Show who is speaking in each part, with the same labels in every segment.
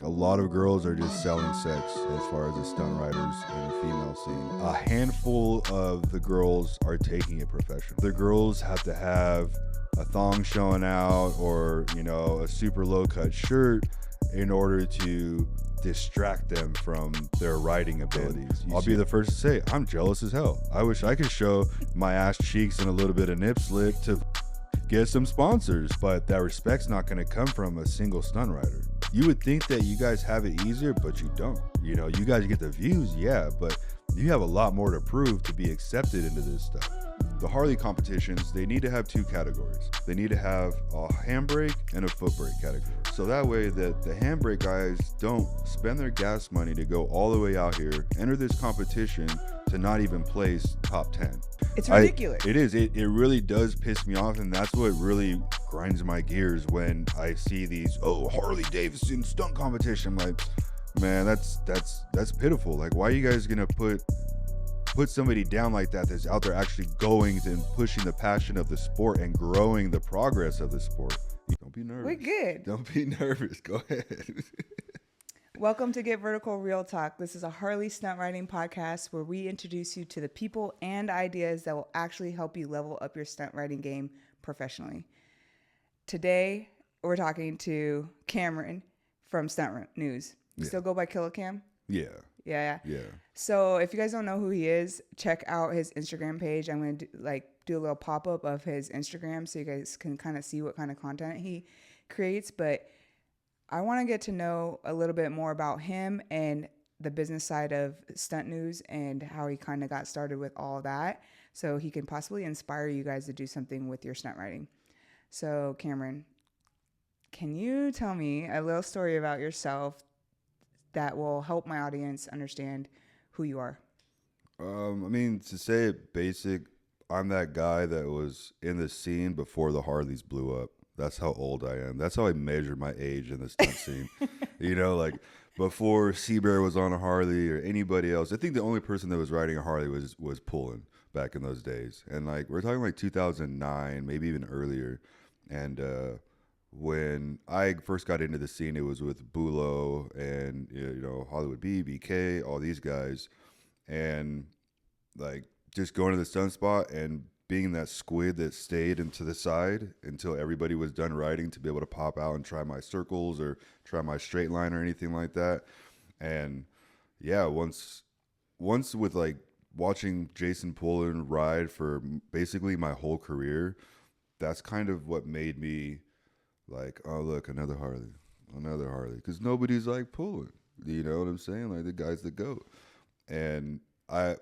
Speaker 1: A lot of girls are just selling sex as far as the stunt riders in the female scene. A handful of the girls are taking it professional. The girls have to have a thong showing out or, you know, a super low cut shirt in order to distract them from their riding abilities. I'll be the first to say, I'm jealous as hell. I wish I could show my ass cheeks and a little bit of nip slip to get some sponsors, but that respect's not going to come from a single stunt rider. You would think that you guys have it easier, but you don't. You know, you guys get the views, yeah, but you have a lot more to prove to be accepted into this stuff. The Harley competitions, they need to have two categories. They need to have a handbrake and a foot brake category. So that way that the handbrake guys don't spend their gas money to go all the way out here, enter this competition to not even place top 10.
Speaker 2: It's ridiculous.
Speaker 1: It is. It really does piss me off, and that's what really grinds my gears when I see these, Harley Davidson stunt competition. I'm like, man, that's pitiful. Like, why are you guys gonna put somebody down like that that's out there actually going and pushing the passion of the sport and growing the progress of the sport? Don't be nervous.
Speaker 2: We're good.
Speaker 1: Don't be nervous. Go ahead.
Speaker 2: Welcome to Get Vertical Real Talk. This is a Harley stunt riding podcast where we introduce you to the people and ideas that will actually help you level up your stunt riding game professionally. Today, we're talking to Cameron from Stunt News. You still go by Kilocam?
Speaker 1: Yeah.
Speaker 2: Yeah. So if you guys don't know who he is, check out his Instagram page. I'm going to do a little pop-up of his Instagram so you guys can kind of see what kind of content he creates. But I want to get to know a little bit more about him and the business side of Stunt News and how he kind of got started with all that so he can possibly inspire you guys to do something with your stunt riding. So Cameron, can you tell me a little story about yourself that will help my audience understand who you are?
Speaker 1: To say it basic, I'm that guy that was in the scene before the Harleys blew up. That's how old I am. That's how I measure my age in the stunt scene. You know, like before Seabear was on a Harley or anybody else. I think the only person that was riding a Harley was Pullen back in those days. And like we're talking like 2009, maybe even earlier. And when I first got into the scene, it was with Bulo and Hollywood B, BK, all these guys, and like just going to the stunt spot and being that squid that stayed into the side until everybody was done riding to be able to pop out and try my circles or try my straight line or anything like that. And yeah, once with like watching Jason Pullen ride for basically my whole career, that's kind of what made me like, oh, look, another Harley. Because nobody's like Pullen. You know what I'm saying? Like the guy's the GOAT. And I've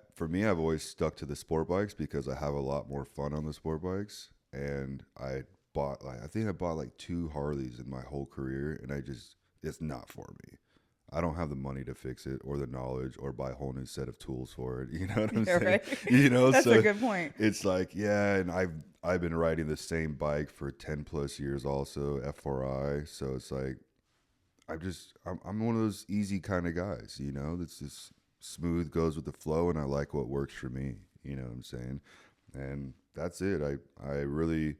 Speaker 1: always stuck to the sport bikes because I have a lot more fun on the sport bikes. And I bought like 2 Harleys in my whole career, and it's not for me. I don't have the money to fix it or the knowledge or buy a whole new set of tools for it. You know what I'm saying?
Speaker 2: Right.
Speaker 1: You know,
Speaker 2: that's
Speaker 1: so
Speaker 2: a good point.
Speaker 1: It's like, yeah, and I've been riding the same bike for 10 plus years also, F4I. So it's like, I'm one of those easy kind of guys, you know, that's just smooth, goes with the flow, and I like what works for me. You know what I'm saying? And that's it. I really,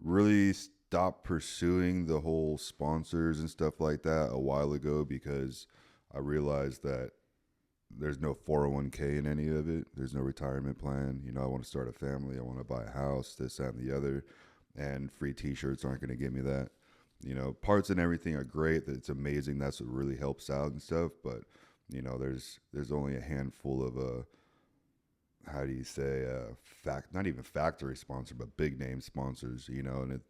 Speaker 1: really stopped pursuing the whole sponsors and stuff like that a while ago because I realized that there's no 401k in any of it. There's no retirement plan. You know, I want to start a family. I want to buy a house, this, that, and the other. And free t-shirts aren't going to get me that. You know, parts and everything are great. It's amazing. That's what really helps out and stuff. But, you know, there's only a handful of, not even factory sponsor, but big name sponsors, you know, and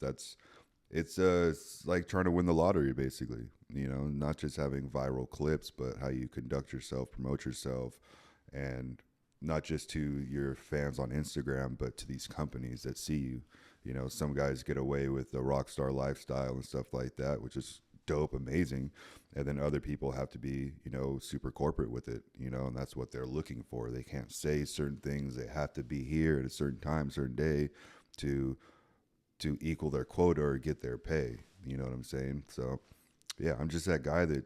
Speaker 1: it's like trying to win the lottery, basically, you know, not just having viral clips, but how you conduct yourself, promote yourself, and not just to your fans on Instagram, but to these companies that see you. You know, some guys get away with the rock star lifestyle and stuff like that, which is dope, amazing. And then other people have to be, you know, super corporate with it, you know, and that's what they're looking for. They can't say certain things. They have to be here at a certain time, certain day to equal their quota or get their pay. You know what I'm saying? So, yeah, I'm just that guy that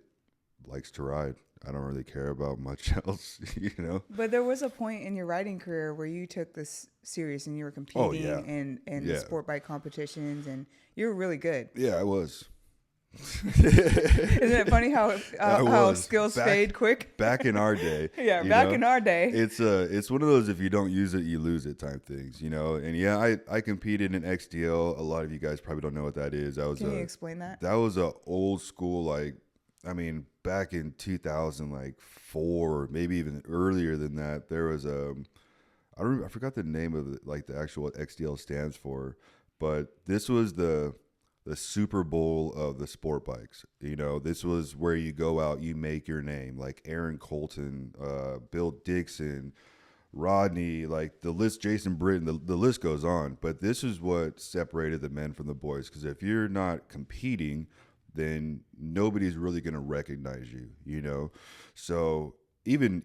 Speaker 1: likes to ride. I don't really care about much else, you know?
Speaker 2: But there was a point in your riding career where you took this serious and you were competing in sport bike competitions, and you were really good.
Speaker 1: Yeah, I was.
Speaker 2: Isn't it funny how skills fade quick?
Speaker 1: Back in our day.
Speaker 2: Yeah, back in our day.
Speaker 1: It's one of those, if you don't use it, you lose it type things, you know. And yeah, I competed in XDL. A lot of you guys probably don't know what that is.
Speaker 2: Can you explain that?
Speaker 1: That was a old school, like, I mean, back in 2004, maybe even earlier than that. There was I forgot the name of it, like the actual what XDL stands for, but this was the Super Bowl of the sport bikes. You know, this was where you go out, you make your name, like Aaron Colton, Bill Dixon, Rodney, like the list, Jason Britton, the list goes on. But this is what separated the men from the boys, because if you're not competing, then nobody's really going to recognize you, you know? So even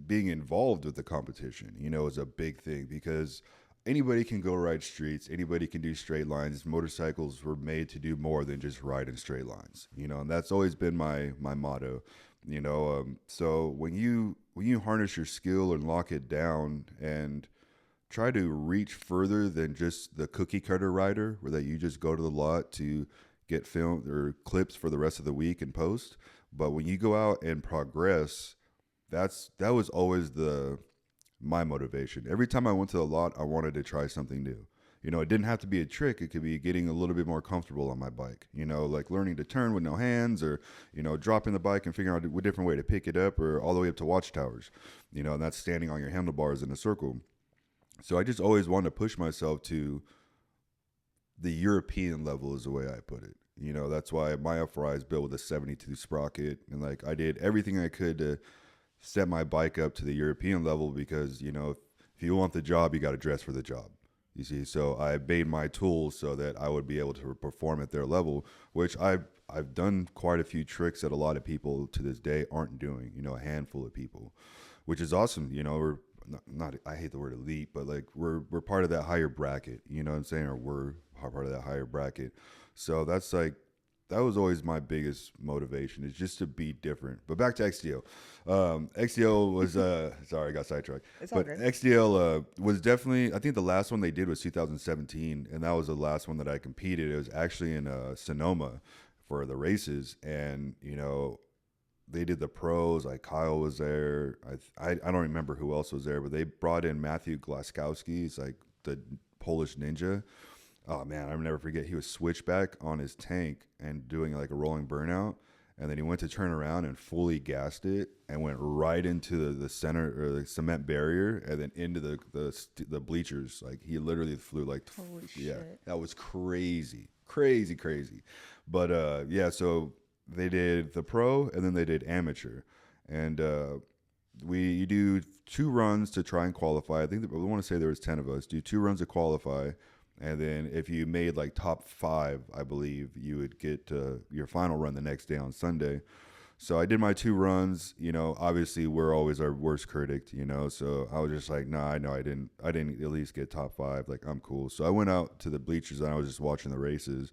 Speaker 1: being involved with the competition, you know, is a big thing, because anybody can go ride streets. Anybody can do straight lines. Motorcycles were made to do more than just ride in straight lines, you know, and that's always been my motto, you know. So when you harness your skill and lock it down and try to reach further than just the cookie cutter rider, where that you just go to the lot to get film or clips for the rest of the week and post, but when you go out and progress, that was always my motivation. Every time I went to the lot, I wanted to try something new. You know, it didn't have to be a trick. It could be getting a little bit more comfortable on my bike, you know, like learning to turn with no hands, or, you know, dropping the bike and figuring out a different way to pick it up, or all the way up to watchtowers, you know, and that's standing on your handlebars in a circle. So I just always wanted to push myself to the European level, is the way I put it. You know, that's why my F4I is built with a 72 sprocket. And like, I did everything I could to set my bike up to the European level, because, you know, if you want the job, you got to dress for the job. You see, so I made my tools so that I would be able to perform at their level, which I've done quite a few tricks that a lot of people to this day aren't doing, you know, a handful of people, which is awesome. You know, we're not I hate the word elite, but like we're part of that higher bracket, you know what I'm saying? Or we're part of that higher bracket. So that's like, that was always my biggest motivation, is just to be different. But back to XDL. XDL was, sorry, I got sidetracked.
Speaker 2: It's all good.
Speaker 1: XDL was definitely, I think the last one they did was 2017, and that was the last one that I competed. It was actually in Sonoma for the races, and, you know, they did the pros, like Kyle was there. I don't remember who else was there, but they brought in Matthew Glaskowski. He's like the Polish ninja. Oh man, I'll never forget. He was switchback on his tank and doing like a rolling burnout, and then he went to turn around and fully gassed it and went right into the center, or the cement barrier, and then into the bleachers. Like, he literally flew like,
Speaker 2: Holy
Speaker 1: yeah,
Speaker 2: shit.
Speaker 1: that was crazy. But yeah, so they did the pro and then they did amateur, and you do 2 runs to try and qualify. I think I want to say there was 10 of us. Do 2 runs to qualify. And then if you made like top 5, I believe, you would get your final run the next day on Sunday. So I did my 2 runs. You know, obviously we're always our worst critic, you know. So I was just like, nah, I know I didn't at least get top 5. Like, I'm cool. So I went out to the bleachers and I was just watching the races.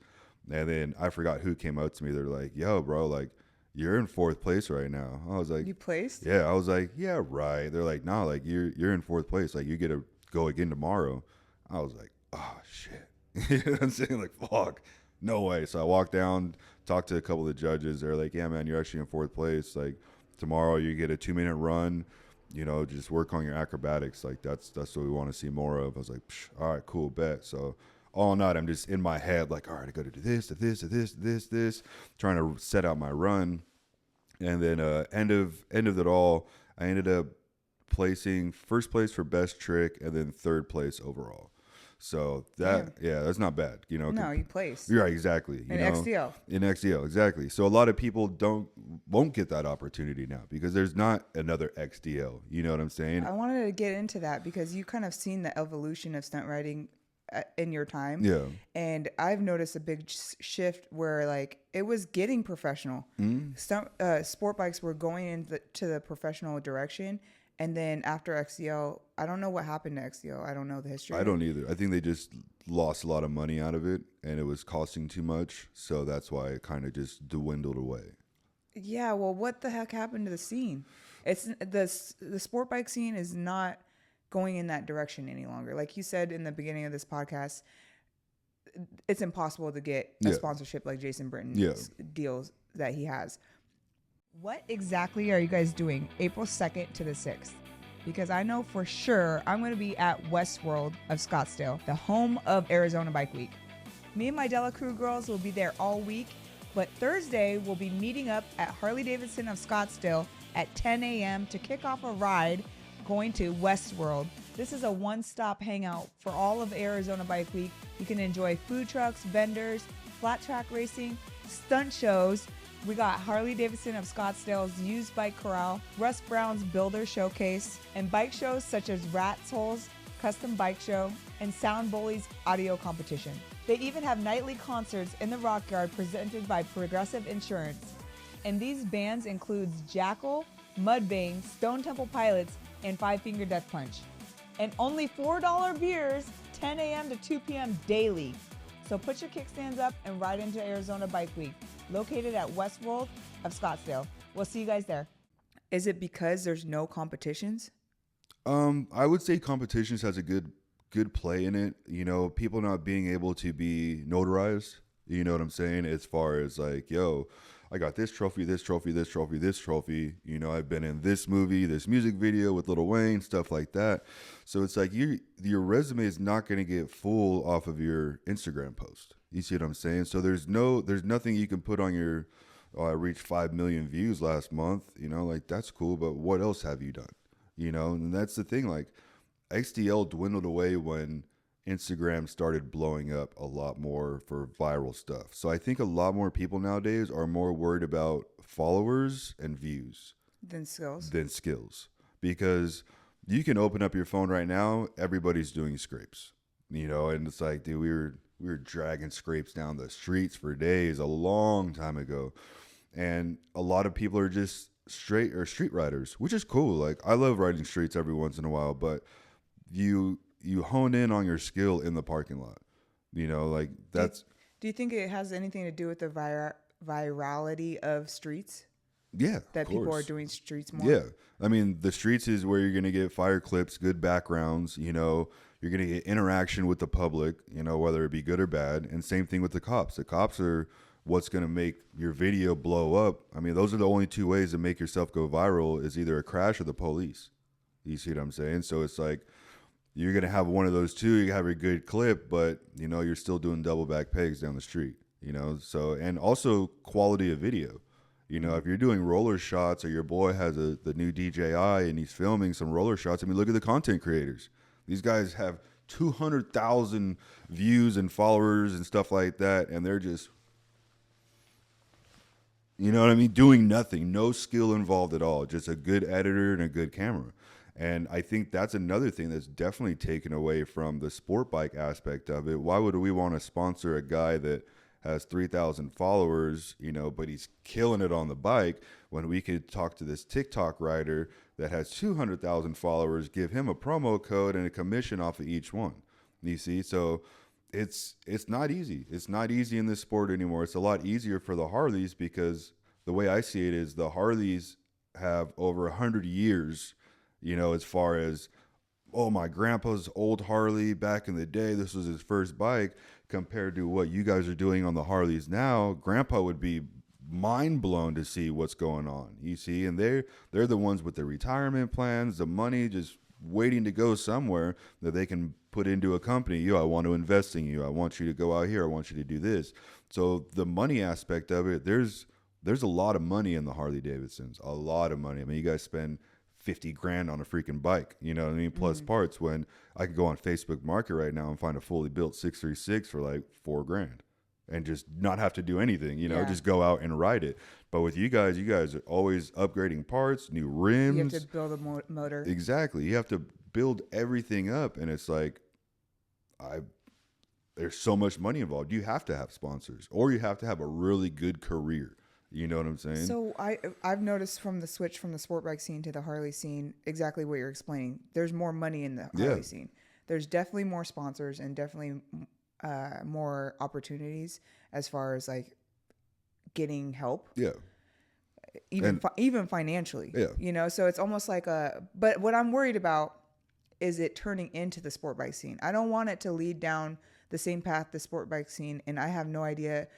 Speaker 1: And then I forgot who came out to me. They're like, yo, bro, like, you're in 4th place right now. I was like,
Speaker 2: You placed?
Speaker 1: yeah. I was like, yeah, right. They're like, nah, like, you're in 4th place. Like, you get to go again tomorrow. I was like, oh shit. You know what I'm saying? Like, fuck, no way. So I walked down, talked to a couple of the judges. They're like, yeah, man, you're actually in 4th place. Like, tomorrow you get a 2-minute run, you know, just work on your acrobatics. Like, that's what we want to see more of. I was like, all right, cool, bet. So all night I'm just in my head like, all right, I got to do this, trying to set out my run. And then end of it all, I ended up placing 1st place for best trick and then 3rd place overall. So that's not bad, you know.
Speaker 2: No, you placed.
Speaker 1: Right, exactly.
Speaker 2: In XDL.
Speaker 1: In XDL, exactly. So a lot of people won't get that opportunity now because there's not another XDL. You know what I'm saying?
Speaker 2: I wanted to get into that because you kind of seen the evolution of stunt riding in your time.
Speaker 1: Yeah.
Speaker 2: And I've noticed a big shift where like it was getting professional.
Speaker 1: Mm-hmm.
Speaker 2: Sport bikes were going into the professional direction. And then after XDL, I don't know what happened to XDL. I don't know the history.
Speaker 1: I don't either. I think they just lost a lot of money out of it and it was costing too much. So that's why it kind of just dwindled away.
Speaker 2: Yeah. Well, what the heck happened to the scene? It's the sport bike scene is not going in that direction any longer. Like you said in the beginning of this podcast, it's impossible to get a sponsorship like Jason Britton's deals that he has. What exactly are you guys doing April 2nd to the 6th? Because I know for sure I'm going to be at WestWorld of Scottsdale, the home of Arizona Bike Week. Me and my Della Crew girls will be there all week, but Thursday we'll be meeting up at Harley Davidson of Scottsdale at 10 a.m. to kick off a ride going to WestWorld. This is a one-stop hangout for all of Arizona Bike Week. You can enjoy food trucks, vendors, flat track racing, stunt shows. We got Harley Davidson of Scottsdale's Used Bike Corral, Russ Brown's Builder Showcase, and bike shows such as Rat's Holes, Custom Bike Show, and Sound Bully's Audio Competition. They even have nightly concerts in the Rock Yard presented by Progressive Insurance. And these bands includes Jackal, Mudvayne, Stone Temple Pilots, and Five Finger Death Punch. And only $4 beers, 10 a.m. to 2 p.m. daily. So put your kickstands up and ride into Arizona Bike Week, located at WestWorld of Scottsdale. We'll see you guys there. Is it because there's no competitions?
Speaker 1: I would say competitions has a good play in it. You know, people not being able to be notarized. You know what I'm saying? As far as like, yo, I got this trophy, this trophy, this trophy, this trophy. You know, I've been in this movie, this music video with Lil Wayne, stuff like that. So it's like your resume is not going to get full off of your Instagram post. You see what I'm saying? So there's nothing you can put on your, I reached 5 million views last month. You know, like that's cool, but what else have you done? You know, and that's the thing. Like XDL dwindled away when Instagram started blowing up a lot more for viral stuff. So I think a lot more people nowadays are more worried about followers and views
Speaker 2: than
Speaker 1: skills. Because you can open up your phone right now, everybody's doing scrapes, you know, and it's like, dude, we were dragging scrapes down the streets for days a long time ago. And a lot of people are just street riders, which is cool. Like I love riding streets every once in a while, but you hone in on your skill in the parking lot, you know, like that's.
Speaker 2: Do you think it has anything to do with the virality of streets?
Speaker 1: Yeah,
Speaker 2: that people are doing streets more.
Speaker 1: Yeah, I mean the streets is where you're gonna get fire clips, good backgrounds. You know, you're gonna get interaction with the public. You know, whether it be good or bad. And same thing with the cops. The cops are what's gonna make your video blow up. I mean, those are the only two ways to make yourself go viral: is either a crash or the police. You see what I'm saying? So it's like, you're going to have one of those two. You have a good clip, but, you know, you're still doing double back pegs down the street, you know? So, and also quality of video. You know, if you're doing roller shots or your boy has the new DJI and he's filming some roller shots, I mean, look at the content creators. These guys have 200,000 views and followers and stuff like that. And they're just, you know what I mean? Doing nothing, no skill involved at all. Just a good editor and a good camera. And I think that's another thing that's definitely taken away from the sport bike aspect of it. Why would we want to sponsor a guy that has 3,000 followers, you know, but he's killing it on the bike, when we could talk to this TikTok rider that has 200,000 followers, give him a promo code and a commission off of each one. You see? So it's not easy. It's not easy in this sport anymore. It's a lot easier for the Harleys, because the way I see it is the Harleys have over 100 years, you know, as far as, oh, my grandpa's old Harley back in the day, this was his first bike, compared to what you guys are doing on the Harleys now. Grandpa would be mind blown to see what's going on, you see, and they're the ones with the retirement plans, the money just waiting to go somewhere that they can put into a company. Yo, I want to invest in you. I want you to go out here. I want you to do this. So the money aspect of it, there's a lot of money in the Harley Davidsons, a lot of money. I mean, you guys spend 50 grand on a freaking bike, you know what I mean? Plus parts, when I could go on Facebook Market right now and find a fully built 636 for like $4 grand and just not have to do anything, you know, just go out and ride it. But with you guys are always upgrading parts, new rims.
Speaker 2: You have to build a motor.
Speaker 1: Exactly. You have to build everything up. And it's like, there's so much money involved. You have to have sponsors, or you have to have a really good career. You know what I'm saying?
Speaker 2: So I've noticed from the switch from the sport bike scene to the Harley scene, exactly what you're explaining. There's more money in the Harley scene. There's definitely more sponsors and definitely more opportunities as far as like getting help.
Speaker 1: Yeah.
Speaker 2: Even financially.
Speaker 1: Yeah.
Speaker 2: You know, so it's almost like but what I'm worried about is it turning into the sport bike scene. I don't want it to lead down the same path the sport bike scene, and I have no idea.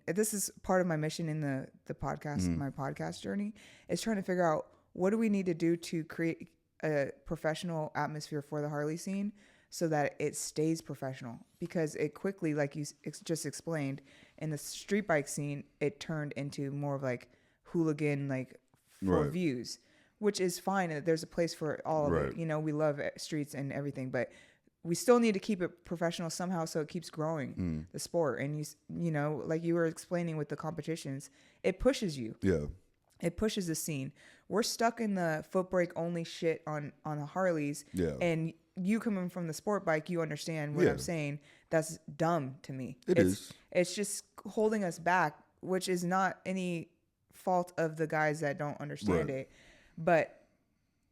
Speaker 2: This is part of my mission in the podcast, my podcast journey, is trying to figure out what do we need to do to create a professional atmosphere for the Harley scene so that it stays professional, because it quickly, like you just explained, in the street bike scene, it turned into more of like hooligan, like for views, which is fine. There's a place for all of it. You know, we love streets and everything, but we still need to keep it professional somehow so it keeps growing the sport. And you know, like you were explaining with the competitions, it pushes you.
Speaker 1: Yeah.
Speaker 2: It pushes the scene. We're stuck in the foot brake only shit on the Harleys.
Speaker 1: Yeah.
Speaker 2: And you coming from the sport bike, you understand what I'm saying. That's dumb to me. It's just holding us back, which is not any fault of the guys that don't understand it. But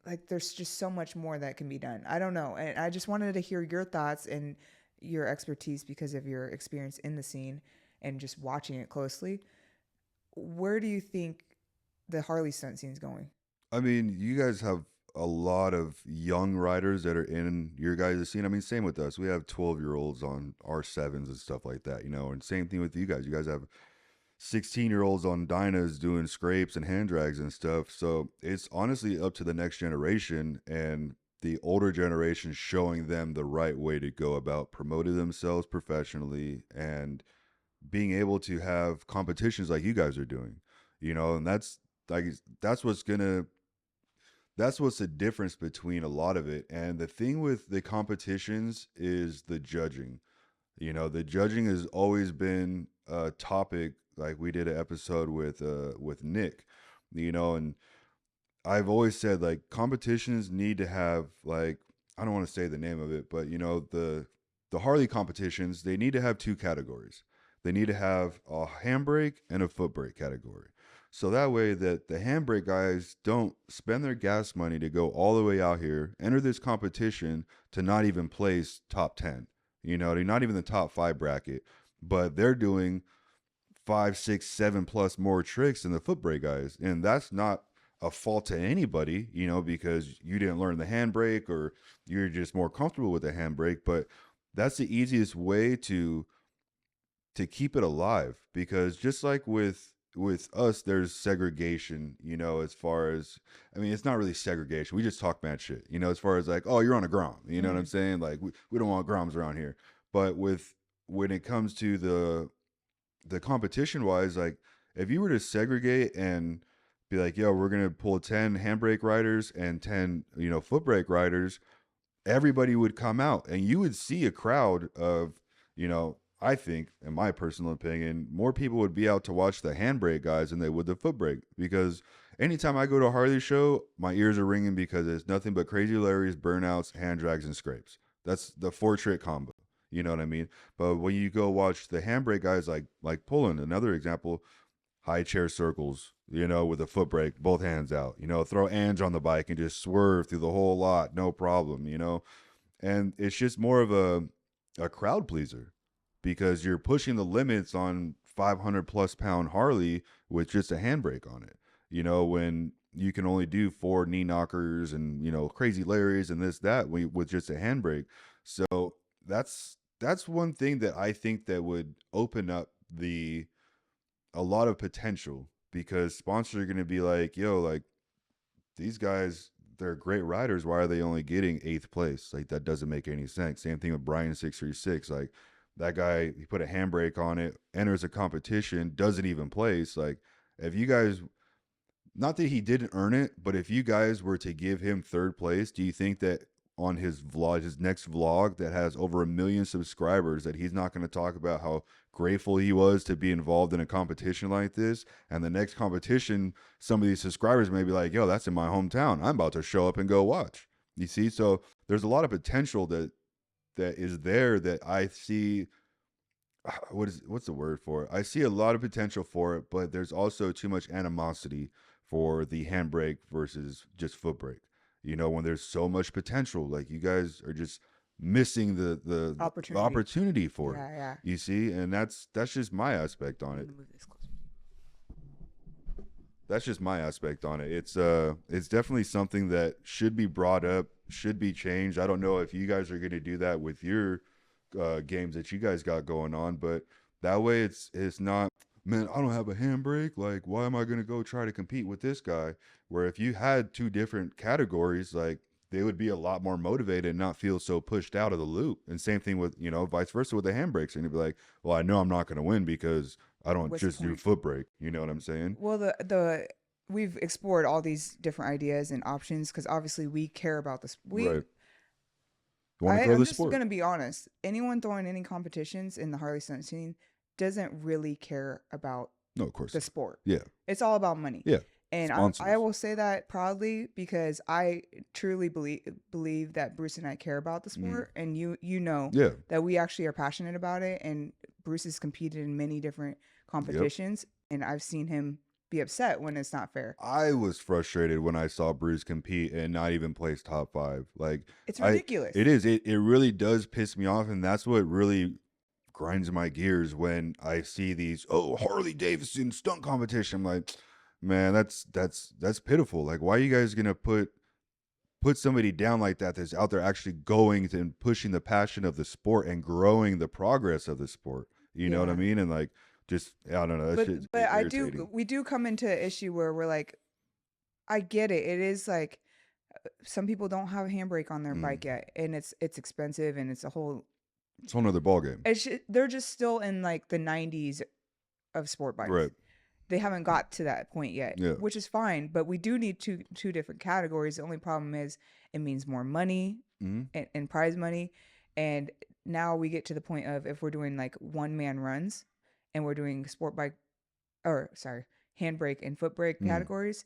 Speaker 2: like, there's just so much more that can be done. I don't know. And I just wanted to hear your thoughts and your expertise because of your experience in the scene and just watching it closely. Where do you think the Harley stunt scene is going?
Speaker 1: I mean, you guys have a lot of young riders that are in your guys' scene. I mean, same with us. We have 12-year-olds on R7s and stuff like that, you know, and same thing with you guys. You guys have 16-year-olds on dynas doing scrapes and hand drags and stuff. So it's honestly up to the next generation and the older generation showing them the right way to go about promoting themselves professionally and being able to have competitions like you guys are doing, you know. And that's what's the difference between a lot of it. And the thing with the competitions is the judging. You know, the judging has always been a topic. Like we did an episode with Nick, you know, and I've always said, like, competitions need to have, like, I don't want to say the name of it, but you know, the Harley competitions, they need to have two categories. They need to have a handbrake and a foot brake category. So that way that the handbrake guys don't spend their gas money to go all the way out here, enter this competition to not even place top 10. You know, they're not even the top 5 bracket, but they're doing 5, 6, 7 plus more tricks than the foot brake guys. And that's not a fault to anybody, you know, because you didn't learn the handbrake or you're just more comfortable with the handbrake. But that's the easiest way to keep it alive, because just like with us, there's segregation, you know, as far as, I mean, it's not really segregation. We just talk mad shit, you know, as far as like, oh, you're on a Grom, you know what I'm saying? Like we don't want Groms around here. But when it comes to the competition wise, like if you were to segregate and be like, yo, we're going to pull 10 handbrake riders and 10, you know, foot brake riders, everybody would come out and you would see a crowd of, you know, I think, in my personal opinion, more people would be out to watch the handbrake guys than they would the foot brake. Because anytime I go to a Harley show, my ears are ringing because it's nothing but Crazy Larry's, burnouts, hand drags, and scrapes. That's the 4-trick combo. You know what I mean? But when you go watch the handbrake guys, like pulling, another example, high chair circles, you know, with a foot brake, both hands out, you know, throw Ange on the bike and just swerve through the whole lot, no problem, you know. And it's just more of a crowd pleaser, because you're pushing the limits on 500 plus pound Harley with just a handbrake on it, you know, when you can only do 4 knee knockers and, you know, Crazy Larry's and this, that with just a handbrake. So that's one thing that I think that would open up a lot of potential, because sponsors are going to be like, yo, like these guys, they're great riders. Why are they only getting 8th place? Like that doesn't make any sense. Same thing with Brian 636. Like, that guy, he put a handbrake on it, enters a competition, doesn't even place. Like, if you guys, not that he didn't earn it, but if you guys were to give him 3rd place, do you think that on his vlog, his next vlog that has over 1 million subscribers, that he's not going to talk about how grateful he was to be involved in a competition like this? And the next competition, some of these subscribers may be like, yo, that's in my hometown. I'm about to show up and go watch. You see? So there's a lot of potential that is there that I see. What's the word for it? I see a lot of potential for it, but there's also too much animosity for the handbrake versus just foot brake. You know, when there's so much potential, like you guys are just missing the opportunity for it. Yeah. You see, and that's just my aspect on it. That's just my aspect on it. It's definitely something that should be brought up, should be changed. I don't know if you guys are going to do that with your games that you guys got going on, but that way it's not, man, I don't have a handbrake. Like, why am I going to go try to compete with this guy? Where if you had two different categories, like they would be a lot more motivated and not feel so pushed out of the loop. And same thing with, vice versa with the handbrakes. And you'd be like, well, I know I'm not going to win because I don't
Speaker 2: What's the
Speaker 1: just do
Speaker 2: point?
Speaker 1: foot brake. You know what I'm saying?
Speaker 2: Well, the we've explored all these different ideas and options because obviously we care about this.
Speaker 1: Right. You want to grow
Speaker 2: I'm
Speaker 1: the
Speaker 2: just
Speaker 1: sport.
Speaker 2: gonna be honest. Anyone throwing any competitions in the Harley stunt scene doesn't really care about
Speaker 1: No, of course
Speaker 2: the
Speaker 1: not.
Speaker 2: sport.
Speaker 1: Yeah.
Speaker 2: It's all about money.
Speaker 1: Yeah.
Speaker 2: And I
Speaker 1: Sponsors.
Speaker 2: will say that proudly because I truly believe that Bruce and I care about the sport, and you know
Speaker 1: Yeah.
Speaker 2: that we actually are passionate about it. And Bruce has competed in many different competitions, and I've seen him be upset when it's not fair.
Speaker 1: I was frustrated when I saw Bruce compete and not even place top 5. Like,
Speaker 2: It's ridiculous.
Speaker 1: It is. It really does piss me off, and that's what really grinds my gears when I see these Harley Davidson stunt competition. I'm like, man, that's pitiful. Like, why are you guys gonna put somebody down like that that's out there actually going and pushing the passion of the sport and growing the progress of the sport? You know what I mean? And like, just I don't know.
Speaker 2: But we do come into an issue where we're like, I get it. It is like some people don't have a handbrake on their bike yet, and it's expensive, and it's a whole
Speaker 1: nother ball game.
Speaker 2: They're just still in like the 90s of sport bikes.
Speaker 1: Right.
Speaker 2: They haven't got to that point yet,
Speaker 1: Yeah.
Speaker 2: which is fine. But we do need two different categories. The only problem is it means more money and prize money. And now we get to the point of if we're doing like one-man runs and we're doing handbrake and foot brake categories,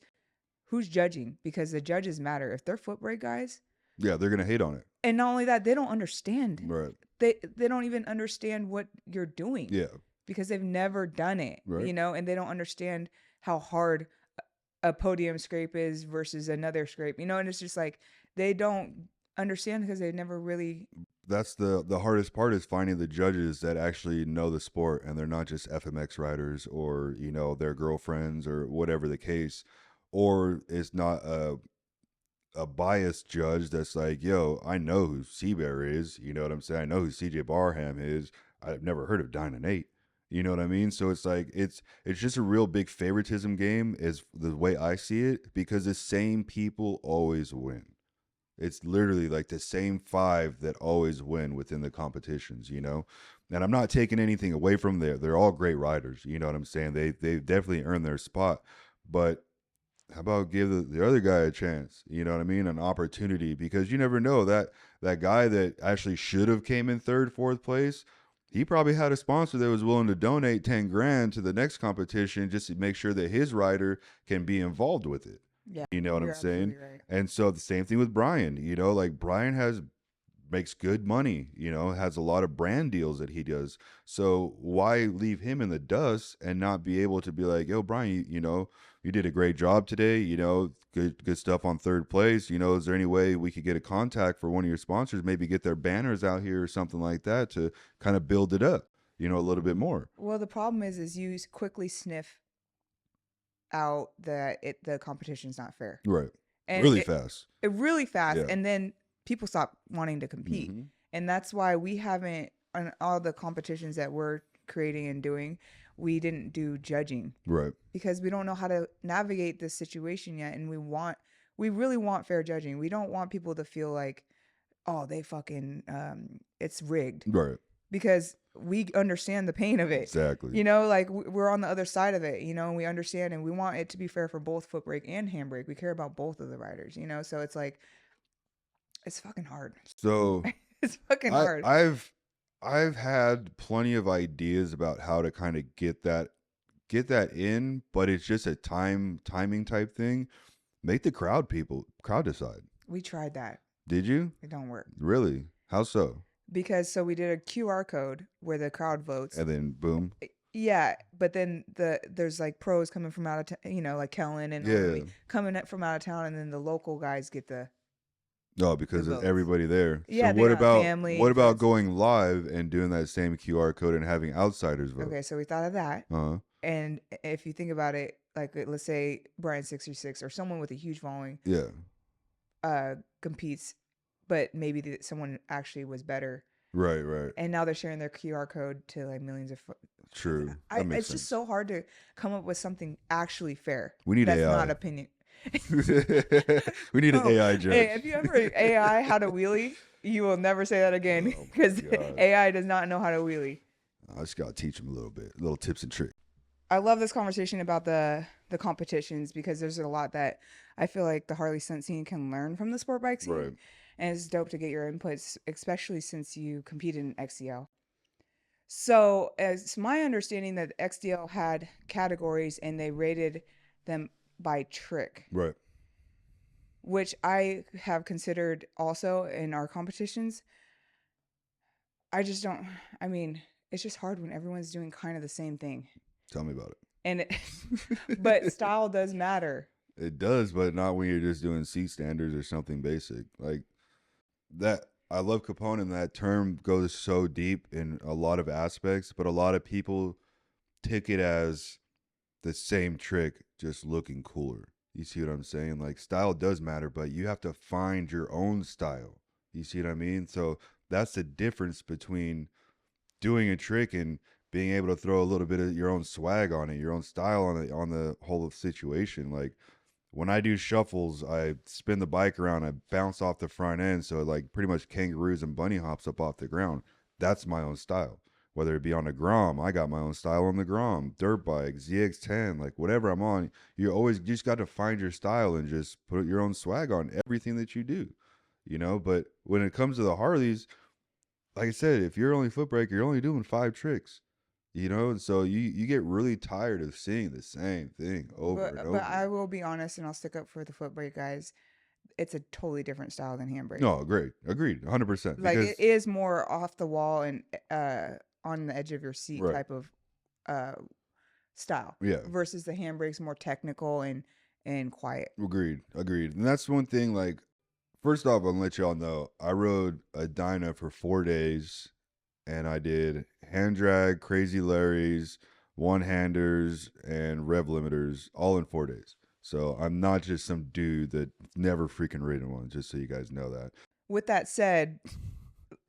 Speaker 2: who's judging? Because the judges matter. If they're foot brake guys,
Speaker 1: yeah, they're gonna hate on it.
Speaker 2: And not only that, they don't understand.
Speaker 1: Right.
Speaker 2: They don't even understand what you're doing.
Speaker 1: Yeah.
Speaker 2: Because they've never done it,
Speaker 1: right.
Speaker 2: And they don't understand how hard a podium scrape is versus another scrape, and it's just like they don't understand because they've never really.
Speaker 1: That's the hardest part is finding the judges that actually know the sport and they're not just FMX riders or, their girlfriends or whatever the case, or it's not a biased judge that's like, yo, I know who Seabear is, you know what I'm saying? I know who CJ Barham is. I've never heard of Dynanate. You know what I mean? So it's like it's just a real big favoritism game is the way I see it, because the same people always win. It's literally like the same 5 that always win within the competitions, And I'm not taking anything away from them. They're all great riders, you know what I'm saying? They definitely earned their spot. But how about give the other guy a chance? You know what I mean? An opportunity, because you never know that guy that actually should have came in 3rd, 4th place, he probably had a sponsor that was willing to donate 10 grand to the next competition just to make sure that his rider can be involved with it.
Speaker 2: Yeah,
Speaker 1: you know what I'm saying?
Speaker 2: Right.
Speaker 1: And so the same thing with Brian, like Brian makes good money, has a lot of brand deals that he does. So why leave him in the dust and not be able to be like, yo, Brian, you did a great job today, good stuff on 3rd place. Is there any way we could get a contact for one of your sponsors, maybe get their banners out here or something like that to kind of build it up, a little bit more?
Speaker 2: Well, the problem is you quickly sniff out that the competition's not fair.
Speaker 1: Right.
Speaker 2: And
Speaker 1: really fast.
Speaker 2: Yeah. And then people stop wanting to compete. And that's why we haven't, on all the competitions that we're creating and doing, we didn't do judging.
Speaker 1: Right.
Speaker 2: Because we don't know how to navigate this situation yet. And we really want fair judging. We don't want people to feel like, oh, they fucking, it's rigged.
Speaker 1: Right.
Speaker 2: Because we understand the pain of it.
Speaker 1: Exactly.
Speaker 2: Like we're on the other side of it, and we understand, and we want it to be fair for both foot brake and handbrake. We care about both of the riders, so it's like, it's fucking hard.
Speaker 1: So
Speaker 2: it's fucking hard.
Speaker 1: I've had plenty of ideas about how to kind of get that in, but it's just a timing type thing. Make the crowd decide.
Speaker 2: We tried that.
Speaker 1: Did you?
Speaker 2: It don't work.
Speaker 1: Really? How so?
Speaker 2: Because we did a QR code where the crowd votes,
Speaker 1: and then boom.
Speaker 2: Yeah, but then there's like pros coming from out of town, like Kellen and coming from out of town, and then the local guys get the.
Speaker 1: No, because of everybody there.
Speaker 2: Yeah.
Speaker 1: So what about going live and doing that same QR code and having outsiders vote?
Speaker 2: Okay, so we thought of that. And if you think about it, like let's say Brian 66 or someone with a huge following,
Speaker 1: competes,
Speaker 2: but maybe someone actually was better.
Speaker 1: Right.
Speaker 2: And now they're sharing their QR code to like millions of.
Speaker 1: True. That makes
Speaker 2: It's
Speaker 1: sense.
Speaker 2: just so hard to come up with something actually fair.
Speaker 1: We need
Speaker 2: That's
Speaker 1: AI.
Speaker 2: not opinion.
Speaker 1: We need an
Speaker 2: Oh,
Speaker 1: AI judge.
Speaker 2: hey, if you ever AI how to wheelie, you will never say that again
Speaker 1: Oh
Speaker 2: because
Speaker 1: my God.
Speaker 2: AI does not know how to wheelie.
Speaker 1: I just gotta teach them a little bit, little tips and tricks.
Speaker 2: I love this conversation about the competitions because there's a lot that I feel like the Harley stunt scene can learn from the sport bike scene,
Speaker 1: Right.
Speaker 2: and it's dope to get your inputs, especially since you competed in XDL. So, it's my understanding that XDL had categories and they rated them by trick,
Speaker 1: Right.
Speaker 2: which I have considered also in our competitions. I just don't, I mean, it's just hard when everyone's doing kind of the same thing.
Speaker 1: Tell me about it.
Speaker 2: And but style does matter.
Speaker 1: It does, but not when you're just doing C standards or something basic. Like that, I love Capone, and that term goes so deep in a lot of aspects, but a lot of people take it as the same trick, just looking cooler. You see what I'm saying? Like, style does matter, but you have to find your own style. You see what I mean? So that's the difference between doing a trick and being able to throw a little bit of your own swag on it, your own style on the whole situation. Like when I do shuffles, I spin the bike around, I bounce off the front end, so it like pretty much kangaroos and bunny hops up off the ground. That's my own style. Whether it be on a Grom, I got my own style on the Grom, dirt bike, ZX10, like whatever I'm on. You just got to find your style and just put your own swag on everything that you do, you know. But when it comes to the Harleys, like I said, if you're only foot brake, you're only doing 5 tricks, you know, and so you get really tired of seeing the same thing over and over.
Speaker 2: But I will be honest, and I'll stick up for the foot brake guys. It's a totally different style than handbrake.
Speaker 1: No, agreed, 100%.
Speaker 2: Like
Speaker 1: Because
Speaker 2: it is more off the wall and on the edge of your seat
Speaker 1: right,
Speaker 2: type of style.
Speaker 1: yeah,
Speaker 2: Versus the handbrake's more technical and quiet.
Speaker 1: agreed, and that's one thing. Like, first off, I'll let y'all know I rode a Dyna for 4 days, and I did hand drag, crazy Larrys, one handers, and rev limiters all in 4 days. So I'm not just some dude that never freaking ridden one, just so you guys know that.
Speaker 2: With that said,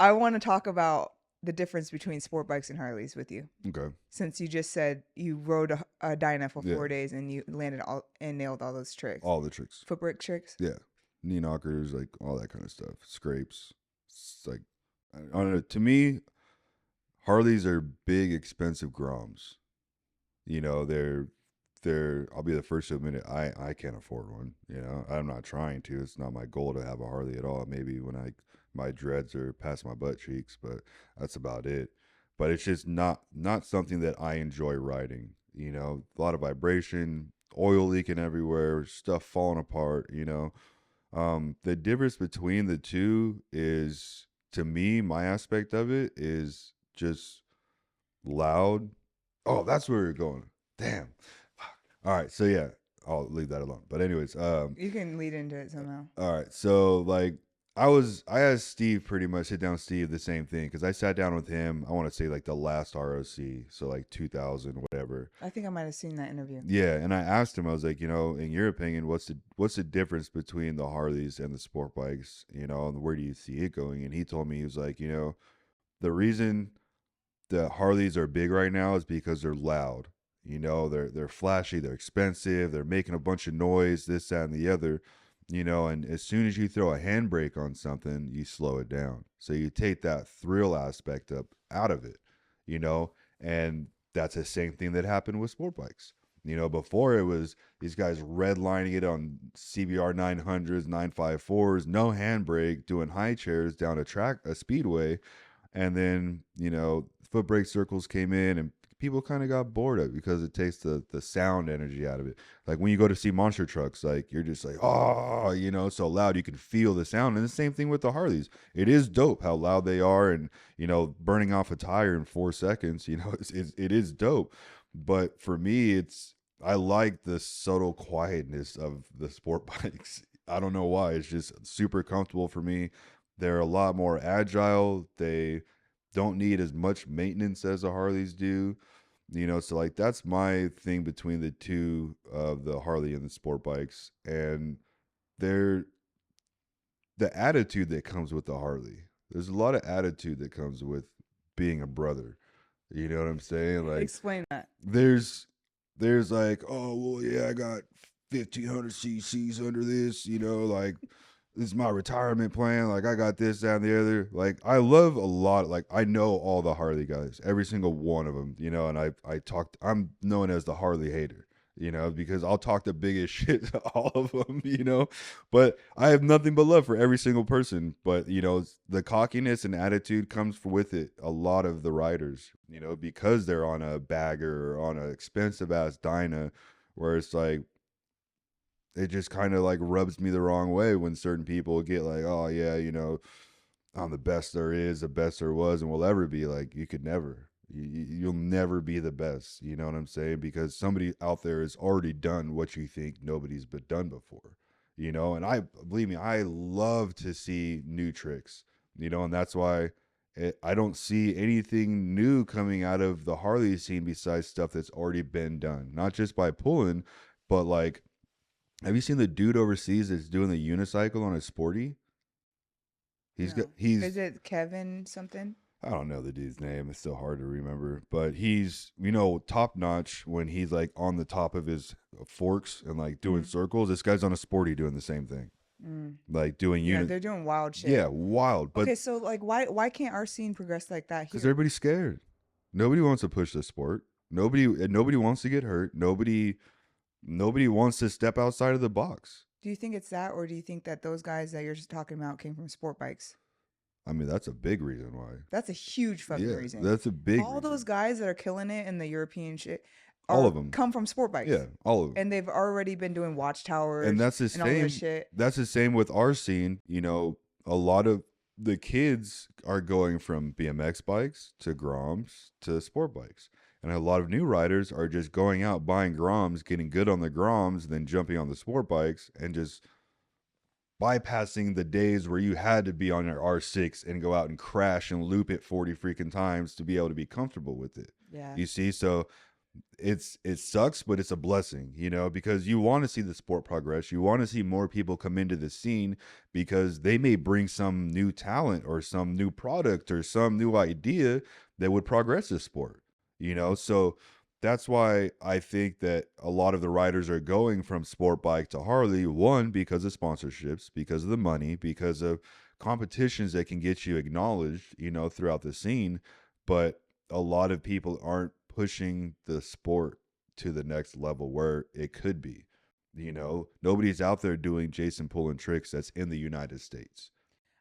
Speaker 2: I want to talk about the difference between sport bikes and Harleys with you.
Speaker 1: Okay.
Speaker 2: Since you just said you rode a Dyna for 4
Speaker 1: Yeah.
Speaker 2: days and you landed all and nailed all those tricks.
Speaker 1: All the tricks.
Speaker 2: Foot brake tricks?
Speaker 1: Yeah. Knee knockers, like all that kind of stuff. Scrapes. It's like, I don't know. To me, Harleys are big, expensive Groms. You know, I'll be the first to admit it. I can't afford one. You know, I'm not trying to. It's not my goal to have a Harley at all. Maybe when my dreads are past my butt cheeks, but that's about it. But it's just not something that I enjoy riding. You know, a lot of vibration, oil leaking everywhere, stuff falling apart. You know, the difference between the two is, to me, my aspect of it is just loud. Oh, that's where you're going. Damn. All right, so yeah, I'll leave that alone. But anyways,
Speaker 2: You can lead into it somehow.
Speaker 1: all right, so like I asked Steve, pretty much sit down Steve, the same thing, because I sat down with him. I want to say like the last ROC, so like 2000 whatever.
Speaker 2: I think I might have seen that interview.
Speaker 1: Yeah, and I asked him, I was like, you know, in your opinion, what's the difference between the Harleys and the sport bikes, you know, and where do you see it going? And he told me, he was like, you know, the reason the Harleys are big right now is because they're loud. You know, they're flashy, they're expensive, they're making a bunch of noise, this, that, and the other. You know, and as soon as you throw a handbrake on something, you slow it down. So you take that thrill aspect out of it, you know, and that's the same thing that happened with sport bikes. You know, before it was these guys redlining it on CBR 900s, 954s, no handbrake, doing high chairs down a speedway. And then, you know, foot brake circles came in and people kind of got bored of it because it takes the sound energy out of it. Like when you go to see monster trucks, like you're just like, oh, you know, so loud you can feel the sound. And the same thing with the Harleys. It is dope how loud they are, and, you know, burning off a tire in 4 seconds, you know, it is dope. But for me, I like the subtle quietness of the sport bikes. I don't know why. It's just super comfortable for me. They're a lot more agile. They don't need as much maintenance as the Harleys do. You know, so like that's my thing between the two of the Harley and the sport bikes. And the attitude that comes with the Harley. There's a lot of attitude that comes with being a brother. You know what I'm saying? Like
Speaker 2: Explain that.
Speaker 1: there's like, oh well, yeah, I got 1,500 cc's under this. You know, like this is my retirement plan. Like I got this, that, and the other. Like I love a lot. Like I know all the Harley guys, every single one of them. You know, and I talked. I'm known as the Harley hater. You know, because I'll talk the biggest shit to all of them. You know, but I have nothing but love for every single person. But you know, the cockiness and attitude comes with it. A lot of the riders, you know, because they're on a bagger or on an expensive ass Dyna, where it's like it just kind of like rubs me the wrong way when certain people get like, oh yeah, you know, I'm the best there is, the best there was, and will ever be. Like you could never, you'll never be the best. You know what I'm saying? Because somebody out there has already done what you think nobody's been done before. You know, and I believe me, I love to see new tricks. You know, and that's why. I don't see anything new coming out of the Harley scene besides stuff that's already been done. Not just by pulling, but like have you seen the dude overseas that's doing the unicycle on a sporty?
Speaker 2: No. Is
Speaker 1: He's
Speaker 2: it Kevin something?
Speaker 1: I don't know the dude's name. It's so hard to remember, but he's top notch when he's like on the top of his forks and like doing
Speaker 2: Mm.
Speaker 1: circles. This guy's on a sporty doing the same thing, like doing
Speaker 2: Yeah, they're doing wild shit.
Speaker 1: Yeah, wild. But
Speaker 2: Okay, so like why can't our scene progress like that
Speaker 1: because
Speaker 2: here?
Speaker 1: everybody's scared. Nobody wants to push the sport. Nobody wants to get hurt. Nobody wants to step outside of the box.
Speaker 2: Do you think it's that, or do you think that those guys that you're just talking about came from sport bikes?
Speaker 1: I mean, that's a big reason why.
Speaker 2: That's a huge fucking
Speaker 1: Yeah,
Speaker 2: reason.
Speaker 1: that's a big
Speaker 2: All
Speaker 1: reason.
Speaker 2: those guys that are killing it in the European shit
Speaker 1: All of them
Speaker 2: come from sport bikes.
Speaker 1: Yeah, all of them.
Speaker 2: And they've already been doing watchtowers
Speaker 1: And that's the
Speaker 2: and all
Speaker 1: same.
Speaker 2: this shit.
Speaker 1: That's the same with our scene. You know, a lot of the kids are going from BMX bikes to Groms to sport bikes. And a lot of new riders are just going out buying Groms, getting good on the Groms, then jumping on the sport bikes and just bypassing the days where you had to be on your R6 and go out and crash and loop it 40 freaking times to be able to be comfortable with it.
Speaker 2: Yeah.
Speaker 1: You see, so it sucks, but it's a blessing, you know, because you want to see the sport progress. You want to see more people come into the scene because they may bring some new talent or some new product or some new idea that would progress the sport, you know. So that's why I think that a lot of the riders are going from sport bike to Harley, one, because of sponsorships, because of the money, because of competitions that can get you acknowledged, you know, throughout the scene. But a lot of people aren't pushing the sport to the next level where it could be. You know, nobody's out there doing Jason pulling tricks that's in the United States.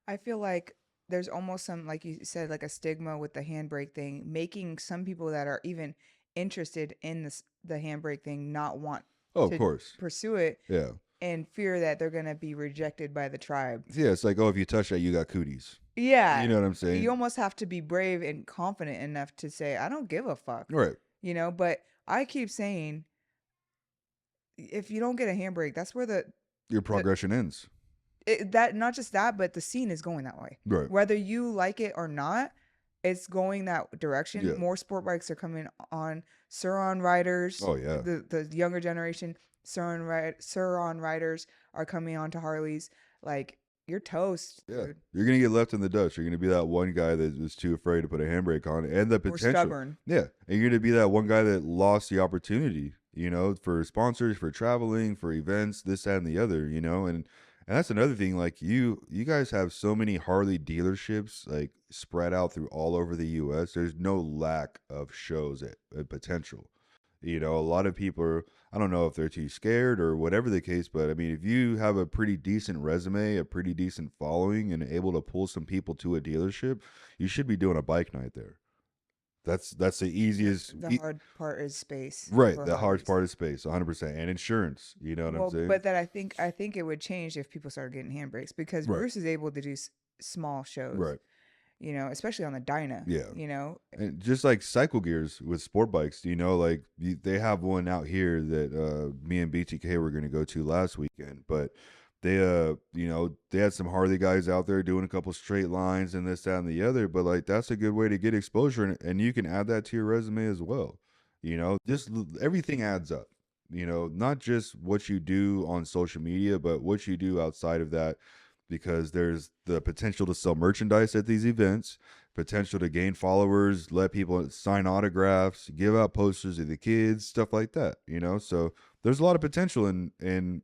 Speaker 2: I feel like there's almost some, like you said, like a stigma with the handbrake thing, making some people that are even interested in the handbrake thing not want
Speaker 1: Oh, of
Speaker 2: to
Speaker 1: course.
Speaker 2: pursue it
Speaker 1: Yeah.
Speaker 2: and fear that they're going to be rejected by the tribe.
Speaker 1: Yeah, it's like, oh, if you touch that, you got cooties.
Speaker 2: Yeah.
Speaker 1: You know what I'm saying?
Speaker 2: You almost have to be brave and confident enough to say, I don't give a fuck.
Speaker 1: Right.
Speaker 2: You know, but I keep saying, if you don't get a handbrake, that's where
Speaker 1: your progression ends.
Speaker 2: That not just that, but the scene is going that way.
Speaker 1: Right.
Speaker 2: Whether you like it or not, it's going that direction.
Speaker 1: Yeah.
Speaker 2: More sport bikes are coming on. Sur-on riders.
Speaker 1: Oh yeah.
Speaker 2: The younger generation Sur-on riders are coming on to Harleys. Like, you're toast.
Speaker 1: Yeah.
Speaker 2: Dude.
Speaker 1: You're gonna get left in the dust. You're gonna be that one guy that was too afraid to put a handbrake on, and the potential.
Speaker 2: Or stubborn.
Speaker 1: Yeah, and you're gonna be that one guy that lost the opportunity. You know, for sponsors, for traveling, for events, this, that, and the other. You know, and that's another thing. Like you guys have so many Harley dealerships like spread out through all over the U.S. There's no lack of shows at potential. You know, a lot of people are, I don't know if they're too scared or whatever the case, but I mean, if you have a pretty decent resume, a pretty decent following, and able to pull some people to a dealership, you should be doing a bike night there. That's the easiest.
Speaker 2: The hard part is space.
Speaker 1: Right. The hard part is space, 100%, and insurance. You know what I'm saying?
Speaker 2: But that I think it would change if people started getting handbrakes because
Speaker 1: Right.
Speaker 2: Bruce is able to do small shows.
Speaker 1: Right.
Speaker 2: You know, especially on the Dyna.
Speaker 1: Yeah.
Speaker 2: You know,
Speaker 1: and just like cycle gears with sport bikes, you know, like they have one out here that me and BTK were going to go to last weekend, but they you know, they had some Harley guys out there doing a couple straight lines and this, that, and the other, but like that's a good way to get exposure, and you can add that to your resume as well. You know, just everything adds up. You know, not just what you do on social media, but what you do outside of that. because there's the potential to sell merchandise at these events, potential to gain followers, let people sign autographs, give out posters to the kids, stuff like that, you know? So there's a lot of potential in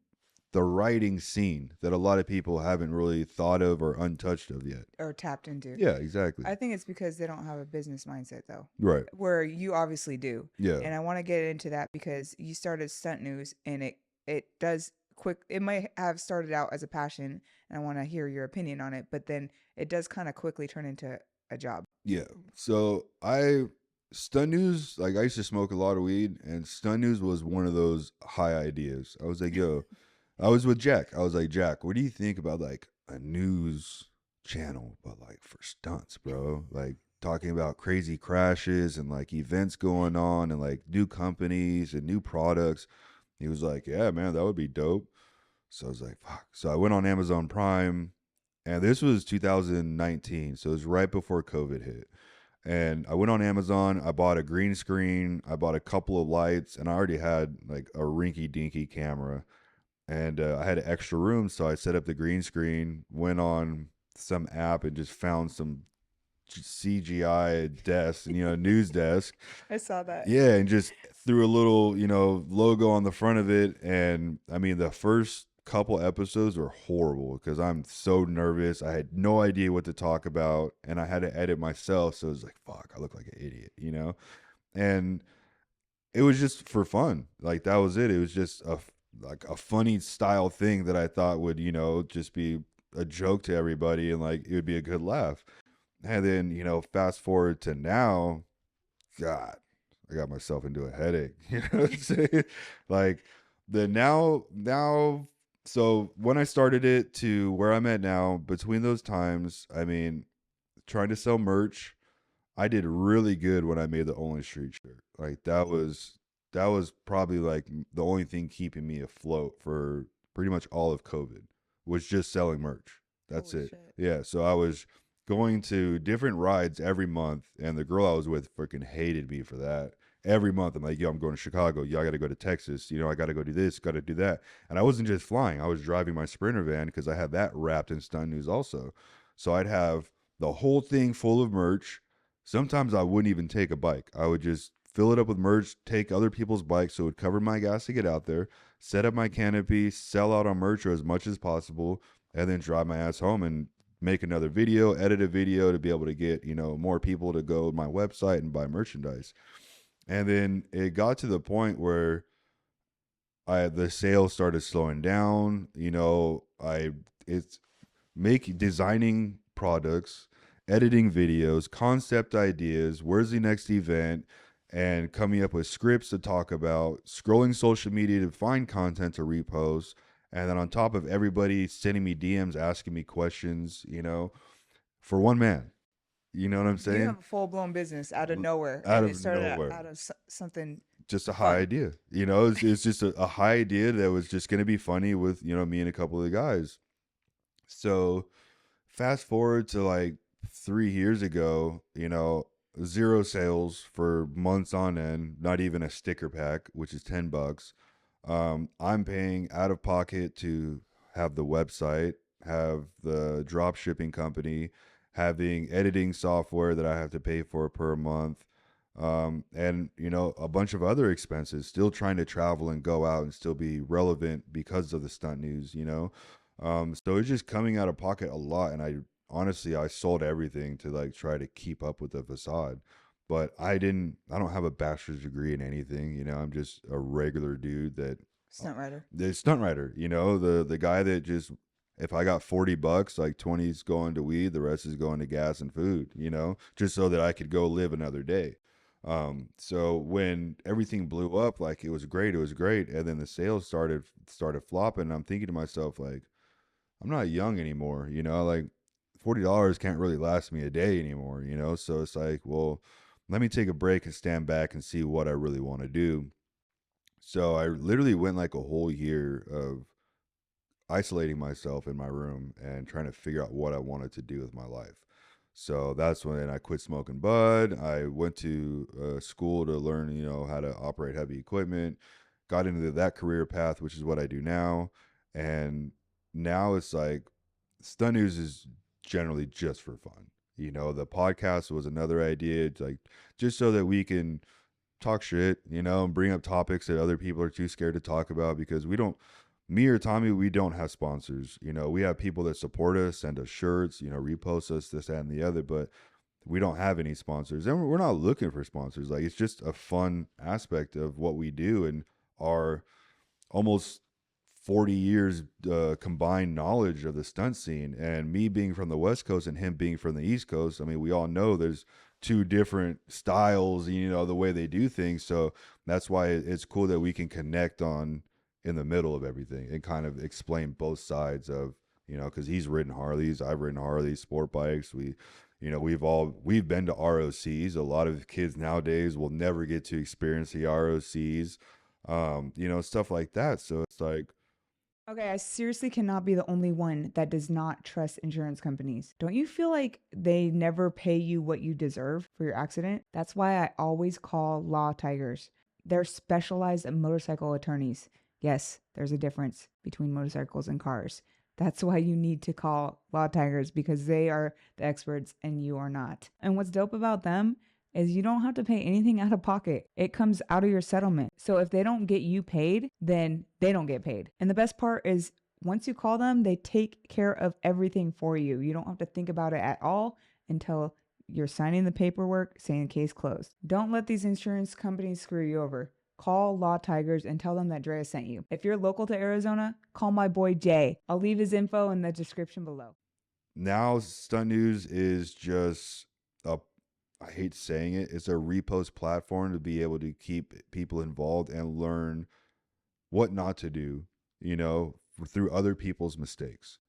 Speaker 1: the writing scene that a lot of people haven't really thought of or untouched of yet.
Speaker 2: Or tapped into.
Speaker 1: Yeah, exactly.
Speaker 2: I think it's because they don't have a business mindset though.
Speaker 1: Right.
Speaker 2: Where you obviously do.
Speaker 1: Yeah.
Speaker 2: And I want to get into that because you started Stunt News and it does it might have started out as a passion and I want to hear your opinion on it, but then it does kind of quickly turn into a job.
Speaker 1: Yeah. So Stunt News, like I used to smoke a lot of weed, and Stunt News was one of those high ideas. I was like, yo, I was with Jack. I was like, Jack, what do you think about like a news channel, but like for stunts, bro? Like talking about crazy crashes and like events going on and like new companies and new products. He was like, yeah, man, that would be dope. So I was like, fuck. So I went on Amazon Prime, and this was 2019. So it was right before COVID hit. And I went on Amazon, I bought a green screen, I bought a couple of lights, and I already had like a rinky dinky camera. And I had extra room, so I set up the green screen, went on some app and just found some CGI desk, news desk.
Speaker 2: I saw that.
Speaker 1: Yeah, and just threw a little, logo on the front of it. And I mean, the first couple episodes were horrible because I'm so nervous. I had no idea what to talk about, and I had to edit myself. So it was like, fuck, I look like an idiot, And it was just for fun. Like that was it. It was just a funny style thing that I thought would, just be a joke to everybody and like it would be a good laugh. And then, fast forward to now, God, I got myself into a headache. You know what I'm saying? Like the now so when I started it to where I'm at now, between those times, I mean, trying to sell merch, I did really good when I made the Only Street shirt. Like that was probably like the only thing keeping me afloat for pretty much all of COVID was just selling merch. That's
Speaker 2: Holy
Speaker 1: it.
Speaker 2: shit.
Speaker 1: Yeah. So I was going to different rides every month, and the girl I was with freaking hated me for that. Every month, I'm like, yo, I'm going to Chicago. Yo, I got to go to Texas. I got to go do this, got to do that. And I wasn't just flying. I was driving my Sprinter van because I had that wrapped in Stunt News also. So I'd have the whole thing full of merch. Sometimes I wouldn't even take a bike. I would just fill it up with merch, take other people's bikes so it would cover my gas to get out there, set up my canopy, sell out on merch or as much as possible, and then drive my ass home and make another video, edit a video to be able to get, more people to go to my website and buy merchandise. And then it got to the point where the sales started slowing down. It's designing products, editing videos, concept ideas, where's the next event, and coming up with scripts to talk about, scrolling social media to find content to repost, and then on top of everybody sending me DMs, asking me questions, for one man. You know what I'm saying?
Speaker 2: You have a full blown business out of nowhere,
Speaker 1: Out
Speaker 2: and
Speaker 1: of
Speaker 2: it started
Speaker 1: nowhere.
Speaker 2: out of something.
Speaker 1: Just a
Speaker 2: fun.
Speaker 1: high idea. It's just a high idea that was just going to be funny with, me and a couple of the guys. So fast forward to like 3 years ago, zero sales for months on end, not even a sticker pack, which is $10. I'm paying out of pocket to have the website, have the drop shipping company, having editing software that I have to pay for per month, and a bunch of other expenses. Still trying to travel and go out and still be relevant because of the Stunt News. So it's just coming out of pocket a lot, and I sold everything to like try to keep up with the facade. But I don't have a bachelor's degree in anything. I'm just a regular dude that
Speaker 2: Stunt writer.
Speaker 1: the stunt writer, the guy that just, if I got $40, like 20's going to weed, the rest is going to gas and food, just so that I could go live another day. So when everything blew up, like it was great, and then the sales started flopping. I'm thinking to myself, like, I'm not young anymore, like $40 can't really last me a day anymore, so it's like, well, let me take a break and stand back and see what I really want to do. So I literally went like a whole year of isolating myself in my room and trying to figure out what I wanted to do with my life. So that's when I quit smoking bud. I went to school to learn, how to operate heavy equipment, got into that career path, which is what I do now. And now it's like Stunt News is generally just for fun. You know, the podcast was another idea, it's like just so that we can talk shit, you know, and bring up topics that other people are too scared to talk about because we don't, me or Tommy, we don't have sponsors. You know, we have people that support us, send us shirts, you know, repost us, this, that, and the other, but we don't have any sponsors. And we're not looking for sponsors. Like, it's just a fun aspect of what we do and our almost 40 years combined knowledge of the stunt scene, and me being from the West Coast and him being from the East Coast. I mean, we all know there's two different styles, you know, the way they do things. So that's why it's cool that we can connect on in the middle of everything and kind of explain both sides of, you know, because he's ridden Harleys, I've ridden Harleys, sport bikes. We, you know, we've been to ROCs. A lot of kids nowadays will never get to experience the ROCs, you know, stuff like that. So it's like,
Speaker 2: Okay, I seriously cannot be the only one that does not trust insurance companies. Don't you feel like they never pay you what you deserve for your accident? That's why I always call Law Tigers. They're specialized motorcycle attorneys. Yes, there's a difference between motorcycles and cars. That's why you need to call Law Tigers, because they are the experts and you are not. And what's dope about them is you don't have to pay anything out of pocket. It comes out of your settlement. So if they don't get you paid, then they don't get paid. And the best part is once you call them, they take care of everything for you. You don't have to think about it at all until you're signing the paperwork saying case closed. Don't let these insurance companies screw you over. Call Law Tigers and tell them that Drea sent you. If you're local to Arizona, call my boy Jay. I'll leave his info in the description below.
Speaker 1: now Stunt News is just a, I hate saying it, it's a repost platform to be able to keep people involved and learn what not to do, you know, through other people's mistakes.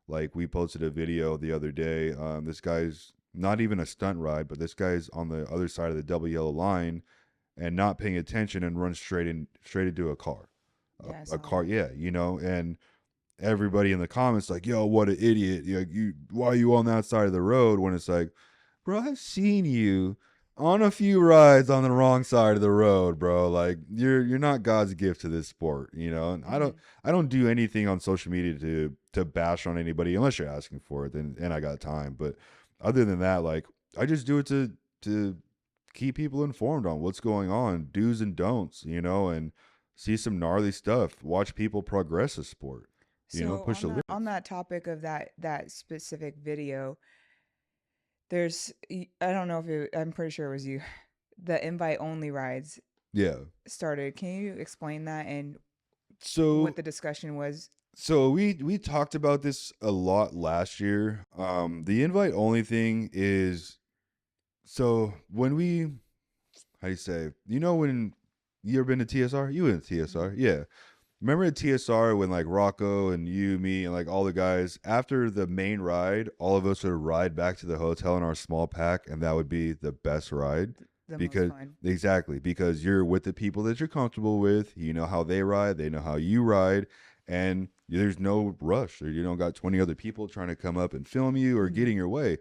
Speaker 1: Like, we posted a video the other day. This guy's not even a stunt ride, but this guy's on the other side of the double yellow line and not paying attention and runs straight into a car.
Speaker 2: Yeah,
Speaker 1: A car, yeah, you know, and everybody in the comments like, yo, what an idiot. Why are you on that side of the road? When it's like, bro, I've seen you on a few rides on the wrong side of the road, bro. Like, you're not God's gift to this sport, you know. And I don't do anything on social media to bash on anybody unless you're asking for it, then and I got time. But other than that, like, I just do it to keep people informed on what's going on, do's and don'ts, you know, and see some gnarly stuff, watch people progress a sport, you know,
Speaker 2: So
Speaker 1: push the limits.
Speaker 2: on that topic of that specific video, there's I don't know if I'm pretty sure it was you. The invite only rides
Speaker 1: Yeah.
Speaker 2: started. Can you explain that and
Speaker 1: So
Speaker 2: what the discussion was?
Speaker 1: So we talked about this a lot last year. The invite only thing is, so when we, how do you say, you know, when you ever been to TSR? You went to TSR, yeah. Remember at TSR when like Rocco and you, me, and like all the guys, after the main ride, all of us would ride back to the hotel in our small pack, and that would be the best ride.
Speaker 2: The
Speaker 1: Because
Speaker 2: most fun.
Speaker 1: exactly, because you're with the people that you're comfortable with, you know how they ride, they know how you ride, and there's no rush. Or you don't got 20 other people trying to come up and film you or get in your way.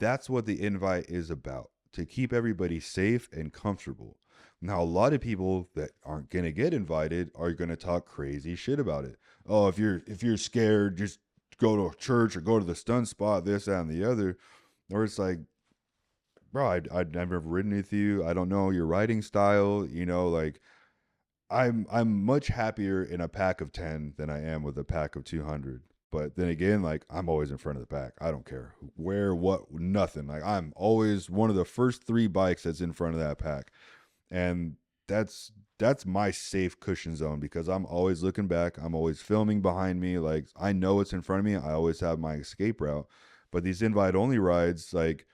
Speaker 1: That's what the invite is about, to keep everybody safe and comfortable. Now, a lot of people that aren't going to get invited are going to talk crazy shit about it. Oh, if you're scared, just go to church or go to the stunt spot, this, that, and the other. Or it's like, bro, I've never ridden with you. I don't know your riding style. You know, like, I'm much happier in a pack of 10 than I am with a pack of 200. But then again, like, I'm always in front of the pack. I don't care where, what, nothing. Like, I'm always one of the first 3 bikes that's in front of that pack. And that's my safe cushion zone, because I'm always looking back. I'm always filming behind me. Like, I know what's in front of me. I always have my escape route. But these invite only rides, like,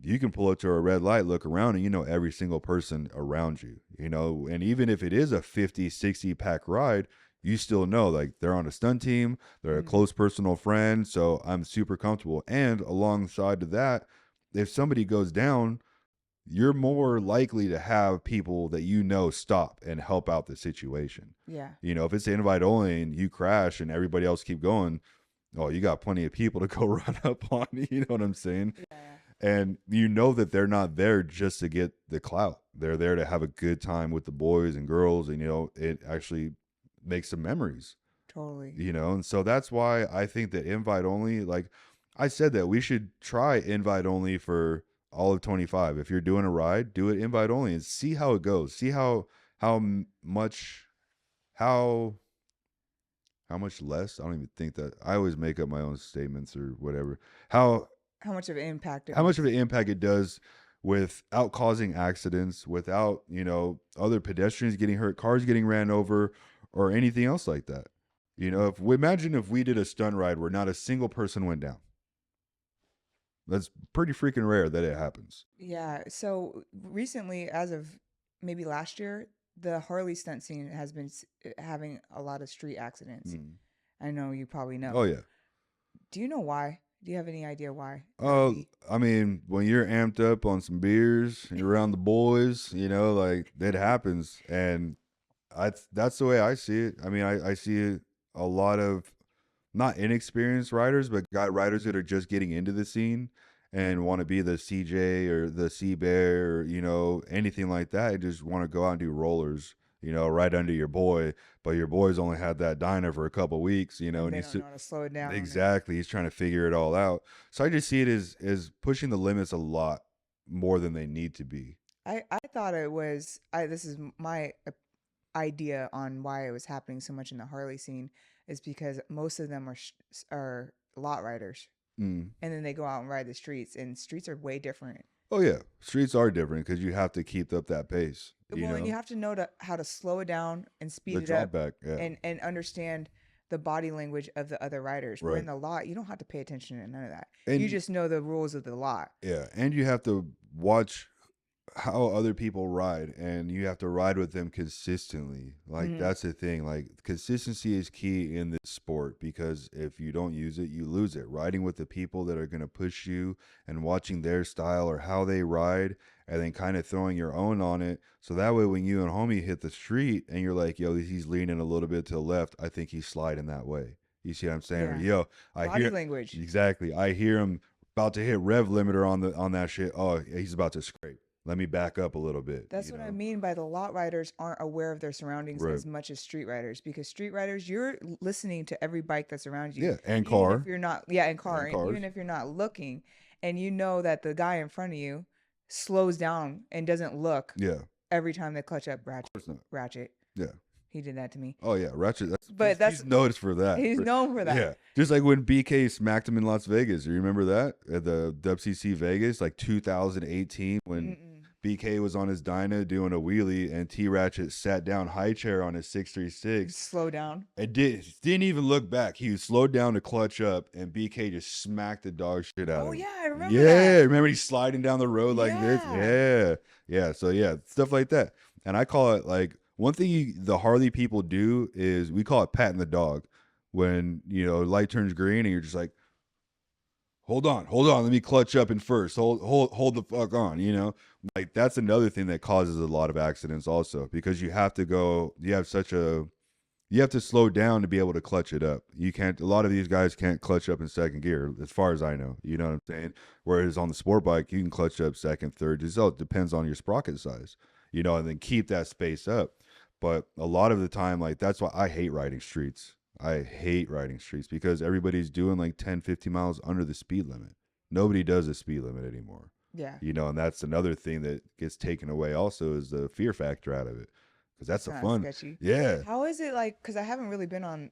Speaker 1: you can pull up to a red light, look around, and you know every single person around you, you know. And even if it is a 50, 60 pack ride, you still know, like, they're on a stunt team, they're a close personal friend. So I'm super comfortable. And alongside of that, if somebody goes down, you're more likely to have people that you know stop and help out the situation.
Speaker 2: Yeah.
Speaker 1: You know, if it's invite only and you crash and everybody else keep going, oh, you got plenty of people to go run up on. You know what I'm saying?
Speaker 2: Yeah.
Speaker 1: And you know that they're not there just to get the clout. They're there to have a good time with the boys and girls, and you know, it actually makes some memories.
Speaker 2: Totally.
Speaker 1: You know, and so that's why I think that invite only, like I said, that we should try invite only for all of 25. If you're doing a ride, do it invite only and see how it goes. See much how how much less. I don't even think that, I always make up my own statements or whatever.
Speaker 2: How much of an impact it
Speaker 1: How much
Speaker 2: makes.
Speaker 1: of an impact it does without causing accidents, without, you know, other pedestrians getting hurt, cars getting ran over, or anything else like that. You know, if we imagine if we did a stunt ride where not a single person went down. That's pretty freaking rare that it happens.
Speaker 2: Yeah. So recently, as of maybe last year, the Harley stunt scene has been having a lot of street accidents. I know you probably know.
Speaker 1: Oh yeah.
Speaker 2: Do you know why? Do you have any idea why?
Speaker 1: Oh, I mean, when you're amped up on some beers, you're around the boys, you know, like that happens. And that's the way I see it. I mean, I see a lot of not inexperienced riders, but riders that are just getting into the scene and want to be the CJ or the Sea Bear or, you know, anything like that. And just want to go out and do rollers, you know, right under your boy. But your boy's only had that Dyna for a couple weeks, you know,
Speaker 2: and
Speaker 1: and
Speaker 2: they don't know how to slow it down.
Speaker 1: exactly, he's trying to figure it all out. So I just see it as pushing the limits a lot more than they need to be.
Speaker 2: I thought it was. This is my idea on why it was happening so much in the Harley scene is because most of them are lot riders, and then they go out and ride the streets, and streets are way different.
Speaker 1: Oh yeah, streets are different because you have to keep up that pace.
Speaker 2: And you have to know how to slow it down and speed it up, and understand the body language of the other riders. Right. Where in the lot, you don't have to pay attention to none of that. And you just know the rules of the lot.
Speaker 1: Yeah, and you have to watch how other people ride, and you have to ride with them consistently. Like that's the thing. Like consistency is key in this sport because if you don't use it, you lose it. Riding with the people that are going to push you and watching their style or how they ride, and then kind of throwing your own on it. So that way when you and homie hit the street and you're like, yo, he's leaning a little bit to the left, I think he's sliding that way. You see what I'm saying?
Speaker 2: Yeah.
Speaker 1: Or, yo,
Speaker 2: body language.
Speaker 1: Exactly. I hear him about to hit rev limiter on that shit. Oh, he's about to scrape. Let me back up a little bit.
Speaker 2: That's what I mean by the lot riders aren't aware of their surroundings as much as street riders, because street riders, you're listening to every bike that's around you.
Speaker 1: Yeah, and car.
Speaker 2: If you're not, and car. And even if you're not looking, and you know that the guy in front of you slows down and doesn't look.
Speaker 1: Yeah.
Speaker 2: Every time they clutch up Ratchet.
Speaker 1: Yeah.
Speaker 2: He did that to me.
Speaker 1: Oh yeah, Ratchet. He's noticed for that.
Speaker 2: He's known for that.
Speaker 1: Yeah, just like when BK smacked him in Las Vegas. You remember that at the WCC Vegas, like 2018, when BK was on his Dyna doing a wheelie, and T Ratchet sat down high chair on his 636.
Speaker 2: Slow down.
Speaker 1: It didn't even look back. He slowed down to clutch up, and BK just smacked the dog shit out of him.
Speaker 2: Oh yeah, I remember that.
Speaker 1: Yeah, remember he's sliding down the road like this. Yeah. So yeah, stuff like that. And I call it like. One thing the Harley people do is we call it patting the dog. When, light turns green and you're just like, hold on, let me clutch up in first. Hold the fuck on, Like that's another thing that causes a lot of accidents also, because you have to slow down to be able to clutch it up. A lot of these guys can't clutch up in second gear, as far as I know. You know what I'm saying? Whereas on the sport bike, you can clutch up second, third. It depends on your sprocket size, and then keep that space up. But a lot of the time, like, that's why I hate riding streets. I hate riding streets because everybody's doing like 10, 50 miles under the speed limit. Nobody does a speed limit anymore.
Speaker 2: Yeah.
Speaker 1: And that's another thing that gets taken away also, is the fear factor out of it. Because that's the fun.
Speaker 2: Sketchy.
Speaker 1: Yeah.
Speaker 2: How is it like, because I haven't really been on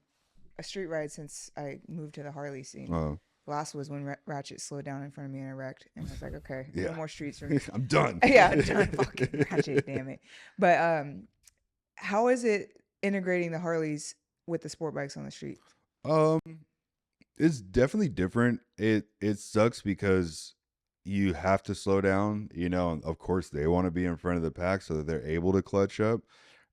Speaker 2: a street ride since I moved to the Harley scene. Last was when Ratchet slowed down in front of me and I wrecked. And I was like, okay, no more streets for me.
Speaker 1: I'm done.
Speaker 2: Yeah, I'm done. Fucking Ratchet, damn it. But how is it integrating the Harleys with the sport bikes on the street?
Speaker 1: It's definitely different. It sucks because you have to slow down, of course they want to be in front of the pack so that they're able to clutch up.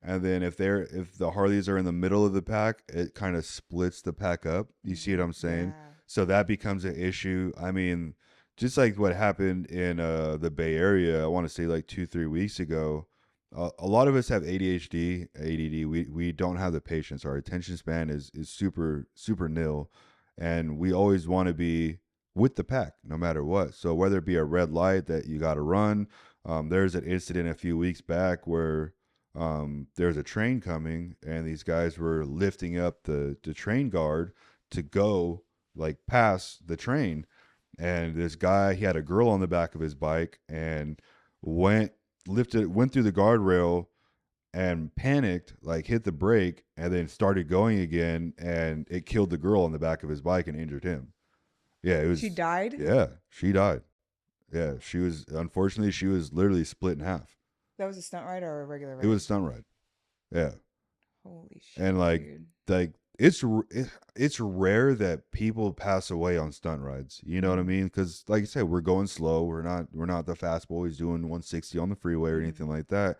Speaker 1: And then if the Harleys are in the middle of the pack, it kind of splits the pack up. You see what I'm saying? Yeah. So that becomes an issue. I mean, just like what happened in the Bay Area, I want to say like 2-3 weeks ago. A lot of us have ADHD, ADD. We don't have the patience. Our attention span is super, super nil. And we always want to be with the pack no matter what. So whether it be a red light that you got to run, there's an incident a few weeks back where there's a train coming, and these guys were lifting up the train guard to go like past the train. And this guy, he had a girl on the back of his bike and went went through the guardrail and panicked, like hit the brake, and then started going again, and it killed the girl on the back of his bike and injured him. Yeah, it
Speaker 2: She
Speaker 1: was.
Speaker 2: died?
Speaker 1: Yeah, she died. Yeah, she was, unfortunately, she was literally split in half.
Speaker 2: That was a stunt ride or a regular ride?
Speaker 1: It was a stunt ride. Yeah,
Speaker 2: Holy shit.
Speaker 1: and
Speaker 2: Dude.
Speaker 1: like it's rare that people pass away on stunt rides. You know what I mean? Because like I said, we're going slow. We're not the fast boys doing 160 on the freeway or anything like that.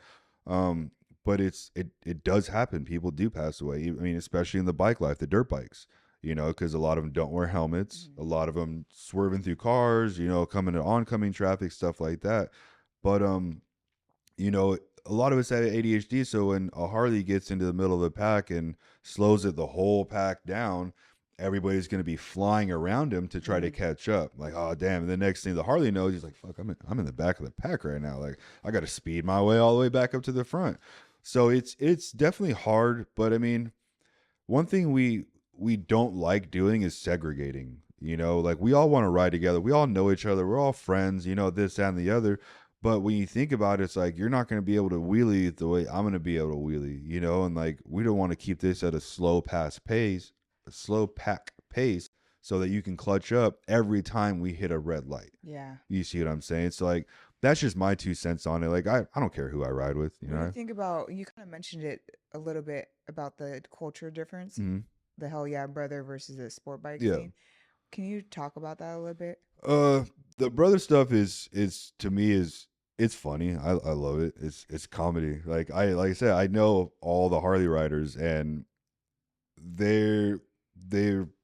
Speaker 1: But it does happen. People do pass away. I mean, especially in the bike life, the dirt bikes. You know, because a lot of them don't wear helmets. A lot of them swerving through cars. You know, coming to oncoming traffic, stuff like that. But you know, a lot of us have ADHD, so when a Harley gets into the middle of the pack and slows it the whole pack down, everybody's going to be flying around him to try to catch up. Like, oh damn! And the next thing the Harley knows, he's like, "Fuck, I'm in the back of the pack right now. Like, I got to speed my way all the way back up to the front." So it's definitely hard, but I mean, one thing we don't like doing is segregating. You know, like we all want to ride together. We all know each other. We're all friends. You know, this that, and the other. But when you think about it, it's like you're not going to be able to wheelie the way I'm going to be able to wheelie, you know, and like we don't want to keep this at a slow pack pace, so that you can clutch up every time we hit a red light.
Speaker 2: Yeah.
Speaker 1: You see what I'm saying? So like that's just my 2 cents on it. Like I don't care who I ride with, you
Speaker 2: What do
Speaker 1: know.
Speaker 2: you think about, you kind of mentioned it a little bit about the culture difference,
Speaker 1: Mm-hmm.
Speaker 2: the Hell Yeah Brother versus the sport bike
Speaker 1: Yeah.
Speaker 2: scene. Can you talk about that a little bit?
Speaker 1: The brother stuff is to me is it's funny. I love it. It's comedy. Like I said, I know all the Harley riders, and they're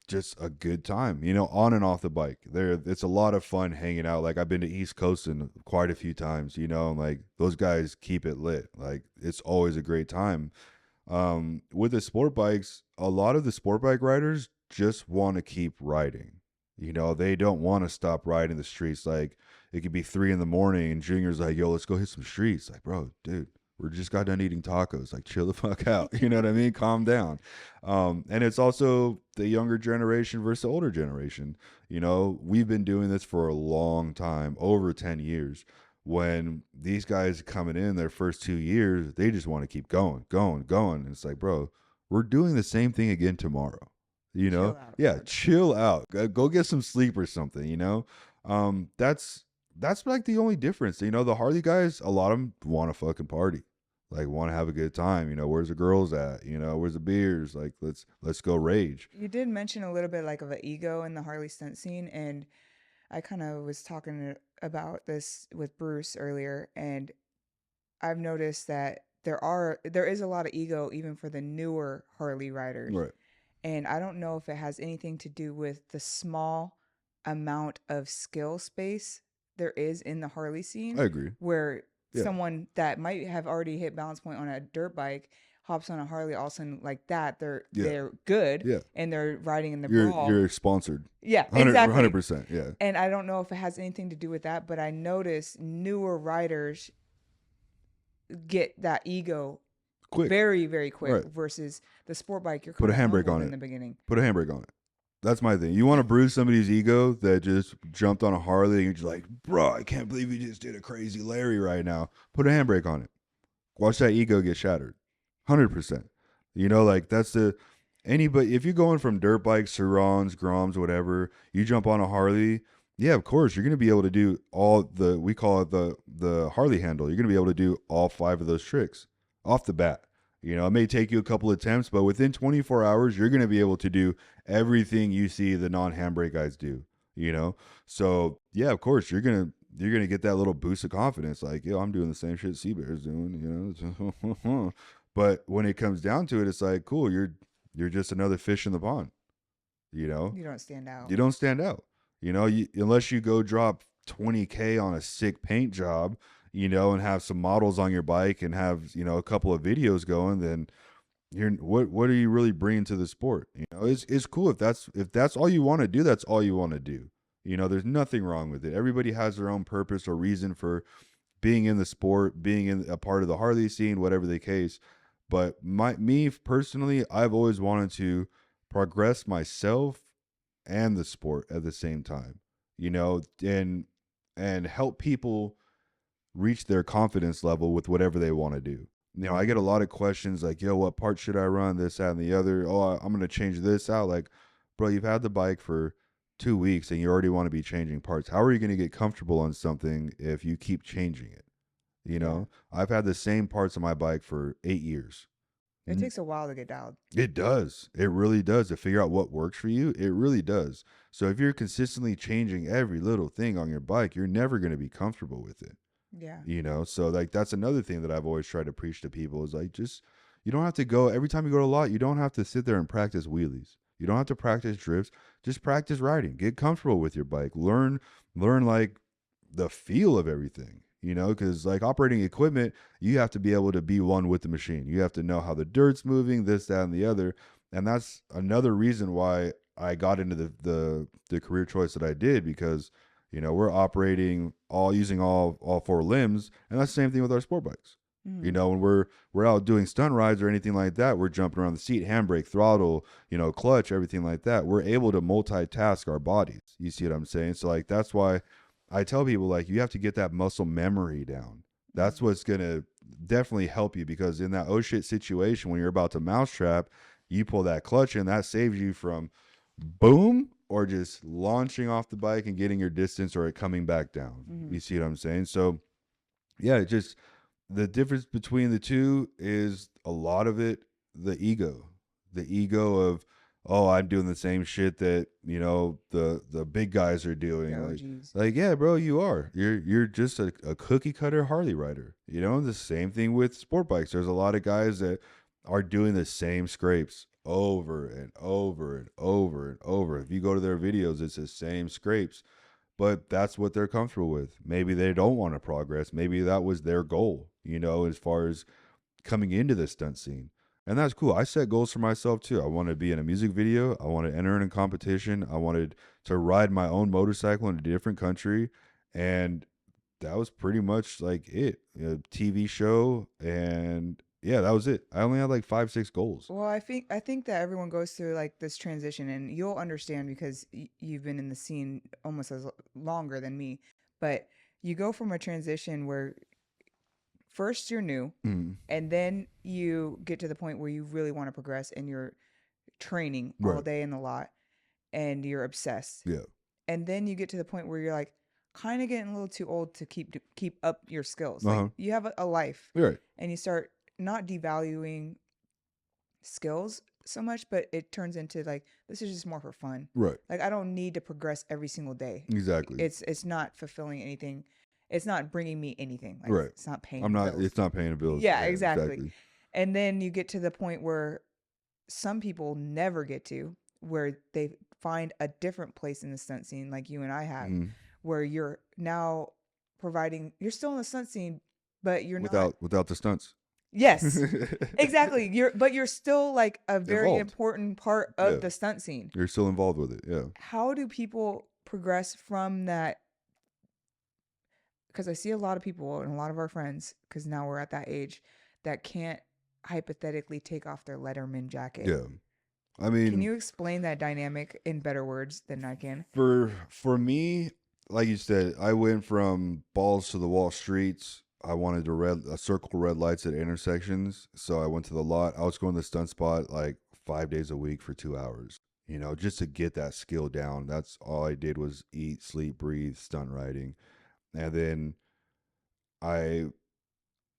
Speaker 1: just a good time, you know, on and off the bike. It's a lot of fun hanging out. Like I've been to East Coast and quite a few times, you know, and like those guys keep it lit. Like it's always a great time. With the sport bikes, a lot of the sport bike riders just want to keep riding. You know, they don't want to stop riding the streets. Like it could be 3 in the morning and Junior's like, yo, let's go hit some streets. Like, bro, dude, we're just got done eating tacos. Like, chill the fuck out. You know what I mean? Calm down. And it's also the younger generation versus the older generation. You know, we've been doing this for a long time, over 10 years. When these guys coming in their first 2 years, they just want to keep going, going, going. And it's like, bro, we're doing the same thing again tomorrow. You know?
Speaker 2: Chill out,
Speaker 1: Yeah,
Speaker 2: dog.
Speaker 1: chill out. Go get some sleep or something, you know? That's like the only difference. You know, the Harley guys, a lot of them want to fucking party. Like want to have a good time, you know, where's the girls at? You know, where's the beers? Like let's go rage.
Speaker 2: You did mention a little bit like of an ego in the Harley stunt scene, and I kind of was talking about this with Bruce earlier, and I've noticed that there is a lot of ego even for the newer Harley riders.
Speaker 1: Right.
Speaker 2: And I don't know if it has anything to do with the small amount of skill space there is in the Harley scene,
Speaker 1: I agree.
Speaker 2: where
Speaker 1: Yeah.
Speaker 2: someone that might have already hit balance point on a dirt bike hops on a Harley, all of a sudden like that, they're good,
Speaker 1: Yeah.
Speaker 2: and they're riding in the
Speaker 1: You're
Speaker 2: brawl.
Speaker 1: you're sponsored.
Speaker 2: Yeah,
Speaker 1: 100,
Speaker 2: exactly.
Speaker 1: 100%. Yeah.
Speaker 2: And I don't know if it has anything to do with that, but I notice newer riders get that ego
Speaker 1: Quick.
Speaker 2: very, very quick
Speaker 1: Right.
Speaker 2: versus the sport bike. You're
Speaker 1: Put a
Speaker 2: kinda
Speaker 1: handbrake
Speaker 2: humbled
Speaker 1: on
Speaker 2: in
Speaker 1: it.
Speaker 2: the beginning.
Speaker 1: Put a handbrake on it. That's my thing. You want to bruise somebody's ego that just jumped on a Harley and you're just like, bro, I can't believe you just did a crazy Larry right now. Put a handbrake on it. Watch that ego get shattered. 100%. You know, like that's anybody, if you're going from dirt bikes, Surons, Groms, whatever, you jump on a Harley, yeah, of course, you're going to be able to do we call it the Harley handle. You're going to be able to do all 5 of those tricks off the bat. You know, it may take you a couple attempts, but within 24 hours, you're going to be able to do everything you see the non-handbrake guys do, you know? So, yeah, of course, you're going to get that little boost of confidence. Like, yo, I'm doing the same shit Seabear's doing, you know? But when it comes down to it, it's like, cool, you're just another fish in the pond, you know?
Speaker 2: You don't stand out.
Speaker 1: You don't stand out, you know, unless you go drop 20K on a sick paint job, you know, and have some models on your bike and have, you know, a couple of videos going, then what are you really bringing to the sport? You know, it's cool if that's all you want to do, that's all you want to do. You know, there's nothing wrong with it. Everybody has their own purpose or reason for being in the sport, being in a part of the Harley scene, whatever the case. But me personally, I've always wanted to progress myself and the sport at the same time, you know, and help people reach their confidence level with whatever they want to do. You know, I get a lot of questions like, yo, what part should I run? This, that, and the other. Oh, I'm going to change this out. Like, bro, you've had the bike for 2 weeks and you already want to be changing parts. How are you going to get comfortable on something if you keep changing it? You know, I've had the same parts on my bike for 8 years.
Speaker 2: It takes a while to get dialed.
Speaker 1: It does. It really does. To figure out what works for you, it really does. So if you're consistently changing every little thing on your bike, you're never going to be comfortable with it.
Speaker 2: Yeah.
Speaker 1: You know, so like that's another thing that I've always tried to preach to people is like, just, you don't have to go every time you go to a lot, you don't have to sit there and practice wheelies. You don't have to practice drifts. Just practice riding. Get comfortable with your bike. Learn like the feel of everything, you know, because like operating equipment, you have to be able to be one with the machine. You have to know how the dirt's moving, this, that, and the other. And that's another reason why I got into the career choice that I did, because you know, we're operating using all four limbs, and that's the same thing with our sport bikes. You know, when we're out doing stunt rides or anything like that, we're jumping around the seat, handbrake, throttle, you know, clutch, everything like that. We're able to multitask our bodies. You see what I'm saying? So like that's why I tell people like you have to get that muscle memory down. That's what's gonna definitely help you, because in that oh shit situation when you're about to mousetrap, you pull that clutch in, that saves you from boom, or just launching off the bike and getting your distance, or it coming back down. You see what I'm saying? So yeah, just the difference between the two is a lot of it, the ego of, oh, I'm doing the same shit that, you know, the big guys are doing. Like, yeah, bro, you are. You're just a cookie cutter Harley rider. You know, the same thing with sport bikes. There's a lot of guys that are doing the same scrapes over and over and over and over. If you go to their videos, it's the same scrapes, but that's what they're comfortable with. Maybe they don't want to progress. Maybe that was their goal, you know, as far as coming into the stunt scene. And that's cool. I set goals for myself too. I wanted to be in a music video. I wanted to enter in a competition. I wanted to ride my own motorcycle in a different country. And that was pretty much like it. A TV show, and yeah, that was it. I only had like 5-6 goals.
Speaker 2: Well, I think that everyone goes through like this transition, and you'll understand because you've been in the scene almost as longer than me. But you go from a transition where first you're new, and then you get to the point where you really want to progress, and you're training all day in the lot, and you're obsessed.
Speaker 1: Yeah.
Speaker 2: And then you get to the point where you're like kind of getting a little too old to keep up your skills. Like you have a life,
Speaker 1: Right.
Speaker 2: and you start not devaluing skills so much, but it turns into like, this is just more for fun.
Speaker 1: Right.
Speaker 2: Like I don't need to progress every single day.
Speaker 1: Exactly.
Speaker 2: It's not fulfilling anything. It's not bringing me anything. Like,
Speaker 1: right.
Speaker 2: It's not paying.
Speaker 1: It's not paying the bills.
Speaker 2: Yeah, exactly. And then you get to the point where some people never get to, where they find a different place in the stunt scene, like you and I have, where you're now providing. You're still in the stunt scene, but you're
Speaker 1: without the stunts.
Speaker 2: Yes, exactly. You're still like a very important part of the stunt scene.
Speaker 1: You're still involved with it. Yeah.
Speaker 2: How do people progress from that? Because I see a lot of people and a lot of our friends, because now we're at that age, that can't hypothetically take off their Letterman jacket.
Speaker 1: Yeah. I mean,
Speaker 2: can you explain that dynamic in better words than I can?
Speaker 1: For me, like you said, I went from balls to the wall streets. I wanted to circle red lights at intersections. So I went to the lot. I was going to the stunt spot like 5 days a week for 2 hours, you know, just to get that skill down. That's all I did was eat, sleep, breathe, stunt riding. And then I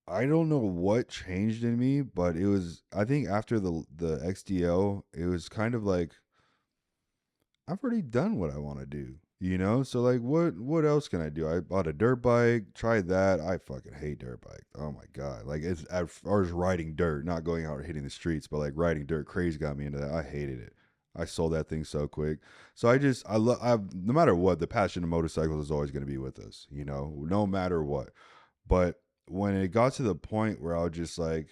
Speaker 1: don't know what changed in me, but it was, I think after the XDL, it was kind of like, I've already done what I want to do. You know, so like, what else can I do? I bought a dirt bike, tried that. I fucking hate dirt bike. Oh my god, like it's as far as riding dirt, not going out or hitting the streets, but like riding dirt, crazy got me into that. I hated it. I sold that thing so quick. So no matter what, the passion of motorcycles is always going to be with us. You know, no matter what. But when it got to the point where I was just like,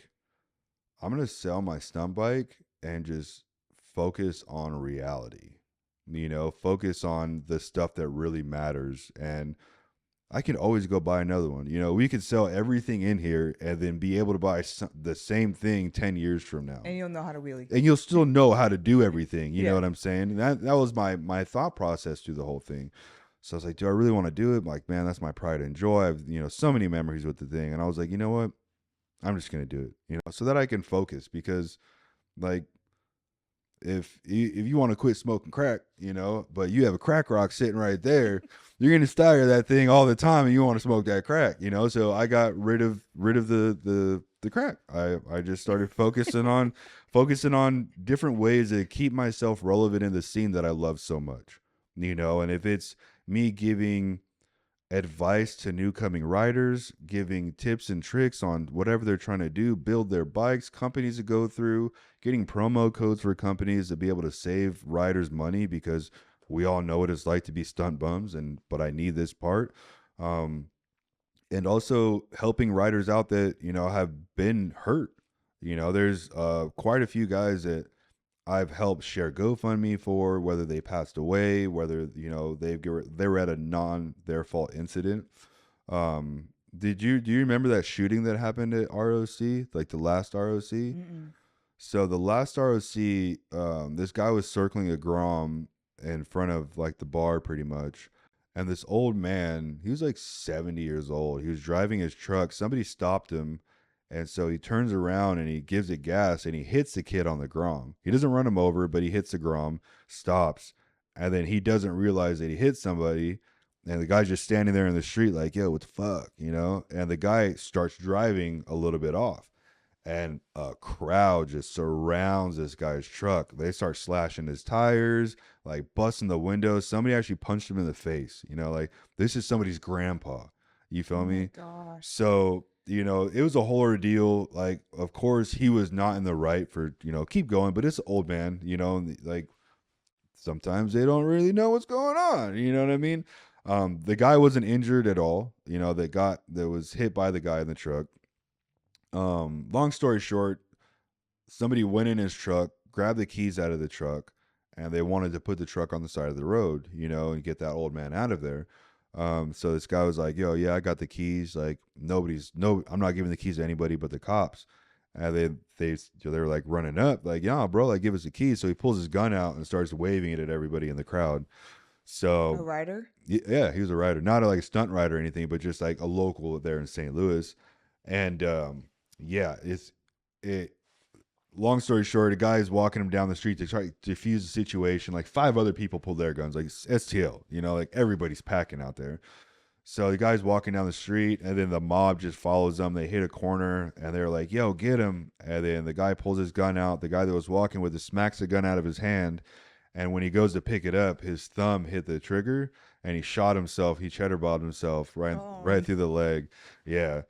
Speaker 1: I'm gonna sell my stunt bike and just focus on reality. You know, focus on the stuff that really matters. And I can always go buy another one. You know, we could sell everything in here and then be able to buy the same thing 10 years from now.
Speaker 2: And you'll know how to wheelie.
Speaker 1: And you'll still know how to do everything. You
Speaker 2: Yeah.
Speaker 1: know what I'm saying? And that was my thought process through the whole thing. So I was like, do I really want to do it? I'm like, man, that's my pride and joy. I have, you know, so many memories with the thing. And I was like, you know what? I'm just going to do it, you know, so that I can focus, because like, if you want to quit smoking crack, you know, but you have a crack rock sitting right there, you're going to stare at that thing all the time and you want to smoke that crack, you know? So I got rid of the crack. I just started focusing on different ways to keep myself relevant in the scene that I love so much, you know? And if it's me giving advice to new coming riders, giving tips and tricks on whatever they're trying to do, build their bikes, companies to go through, getting promo codes for companies to be able to save riders money, because we all know what it's like to be stunt bums, but I need this part. And also helping riders out that, you know, have been hurt. You know, there's quite a few guys that I've helped share GoFundMe for, whether they passed away, whether, you know, they were at a their fault incident. Do you remember that shooting that happened at ROC, like the last ROC?
Speaker 2: Mm-mm.
Speaker 1: So the last ROC, this guy was circling a Grom in front of like the bar pretty much. And this old man, he was like 70 years old. He was driving his truck. Somebody stopped him. And so he turns around and he gives it gas and he hits the kid on the Grom. He doesn't run him over, but he hits the Grom, stops. And then he doesn't realize that he hit somebody. And the guy's just standing there in the street like, yo, what the fuck, you know? And the guy starts driving a little bit off. And a crowd just surrounds this guy's truck. They start slashing his tires, like busting the windows. Somebody actually punched him in the face. You know, like, this is somebody's grandpa. You feel me?
Speaker 2: Oh my gosh.
Speaker 1: So, you know, it was a whole ordeal. Like, of course, he was not in the right for, you know, keep going. But it's an old man, you know, like, sometimes they don't really know what's going on. You know what I mean? The guy wasn't injured at all. You know, that was hit by the guy in the truck. Long story short, somebody went in his truck, grabbed the keys out of the truck, and they wanted to put the truck on the side of the road, you know, and get that old man out of there. So this guy was like, yo, yeah, I got the keys. Like, I'm not giving the keys to anybody but the cops. And they were like running up, like, yeah, bro, like, give us the keys. So he pulls his gun out and starts waving it at everybody in the crowd. So
Speaker 2: a rider?
Speaker 1: Yeah, he was a rider, not like a stunt rider or anything, but just like a local there in St. Louis. And yeah, long story short, a guy is walking him down the street to try to defuse the situation. Like 5 other people pulled their guns, like STL, you know, like everybody's packing out there. So the guy's walking down the street and then the mob just follows them. They hit a corner and they're like, yo, get him. And then the guy pulls his gun out. The guy that was walking with it smacks the gun out of his hand. And when he goes to pick it up, his thumb hit the trigger and he shot himself. He cheddar bobbed himself right through the leg. Yeah.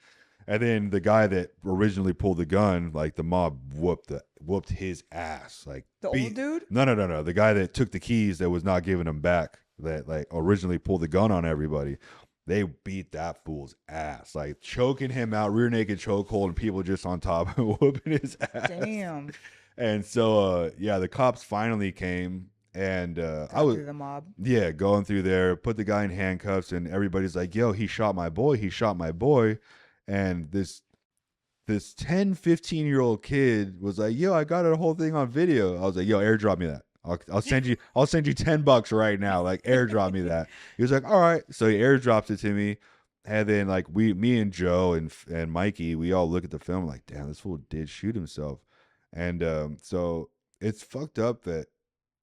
Speaker 1: And then the guy that originally pulled the gun, like, the mob whooped his ass. Like,
Speaker 2: the old dude?
Speaker 1: No. The guy that took the keys that was not giving him back, that like originally pulled the gun on everybody. They beat that fool's ass, like choking him out, rear naked chokehold, and people just on top whooping his ass.
Speaker 2: Damn.
Speaker 1: And so, yeah, the cops finally came. And I was
Speaker 2: through the mob.
Speaker 1: Yeah, going through there, put the guy in handcuffs, and everybody's like, yo, he shot my boy. He shot my boy. And this 10, 15-year-old kid was like, yo, I got a whole thing on video. I was like, yo, airdrop me that. I'll send you $10 right now. Like, airdrop me that. He was like, all right. So he airdrops it to me. And then like me and Joe and Mikey, we all look at the film like, damn, this fool did shoot himself. And so it's fucked up that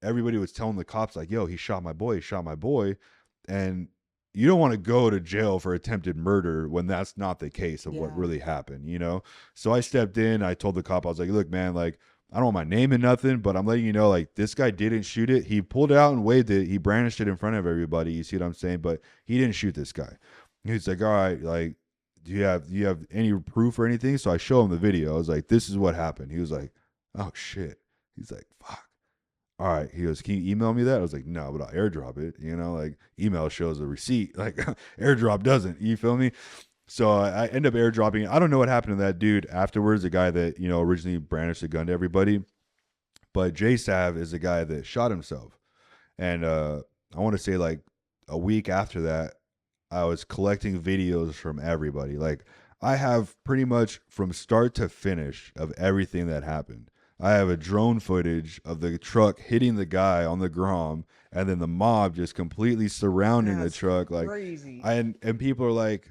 Speaker 1: everybody was telling the cops like, yo, he shot my boy. And you don't want to go to jail for attempted murder when that's not the case of what really happened, you know? So I stepped in, I told the cop, I was like, look, man, like, I don't want my name in nothing, but I'm letting you know, like, this guy didn't shoot it. He pulled it out and waved it. He brandished it in front of everybody. You see what I'm saying? But he didn't shoot this guy. He's like, all right, like, do you have any proof or anything? So I show him the video. I was like, this is what happened. He was like, oh shit. He's like, fuck. All right. He goes, can you email me that? I was like, no, but I'll airdrop it. You know, like, email shows a receipt. Like, airdrop doesn't. You feel me? So I end up airdropping. I don't know what happened to that dude afterwards, the guy that, you know, originally brandished a gun to everybody. But Jay Sav is the guy that shot himself. And I want to say like a week after that, I was collecting videos from everybody. Like I have pretty much from start to finish of everything that happened. I have a drone footage of the truck hitting the guy on the Grom, and then the mob just completely surrounding the
Speaker 2: That's
Speaker 1: truck. Like,
Speaker 2: crazy.
Speaker 1: and people are like,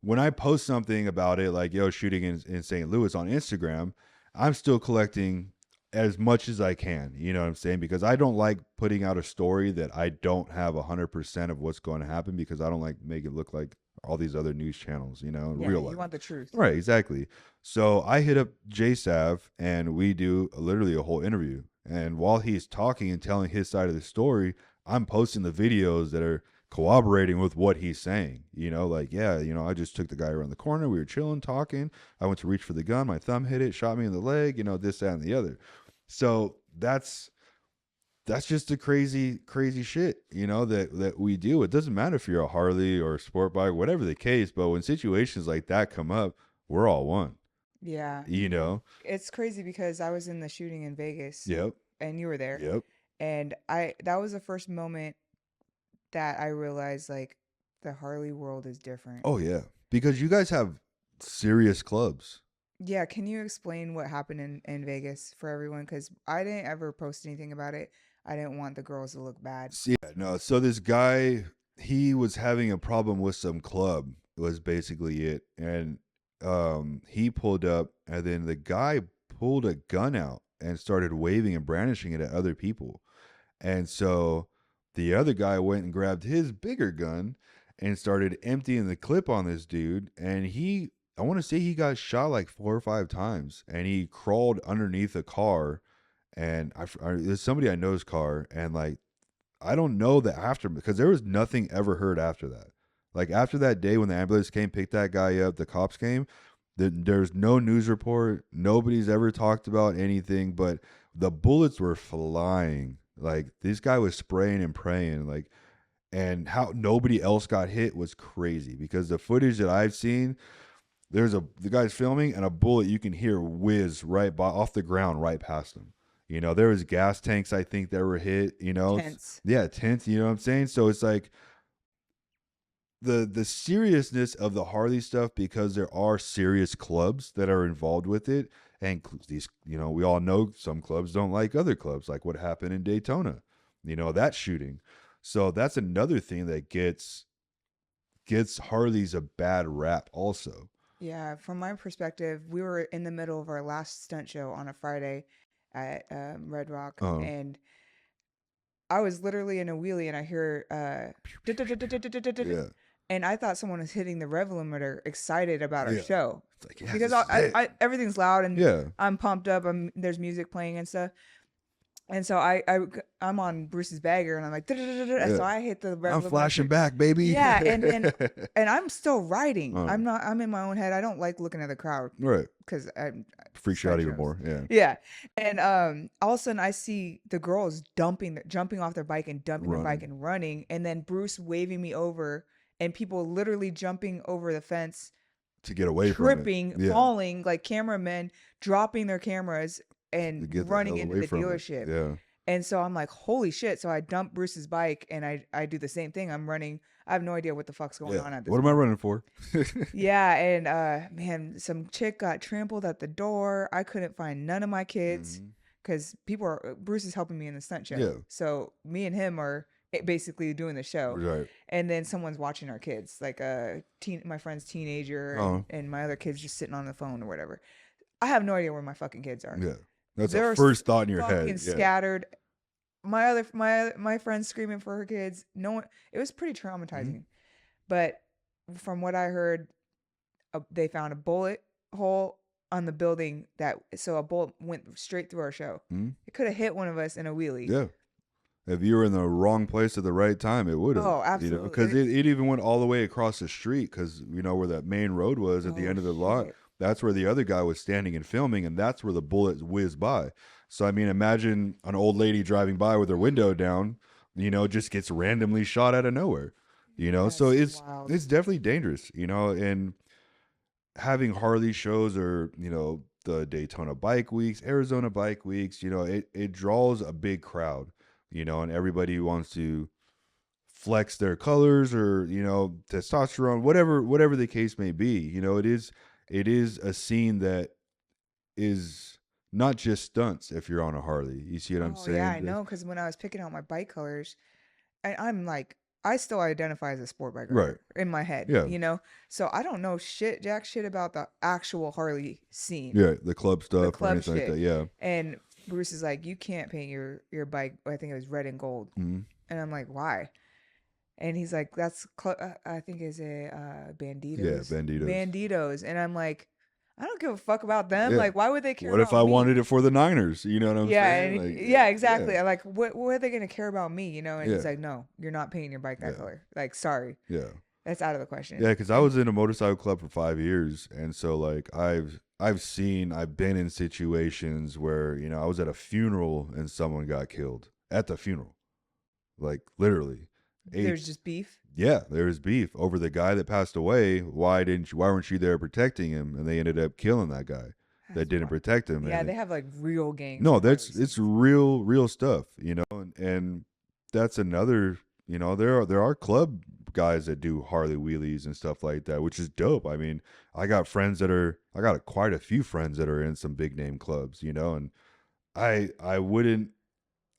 Speaker 1: when I post something about it, like yo shooting in St. Louis on Instagram, I'm still collecting as much as I can. You know what I'm saying? Because I don't like putting out a story that I don't have 100% of what's going to happen, because I don't like make it look like all these other news channels, you know, in
Speaker 2: Yeah,
Speaker 1: real
Speaker 2: you
Speaker 1: life.
Speaker 2: want the truth.
Speaker 1: Right, exactly. So I hit up Jay Sav and we do literally a whole interview. And while he's talking and telling his side of the story, I'm posting the videos that are corroborating with what he's saying. You know, like, yeah, you know, I just took the guy around the corner. We were chilling, talking. I went to reach for the gun. My thumb hit it, shot me in the leg, you know, this, that, and the other. So that's just the crazy shit, you know, that we do. It doesn't matter if you're a Harley or a sport bike, whatever the case, but when situations like that come up, we're all one,
Speaker 2: Yeah.
Speaker 1: you know.
Speaker 2: It's crazy because I was in the shooting in Vegas
Speaker 1: Yep.
Speaker 2: and you were there.
Speaker 1: Yep.
Speaker 2: And that was the first moment that I realized like the Harley world is different.
Speaker 1: Oh yeah, because you guys have serious clubs.
Speaker 2: Yeah, can you explain what happened in Vegas for everyone? Because I didn't ever post anything about it. I didn't want the girls to look bad.
Speaker 1: Yeah, no, so this guy, he was having a problem with some club, was basically it. And he pulled up, and then the guy pulled a gun out and started waving and brandishing it at other people. And so the other guy went and grabbed his bigger gun and started emptying the clip on this dude. And I want to say he got shot like 4 or 5 times, and he crawled underneath a car. And there's somebody I know's car, and like I don't know the after, because there was nothing ever heard after that. Like after that day when the ambulance came, picked that guy up, the cops came. There's no news report. Nobody's ever talked about anything, but the bullets were flying. Like this guy was spraying and praying. Like, and how nobody else got hit was crazy, because the footage that I've seen, the guy's filming and a bullet you can hear whiz right off the ground right past him. You know, there was gas tanks I think that were hit. You know,
Speaker 2: Tense.
Speaker 1: yeah, tents. You know what I'm saying? So it's like the seriousness of the Harley stuff, because there are serious clubs that are involved with it, and these, you know, we all know some clubs don't like other clubs, like what happened in Daytona. You know, that shooting. So that's another thing that gets Harleys a bad rap also.
Speaker 2: Yeah, from my perspective, we were in the middle of our last stunt show on a Friday at Red Rock,
Speaker 1: Um,
Speaker 2: and I was literally in a wheelie, and I hear
Speaker 1: yeah,
Speaker 2: and I thought someone was hitting the rev limiter, excited about our
Speaker 1: yeah.
Speaker 2: show,
Speaker 1: It's like, yeah,
Speaker 2: because
Speaker 1: this is it.
Speaker 2: everything's loud and
Speaker 1: Yeah.
Speaker 2: I'm pumped up. There's music playing and stuff. And so I'm on Bruce's bagger, and I'm like,
Speaker 1: Yeah.
Speaker 2: so I hit the rev
Speaker 1: I'm
Speaker 2: limiter.
Speaker 1: flashing back, baby.
Speaker 2: Yeah, and I'm still riding.
Speaker 1: Uh,
Speaker 2: I'm in my own head. I don't like looking at the crowd
Speaker 1: right.
Speaker 2: because I
Speaker 1: Freaks you out even
Speaker 2: sideshows.
Speaker 1: more. Yeah.
Speaker 2: Yeah, and all of a sudden I see the girls jumping off their bike and dumping their bike
Speaker 1: Running.
Speaker 2: and running, and then Bruce waving me over, and people literally jumping over the fence,
Speaker 1: To get away
Speaker 2: tripping,
Speaker 1: from it. Yeah.
Speaker 2: falling, like cameramen dropping their cameras
Speaker 1: To
Speaker 2: and
Speaker 1: get the
Speaker 2: running
Speaker 1: hell
Speaker 2: into
Speaker 1: away
Speaker 2: the
Speaker 1: from it.
Speaker 2: dealership.
Speaker 1: Yeah.
Speaker 2: And so I'm like, holy shit. So I dump Bruce's bike and I do the same thing. I'm running. I have no idea what the fuck's going on at this
Speaker 1: What am I
Speaker 2: point.
Speaker 1: running for?
Speaker 2: Yeah, and man, some chick got trampled at the door. I couldn't find none of my kids because Bruce is helping me in the stunt show.
Speaker 1: Yeah.
Speaker 2: So me and him are basically doing the show.
Speaker 1: Right.
Speaker 2: And then someone's watching our kids, like my friend's teenager, and my other kids just sitting on the phone or whatever. I have no idea where my fucking kids are.
Speaker 1: Yeah. That's
Speaker 2: They're
Speaker 1: the first thought in your head.
Speaker 2: fucking scattered. My friend screaming for her kids. No one. It was pretty traumatizing. But from what I heard, they found a bullet hole on the building so a bullet went straight through our show. It could have hit one of us in a wheelie.
Speaker 1: Yeah. If you were in the wrong place at the right time, it would have.
Speaker 2: Oh, absolutely.
Speaker 1: Because it even went all the way across the street, because you know where that main road was at the end of the lot. That's where the other guy was standing and filming, and that's where the bullet whizzed by. So, I mean, imagine an old lady driving by with her window down, you know, just gets randomly shot out of nowhere, you know? So it's definitely dangerous, you know, and having Harley shows, or, you know, the Daytona Bike Weeks, Arizona Bike Weeks, you know, it draws a big crowd, you know, and everybody wants to flex their colors or, testosterone, whatever the case may be. It is a scene that is not just stunts if you're on a Harley. You see what I'm
Speaker 2: Oh yeah,
Speaker 1: saying?
Speaker 2: I know. Because when I was picking out my bike colors, I'm like, I still identify as a sport bike
Speaker 1: Right.
Speaker 2: rider in my head,
Speaker 1: Yeah.
Speaker 2: you know? So I don't know jack shit about the actual Harley scene,
Speaker 1: Yeah. The club
Speaker 2: the
Speaker 1: stuff or
Speaker 2: club
Speaker 1: anything like
Speaker 2: shit.
Speaker 1: that. Yeah.
Speaker 2: And Bruce is like, you can't paint your bike. I think it was red and gold.
Speaker 1: Mhm.
Speaker 2: And I'm like, why? And he's like, I think is a
Speaker 1: Yeah.
Speaker 2: Banditos.
Speaker 1: Banditos.
Speaker 2: Banditos. And I'm like, I don't give a fuck about them.
Speaker 1: Yeah.
Speaker 2: Like, why would they care
Speaker 1: What if
Speaker 2: about
Speaker 1: I
Speaker 2: me?
Speaker 1: wanted it for the Niners? You know what I'm
Speaker 2: Yeah,
Speaker 1: saying?
Speaker 2: and
Speaker 1: Like,
Speaker 2: yeah,
Speaker 1: yeah.
Speaker 2: exactly. I'm like, what are they gonna care about me? You know? And
Speaker 1: Yeah.
Speaker 2: he's like, no, you're not painting your bike that
Speaker 1: Yeah.
Speaker 2: color. Like, sorry,
Speaker 1: Yeah.
Speaker 2: that's out of the question.
Speaker 1: Yeah, because I
Speaker 2: And
Speaker 1: was in a motorcycle club for 5 years, and so like I've been in situations where I was at a funeral and someone got killed at the funeral, like literally. Eight,
Speaker 2: there's just beef.
Speaker 1: yeah, there was beef over the guy that passed away. Why weren't you there protecting him? And they ended up killing that guy that
Speaker 2: That's
Speaker 1: didn't
Speaker 2: wild.
Speaker 1: protect him.
Speaker 2: Yeah,
Speaker 1: And
Speaker 2: they have like real gangs
Speaker 1: no,
Speaker 2: in Harley
Speaker 1: it's
Speaker 2: scenes.
Speaker 1: real stuff, and that's another, there are club guys that do Harley wheelies and stuff like that, which is dope. I mean, I got quite a few friends that are in some big name clubs, and I wouldn't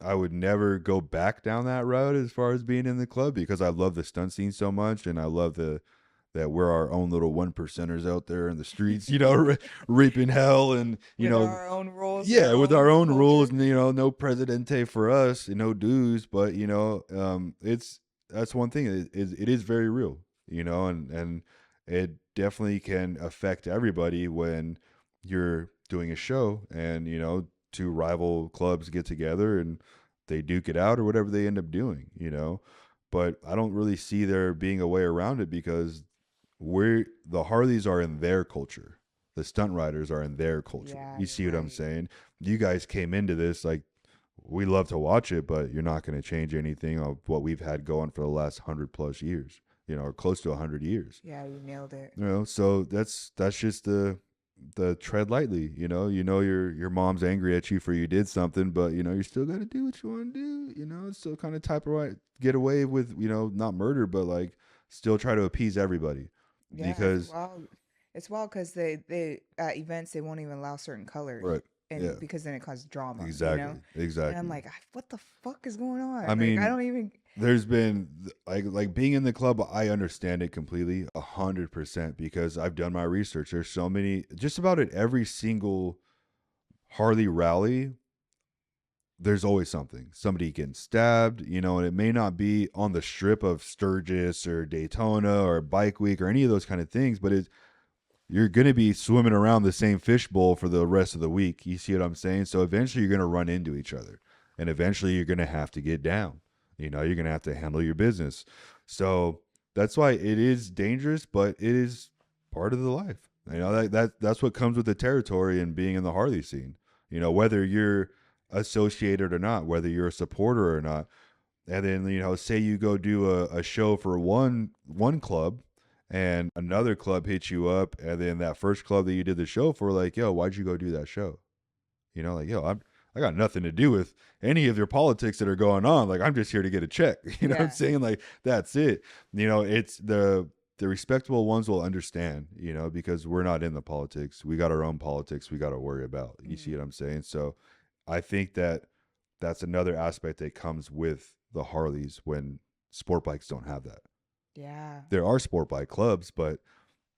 Speaker 1: I would never go back down that road as far as being in the club because I love the stunt scene so much, and I love that we're our own little one percenters out there in the streets, reaping hell, and
Speaker 2: With our own rules,
Speaker 1: yeah,
Speaker 2: our
Speaker 1: with our
Speaker 2: own
Speaker 1: own rules,
Speaker 2: culture.
Speaker 1: and no presidente for us, and no dues, but that's one thing. It is very real, and it definitely can affect everybody when you're doing a show, and two rival clubs get together and they duke it out or whatever they end up doing. But I don't really see there being a way around it because the Harleys are in their culture. The stunt riders are in their culture.
Speaker 2: Yeah,
Speaker 1: You see
Speaker 2: you're
Speaker 1: what I'm
Speaker 2: right.
Speaker 1: saying? You guys came into this like we love to watch it, but you're not going to change anything of what we've had going for the last 100+ years, or close to 100 years.
Speaker 2: Yeah, you nailed it.
Speaker 1: So that's just the tread lightly. Your mom's angry at you for you did something, but you still got to do what you want to do. Still kind of type of right, get away with not murder, but like still try to appease everybody
Speaker 2: Yeah, it's
Speaker 1: because
Speaker 2: wild. It's wild because they at events they won't even allow certain colors,
Speaker 1: right, yeah,
Speaker 2: and because then it causes drama,
Speaker 1: exactly,
Speaker 2: And I'm
Speaker 1: exactly.
Speaker 2: like, what the fuck is going
Speaker 1: I
Speaker 2: on? Like, I
Speaker 1: mean,
Speaker 2: don't even.
Speaker 1: there's been like being in the club. I understand it completely, 100%, because I've done my research. There's so many, just about at every single Harley rally. There's always somebody getting stabbed, and it may not be on the strip of Sturgis or Daytona or Bike Week or any of those kind of things, but you're going to be swimming around the same fishbowl for the rest of the week. You see what I'm saying? So eventually you're going to run into each other, and eventually you're going to have to get down. You're going to have to handle your business. So that's why it is dangerous, but it is part of the life. That's what comes with the territory and being in the Harley scene. Whether you're associated or not, whether you're a supporter or not. And then, say you go do a show for one club and another club hits you up, and then that first club that you did the show for, like, yo, why'd you go do that show? Like, yo, I got nothing to do with any of your politics that are going on. Like, I'm just here to get a check. You know what I'm
Speaker 2: Yeah.
Speaker 1: saying? Like, that's it. It's the respectable ones will understand, because we're not in the politics. We got our own politics we got to worry about. You see
Speaker 2: Mhm.
Speaker 1: what I'm saying? So I think that's another aspect that comes with the Harleys when sport bikes don't have that.
Speaker 2: Yeah.
Speaker 1: There are sport bike clubs, but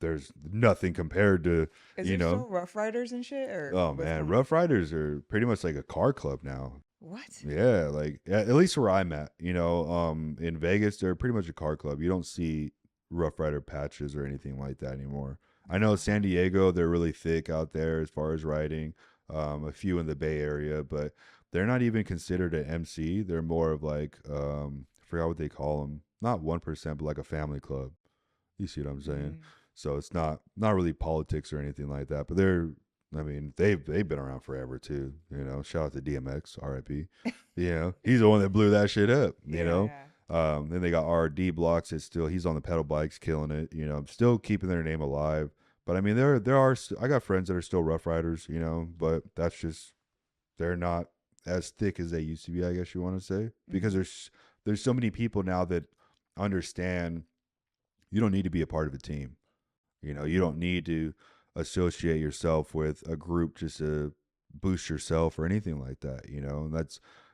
Speaker 1: there's nothing compared to,
Speaker 2: Is
Speaker 1: you
Speaker 2: there
Speaker 1: know,
Speaker 2: still Rough Riders and shit, or
Speaker 1: oh
Speaker 2: what's
Speaker 1: man,
Speaker 2: going on?
Speaker 1: Rough Riders are pretty much like a car club now.
Speaker 2: What?
Speaker 1: Yeah, like at least where I'm at, in Vegas, they're pretty much a car club. You don't see Rough Rider patches or anything like that anymore. I know San
Speaker 2: Wow.
Speaker 1: Diego, they're really thick out there as far as riding. A few in the Bay Area, but they're not even considered an MC. They're more of like, I forgot what they call them. Not 1%, but like a family club. You see what I'm saying?
Speaker 2: Mm.
Speaker 1: So it's not really politics or anything like that. But I mean, they've been around forever too. Shout out to DMX, R.I.P. He's the one that blew that shit up.
Speaker 2: Yeah, yeah.
Speaker 1: Then they got RD Blocks. He's on the pedal bikes, killing it. Still keeping their name alive. But I mean, I got friends that are still Rough Riders. But that's just they're not as thick as they used to be. I guess you want to say because
Speaker 2: Mhm.
Speaker 1: there's so many people now that understand you don't need to be a part of a team. You know, you don't need to associate yourself with a group just to boost yourself or anything like that. You know, and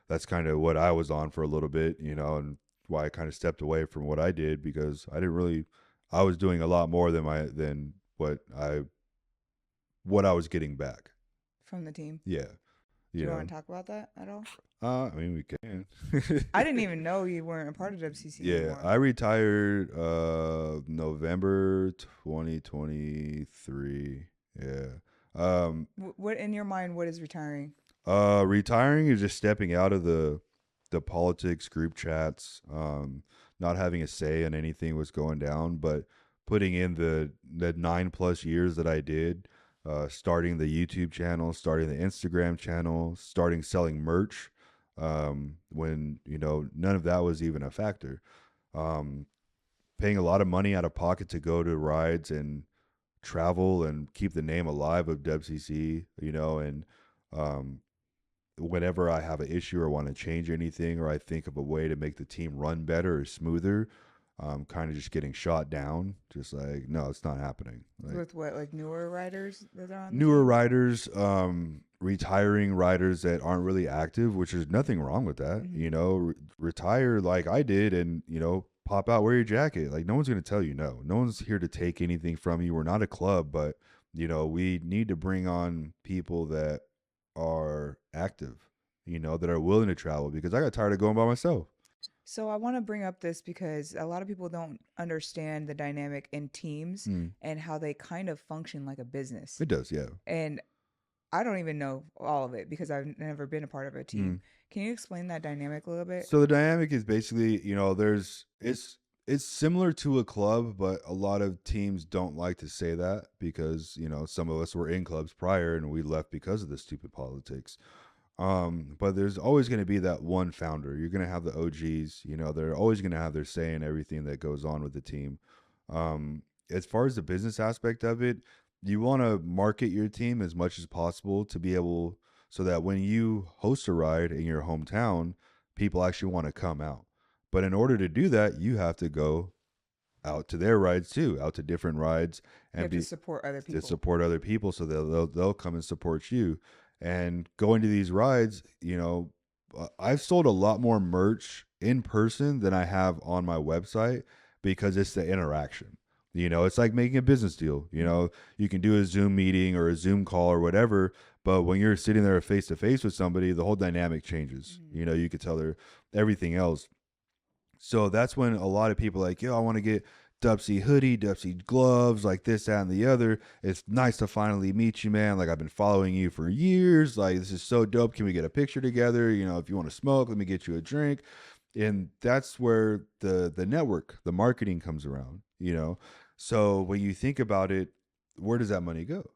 Speaker 1: that's kind of what I was on for a little bit. You know, and why I kind of stepped away from what I did, because I was doing a lot more than what I was getting back.
Speaker 2: From the team.
Speaker 1: Yeah.
Speaker 2: Do you want to talk about that at all?
Speaker 1: I mean, we can.
Speaker 2: I didn't even know you weren't a part of WCC anymore.
Speaker 1: I retired November 2023. Yeah.
Speaker 2: What in your mind? What is retiring?
Speaker 1: Retiring is just stepping out of the politics group chats. Not having a say in anything was going down, but putting in the 9+ years that I did. Starting the YouTube channel, starting the Instagram channel, starting selling merch, when, you know, none of that was even a factor. Paying a lot of money out of pocket to go to rides and travel and keep the name alive of WCC, you know, and whenever I have an issue or want to change anything, or I think of a way to make the team run better or smoother, kind of just getting shot down. Just like, no, it's not happening. Like,
Speaker 2: with what, like newer riders that are on
Speaker 1: newer riders, retiring riders that aren't really active, which is nothing wrong with that.
Speaker 2: Mm-hmm.
Speaker 1: You know, retire like I did, and, you know, pop out, wear your jacket. Like, no one's going to tell you no. No one's here to take anything from you. We're not a club, but, you know, we need to bring on people that are active, you know, that are willing to travel, because I got tired of going by myself.
Speaker 2: So I want to bring up this because a lot of people don't understand the dynamic in teams and how they kind of function like a business.
Speaker 1: It does, yeah.
Speaker 2: And I don't even know all of it because I've never been a part of a team. Can you explain that dynamic a little bit?
Speaker 1: So the dynamic is basically, you know, it's similar to a club, but a lot of teams don't like to say that because, you know, some of us were in clubs prior and we left because of the stupid politics. But there's always going to be that one founder. You're going to have the OGs, you know, they're always going to have their say in everything that goes on with the team. As far as the business aspect of it, you want to market your team as much as possible to be able, so that when you host a ride in your hometown, people actually want to come out. But in order to do that, you have to go out to their rides too, out to different rides, and
Speaker 2: to support other people.
Speaker 1: To support other people, so they'll come and support you. And going to these rides, you know, I've sold a lot more merch in person than I have on my website, because it's the interaction. You know, it's like making a business deal. You know, you can do a Zoom meeting or a Zoom call or whatever, but when you're sitting there face to face with somebody, the whole dynamic changes. You know, you could tell everything else. So that's when a lot of people are like, yo, I want to get Dubsy hoodie, Dubsy gloves, like this, that, and the other. It's nice to finally meet you, man. Like, I've been following you for years. Like, this is so dope. Can we get a picture together? You know, if you want to smoke, let me get you a drink. And that's where the network, the marketing comes around, you know? So when you think about it, where does that money go?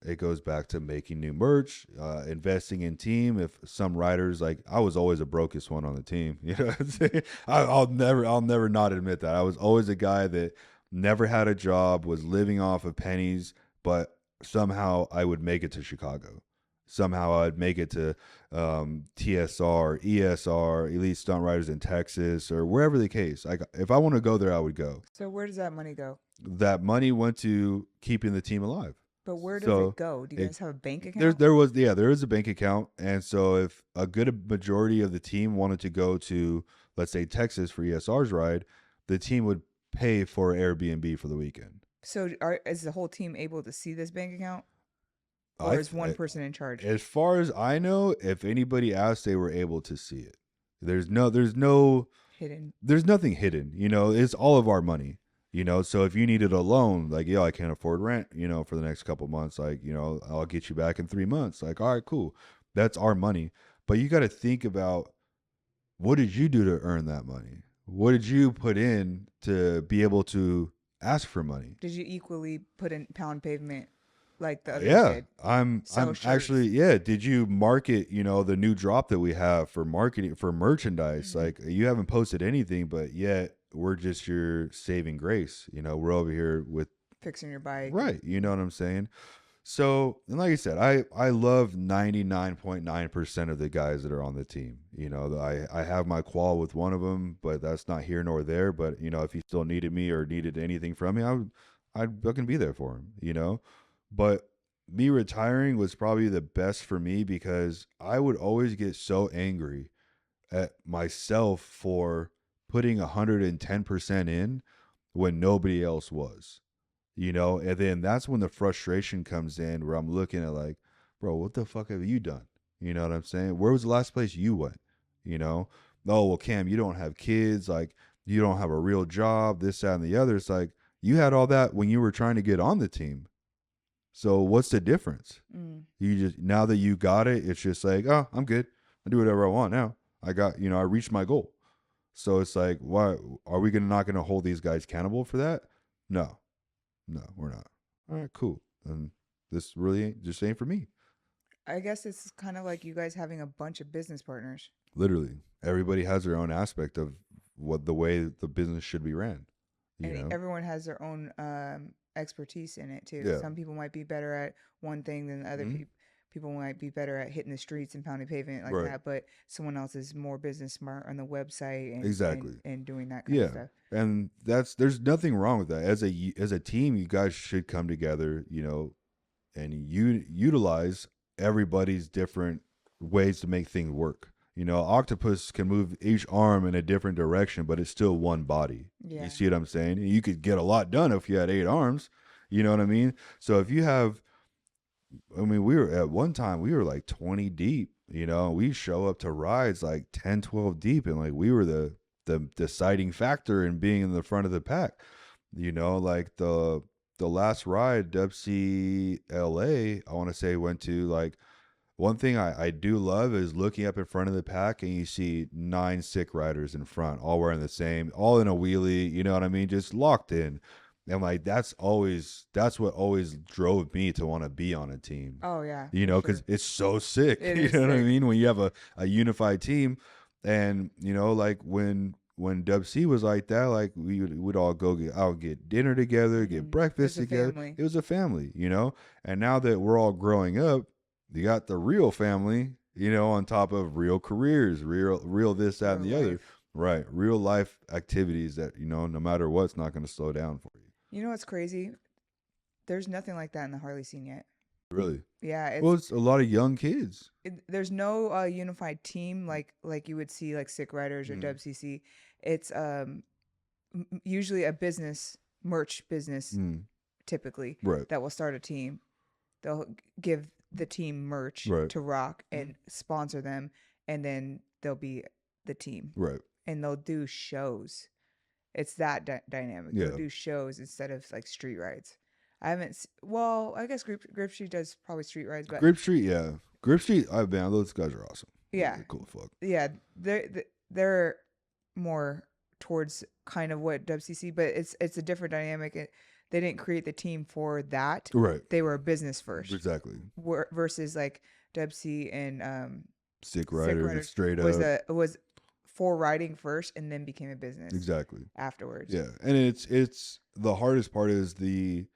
Speaker 1: It goes back to making new merch, investing in team. If some riders, like, I was always the brokest one on the team, you know what I'm saying? I'll never not admit that. I was always a guy that never had a job, was living off of pennies, but somehow I would make it to Chicago. Somehow I'd make it to TSR, ESR, Elite Stunt Riders in Texas, or wherever the case. Like, if I want to go there, I would go.
Speaker 2: So where does that money go?
Speaker 1: That money went to keeping the team alive.
Speaker 2: But where does it go? Do you guys have a bank account?
Speaker 1: There is a bank account. And so if a good majority of the team wanted to go to, let's say, Texas for ESR's ride, the team would pay for Airbnb for the weekend.
Speaker 2: So is the whole team able to see this bank account? Or is one person in charge?
Speaker 1: As far as I know, if anybody asked, they were able to see it. There's no
Speaker 2: hidden.
Speaker 1: There's nothing hidden. You know, it's all of our money. You know, so if you needed a loan, like, I can't afford rent, you know, for the next couple months, like, you know, I'll get you back in 3 months. Like, all right, cool. That's our money. But you got to think about, what did you do to earn that money? What did you put in to be able to ask for money?
Speaker 2: Did you equally put in pound pavement like the others did?
Speaker 1: I'm actually, did you market, you know, the new drop that we have for marketing, for merchandise? Like, you haven't posted anything, but yet we're just your saving grace. You know, we're over here with
Speaker 2: fixing your bike.
Speaker 1: Right. You know what I'm saying? So, and like I said, I love 99.9% of the guys that are on the team. You know, I have my qual with one of them, but that's not here nor there. But, you know, if he still needed me or needed anything from me, I'd fucking be there for him, you know? But me retiring was probably the best for me because I would always get so angry at myself for putting 110% in when nobody else was, you know? And then that's when the frustration comes in where I'm looking at like, bro, what the fuck have you done? You know what I'm saying? Where was the last place you went? You know? Oh, well, Cam, you don't have kids. Like, you don't have a real job, this, that, and the other. It's like, you had all that when you were trying to get on the team. So what's the difference? You just, now that you got it, it's just like, oh, I'm good. I do whatever I want now. I got, you know, I reached my goal. So it's like, why are we not going to hold these guys accountable for that? No, we're not. All right, cool. And this really ain't for me.
Speaker 2: I guess it's kind of like you guys having a bunch of business partners.
Speaker 1: Literally, everybody has their own aspect of what the way the business should be ran. You know?
Speaker 2: Everyone has their own expertise in it too.
Speaker 1: Yeah.
Speaker 2: Some people might be better at one thing than other people might be better at hitting the streets and pounding pavement like that, but someone else is more business smart on the website and, and doing that kind of stuff.
Speaker 1: And there's nothing wrong with that. As a team, you guys should come together, you know, and utilize everybody's different ways to make things work. You know, octopus can move each arm in a different direction, but it's still one body. Yeah. You see what I'm saying? You could get a lot done if you had 8 arms. You know what I mean? So if you have, I mean, we were at one time, we were like 20 deep, you know, we show up to rides like 10, 12 deep. And like, we were the deciding factor in being in the front of the pack, you know, like the last ride, WCLA, I want to say went to like, one thing I do love is looking up in front of the pack and you see 9 sick riders in front, all wearing the same, all in a wheelie, you know what I mean? Just locked in. And like, that's what always drove me to want to be on a team.
Speaker 2: Oh yeah.
Speaker 1: You know, because it's so sick. You know what I mean? When you have a unified team and, you know, like when WC was like that, like we would all go get dinner together, get breakfast together. Family. It was a family, you know? And now that we're all growing up, you got the real family, you know, on top of real careers, real this, that, and the other. Right. Real life activities that, you know, no matter what, it's not going to slow down for you.
Speaker 2: You know what's crazy? There's nothing like that in the Harley scene yet.
Speaker 1: Really?
Speaker 2: Yeah.
Speaker 1: It's a lot of young kids.
Speaker 2: There's no unified team like you would see like Sick Riders or WCC. It's usually a merch business, typically, that will start a team. They'll give the team merch to rock and sponsor them, and then they'll be the team.
Speaker 1: Right.
Speaker 2: And they'll do shows. It's that dynamic. Yeah. They'll do shows instead of like street rides. I guess Grip Street does probably street rides, but
Speaker 1: Grip Street, yeah. Grip Street, man, those guys are awesome.
Speaker 2: Yeah.
Speaker 1: They're cool fuck.
Speaker 2: Yeah. They're more towards kind of what WCC, but it's a different dynamic. They didn't create the team for that.
Speaker 1: Right.
Speaker 2: They were a business first.
Speaker 1: Exactly.
Speaker 2: Versus like WC and
Speaker 1: Sick Riders straight up
Speaker 2: was for riding first and then became a business.
Speaker 1: Exactly.
Speaker 2: Afterwards.
Speaker 1: Yeah. And it's the hardest part is the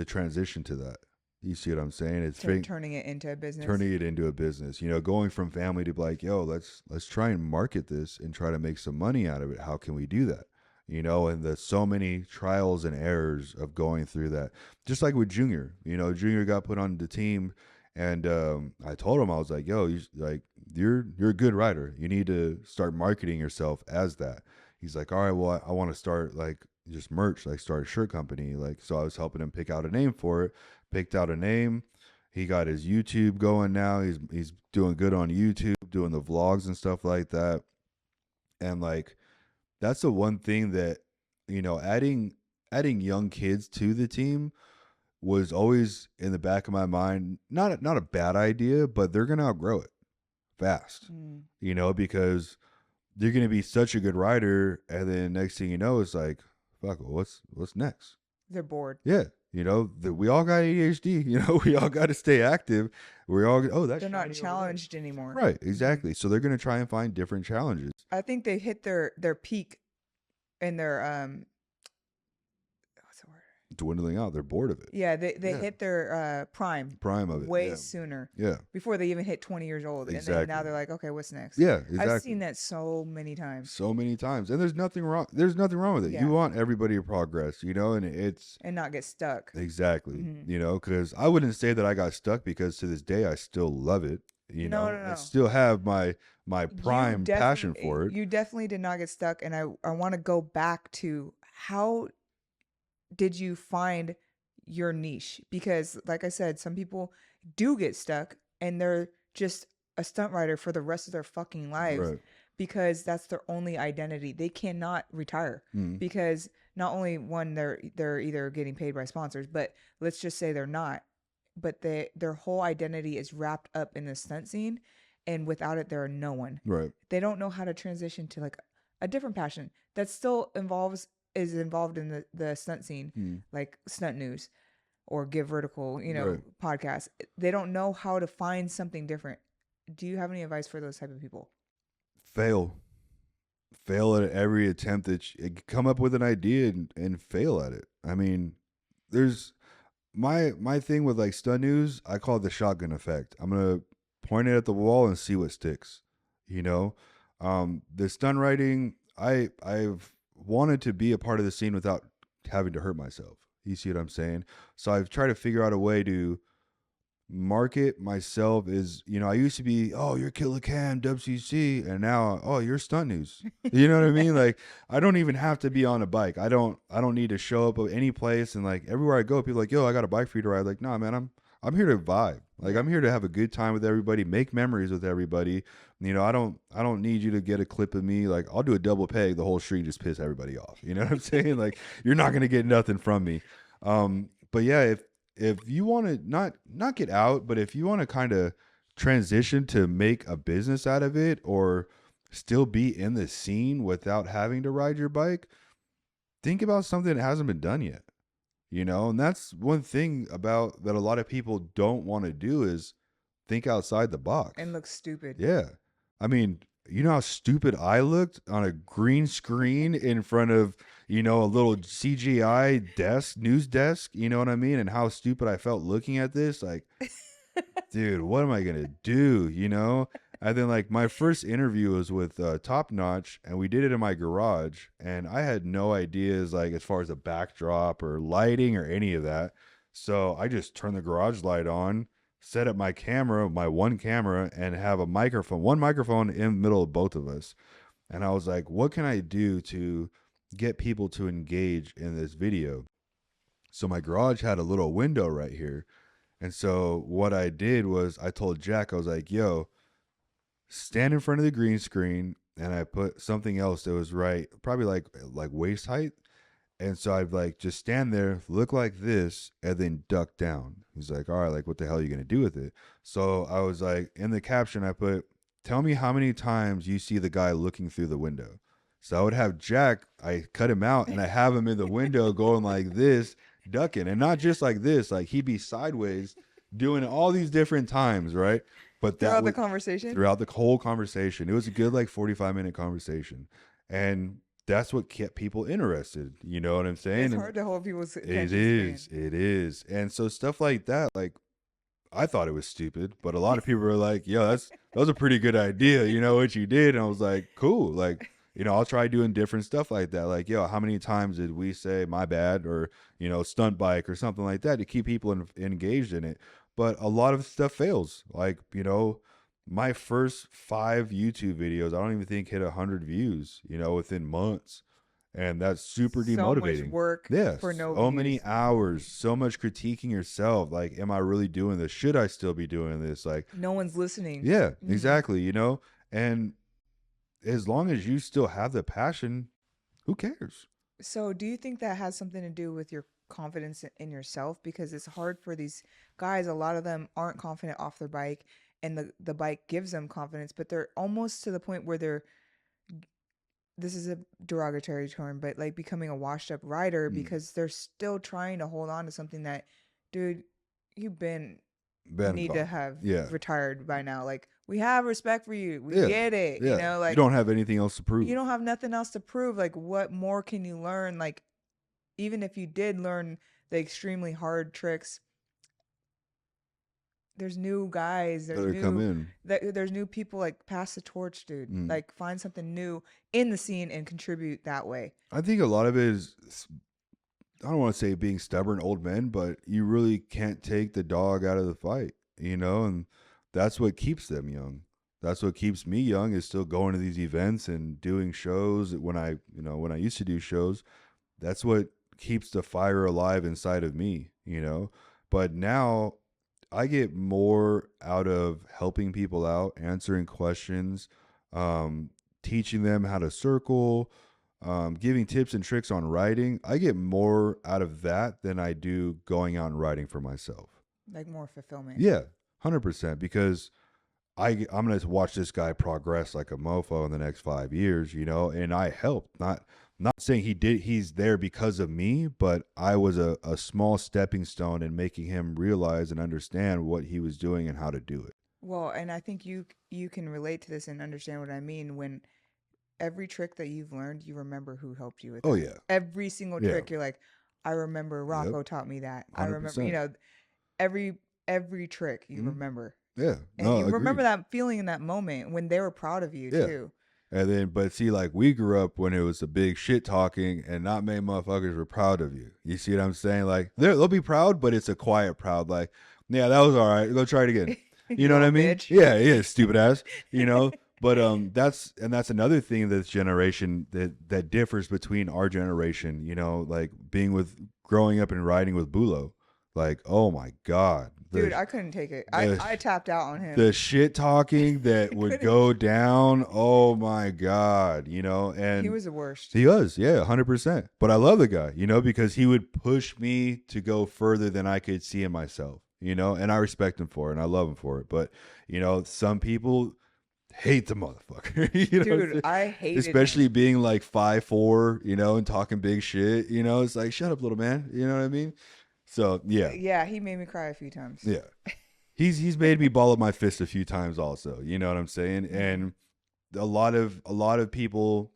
Speaker 1: transition to that. You see what I'm saying? It's
Speaker 2: turning it into a business.
Speaker 1: Turning it into a business. You know, going from family to like, yo, let's try and market this and try to make some money out of it. How can we do that? You know, and there's so many trials and errors of going through that. Just like with Junior, you know, Junior got put on the team, and I told him, I was like, yo, you're a good rider. You need to start marketing yourself as that. He's like, all right, well, I want to start like just merch, like start a shirt company. Like, so I was helping him pick out a name for it. Picked out a name. He got his YouTube going now. He's doing good on YouTube, doing the vlogs and stuff like that. And like, that's the one thing that, you know, adding young kids to the team was always in the back of my mind. Not a bad idea, but they're gonna outgrow it fast. You know, because they're gonna be such a good rider, and then next thing you know, it's like, fuck, what's next?
Speaker 2: They're bored.
Speaker 1: Yeah. You know, we all got ADHD. You know, we all got to stay active. They're
Speaker 2: not challenged anymore.
Speaker 1: Right, exactly. So they're going to try and find different challenges.
Speaker 2: I think they hit their peak in their what's the word?
Speaker 1: dwindling out. They're bored of it.
Speaker 2: Yeah, they hit their prime
Speaker 1: Of it.
Speaker 2: way sooner.
Speaker 1: Yeah.
Speaker 2: Before they even hit 20 years old.
Speaker 1: Exactly.
Speaker 2: And then now they're like, okay, what's next?
Speaker 1: Yeah, exactly.
Speaker 2: I've seen that so many times.
Speaker 1: So many times. And there's nothing wrong. There's nothing wrong with it.
Speaker 2: Yeah.
Speaker 1: You want everybody to progress, you know, and it's...
Speaker 2: And not get stuck.
Speaker 1: Exactly. You know, because I wouldn't say that I got stuck, because to this day I still love it. You know, I still have my prime passion for it.
Speaker 2: You definitely did not get stuck. And I want to go back to, how did you find your niche? Because like I said, some people do get stuck and they're just a stunt rider for the rest of their fucking lives, because that's their only identity. They cannot retire because not only one, they're either getting paid by sponsors, but let's just say they're not, but their whole identity is wrapped up in the stunt scene, and without it, they're no one.
Speaker 1: Right.
Speaker 2: They don't know how to transition to like a different passion that still is involved in the stunt scene, like Stunt News or Give Vertical, you know, podcasts. They don't know how to find something different. Do you have any advice for those type of people? Fail
Speaker 1: at every attempt that you come up with an idea and fail at it. I mean, there's my thing with like Stunt News, I call it the shotgun effect. I'm going to point it at the wall and see what sticks, you know? The stunt writing, I've wanted to be a part of the scene without having to hurt myself. You see what I'm saying? So I've tried to figure out a way to market myself as, you know, I used to be, oh, you're Killer Cam, WCC, and now, oh, you're Stunt News. You know what I mean? Like, I don't even have to be on a bike. I don't need to show up at any place, and like everywhere I go, people are like, yo, I got a bike for you to ride. Like, nah, man, I'm here to vibe. Like, I'm here to have a good time with everybody, make memories with everybody. You know, I don't need you to get a clip of me. Like, I'll do a double peg, the whole street, just piss everybody off. You know what I'm saying? Like, you're not gonna get nothing from me. But yeah, if you want to not get out, but if you want to kind of transition to make a business out of it, or still be in the scene without having to ride your bike, think about something that hasn't been done yet. You know, and that's one thing about that a lot of people don't want to do, is think outside the box
Speaker 2: and look stupid.
Speaker 1: Yeah. I mean, you know how stupid I looked on a green screen in front of, you know, a little CGI news desk, you know what I mean? And how stupid I felt looking at this. Like, dude, what am I going to do? You know? And then like my first interview was with Top Notch, and we did it in my garage, and I had no ideas like as far as a backdrop or lighting or any of that. So I just turned the garage light on, set up my camera, my one camera, and have one microphone in the middle of both of us. And I was like, what can I do to get people to engage in this video? So my garage had a little window right here. And so what I did was I told Jack, I was like, yo, stand in front of the green screen, and I put something else that was right, probably like waist height. And so I'd like just stand there, look like this, and then duck down. He's like, all right, like what the hell are you going to do with it? So I was like, in the caption, I put, tell me how many times you see the guy looking through the window. So I would have Jack, I cut him out, and I have him in the window going like this, ducking. And not just like this, like he'd be sideways doing all these different times, right? But
Speaker 2: throughout the conversation?
Speaker 1: Throughout the whole conversation. It was a good like 45-minute conversation. And that's what kept people interested. You know what I'm saying?
Speaker 2: It's hard to hold people's attention.
Speaker 1: It is. And so stuff like that, like I thought it was stupid, but a lot of people were like, yo, that was a pretty good idea. You know what you did? And I was like, cool. Like, you know, I'll try doing different stuff like that. Like, yo, how many times did we say my bad, or, you know, stunt bike or something like that, to keep people engaged in it? But a lot of stuff fails. Like, you know, my first 5 YouTube videos, I don't even think hit 100 views, you know, within months. And that's super demotivating.
Speaker 2: So much work for no
Speaker 1: so
Speaker 2: views.
Speaker 1: Many hours, so much critiquing yourself. Like, am I really doing this? Should I still be doing this? Like,
Speaker 2: no one's listening.
Speaker 1: Yeah, exactly. You know, and as long as you still have the passion, who cares?
Speaker 2: So do you think that has something to do with your confidence in yourself? Because it's hard for these guys. A lot of them aren't confident off their bike, and the bike gives them confidence, but they're almost to the point where this is a derogatory term, but like becoming a washed up rider because they're still trying to hold on to something that, dude, you've need to have retired by now. Like, we have respect for you. We get it. You know, like,
Speaker 1: you don't have anything else to prove.
Speaker 2: You don't have nothing else to prove. Like, what more can you learn? Like, even if you did learn the extremely hard tricks, there's new guys, there's new people. Like, pass the torch, dude. Like, find something new in the scene and contribute that way.
Speaker 1: I think a lot of it is, I don't want to say being stubborn old men, but you really can't take the dog out of the fight, you know, and that's what keeps them young. That's what keeps me young, is still going to these events and doing shows. When I used to do shows, that's what keeps the fire alive inside of me, you know. But now I get more out of helping people out, answering questions, teaching them how to circle, giving tips and tricks on riding. I get more out of that than I do going out and riding for myself.
Speaker 2: Like, more fulfillment.
Speaker 1: Yeah, 100%. Because I'm going to watch this guy progress like a mofo in the next 5 years, you know, and I helped. Not saying he's there because of me, but I was a small stepping stone in making him realize and understand what he was doing and how to do it.
Speaker 2: Well, and I think you can relate to this and understand what I mean. When every trick that you've learned, you remember who helped you with
Speaker 1: Oh,
Speaker 2: that.
Speaker 1: yeah.
Speaker 2: Every single trick, you're like, I remember Rocco taught me that. 100%. I remember, you know, every trick you remember.
Speaker 1: Yeah.
Speaker 2: And you remember that feeling in that moment when they were proud of you too.
Speaker 1: And then, but see, like, we grew up when it was a big shit talking, and not many motherfuckers were proud of you. You see what I'm saying? Like, they'll be proud, but it's a quiet proud. Like, yeah, that was all right. Go try it again. You know what I mean?
Speaker 2: Bitch.
Speaker 1: Yeah, stupid ass. You know. But that's another thing this generation that differs between our generation. You know, like growing up and riding with Bulo. Like, oh my God.
Speaker 2: Dude, I couldn't take it. I tapped out on him.
Speaker 1: The shit talking that would go down. Oh my God. You know, and
Speaker 2: he was the worst.
Speaker 1: He was, yeah, 100%. But I love the guy, you know, because he would push me to go further than I could see in myself, you know, and I respect him for it and I love him for it. But, you know, some people hate the motherfucker. You know,
Speaker 2: dude, I hate it.
Speaker 1: Especially being like 5'4", you know, and talking big shit, you know, it's like, shut up, little man. You know what I mean? So
Speaker 2: yeah, he made me cry a few times.
Speaker 1: Yeah, he's made me ball up my fist a few times also. You know what I'm saying? And a lot of people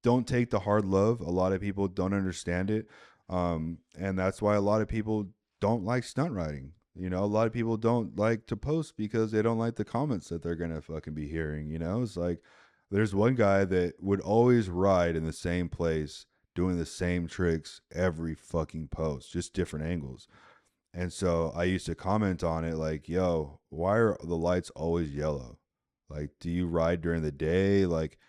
Speaker 1: don't take the hard love. A lot of people don't understand it, and that's why a lot of people don't like stunt riding. You know, a lot of people don't like to post because they don't like the comments that they're gonna fucking be hearing. You know, it's like there's one guy that would always ride in the same place, doing the same tricks every fucking post, just different angles. And so I used to comment on it like, yo, why are the lights always yellow? Like, do you ride during the day? Like,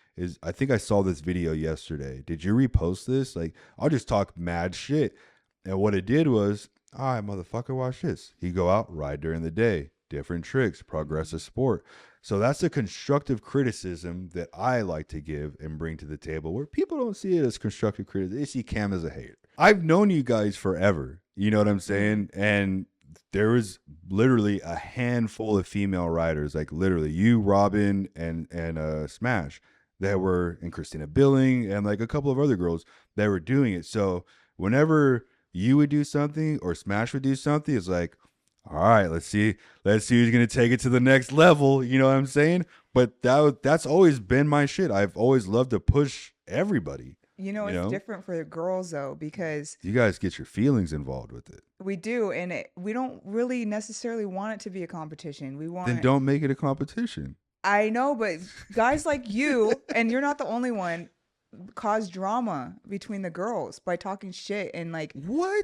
Speaker 1: I think I saw this video yesterday. Did you repost this? Like, I'll just talk mad shit. And what it did was, all right, motherfucker, watch this. He go out, ride during the day, different tricks, progressive sport. So that's a constructive criticism that I like to give and bring to the table, where people don't see it as constructive criticism. They see Cam as a hater. I've known you guys forever. You know what I'm saying? And there was literally a handful of female riders, like literally you, Robin, and Smash, that were, and Christina Billing, and like a couple of other girls that were doing it. So whenever you would do something or Smash would do something, it's like, all right, let's see who's gonna take it to the next level. You know what I'm saying? But that's always been my shit. I've always loved to push everybody.
Speaker 2: You know, it's different for the girls though, because
Speaker 1: you guys get your feelings involved with it.
Speaker 2: We do, and we don't really necessarily want it to be a competition.
Speaker 1: Then don't make it a competition.
Speaker 2: I know, but guys like you, and you're not the only one, cause drama between the girls by talking shit and like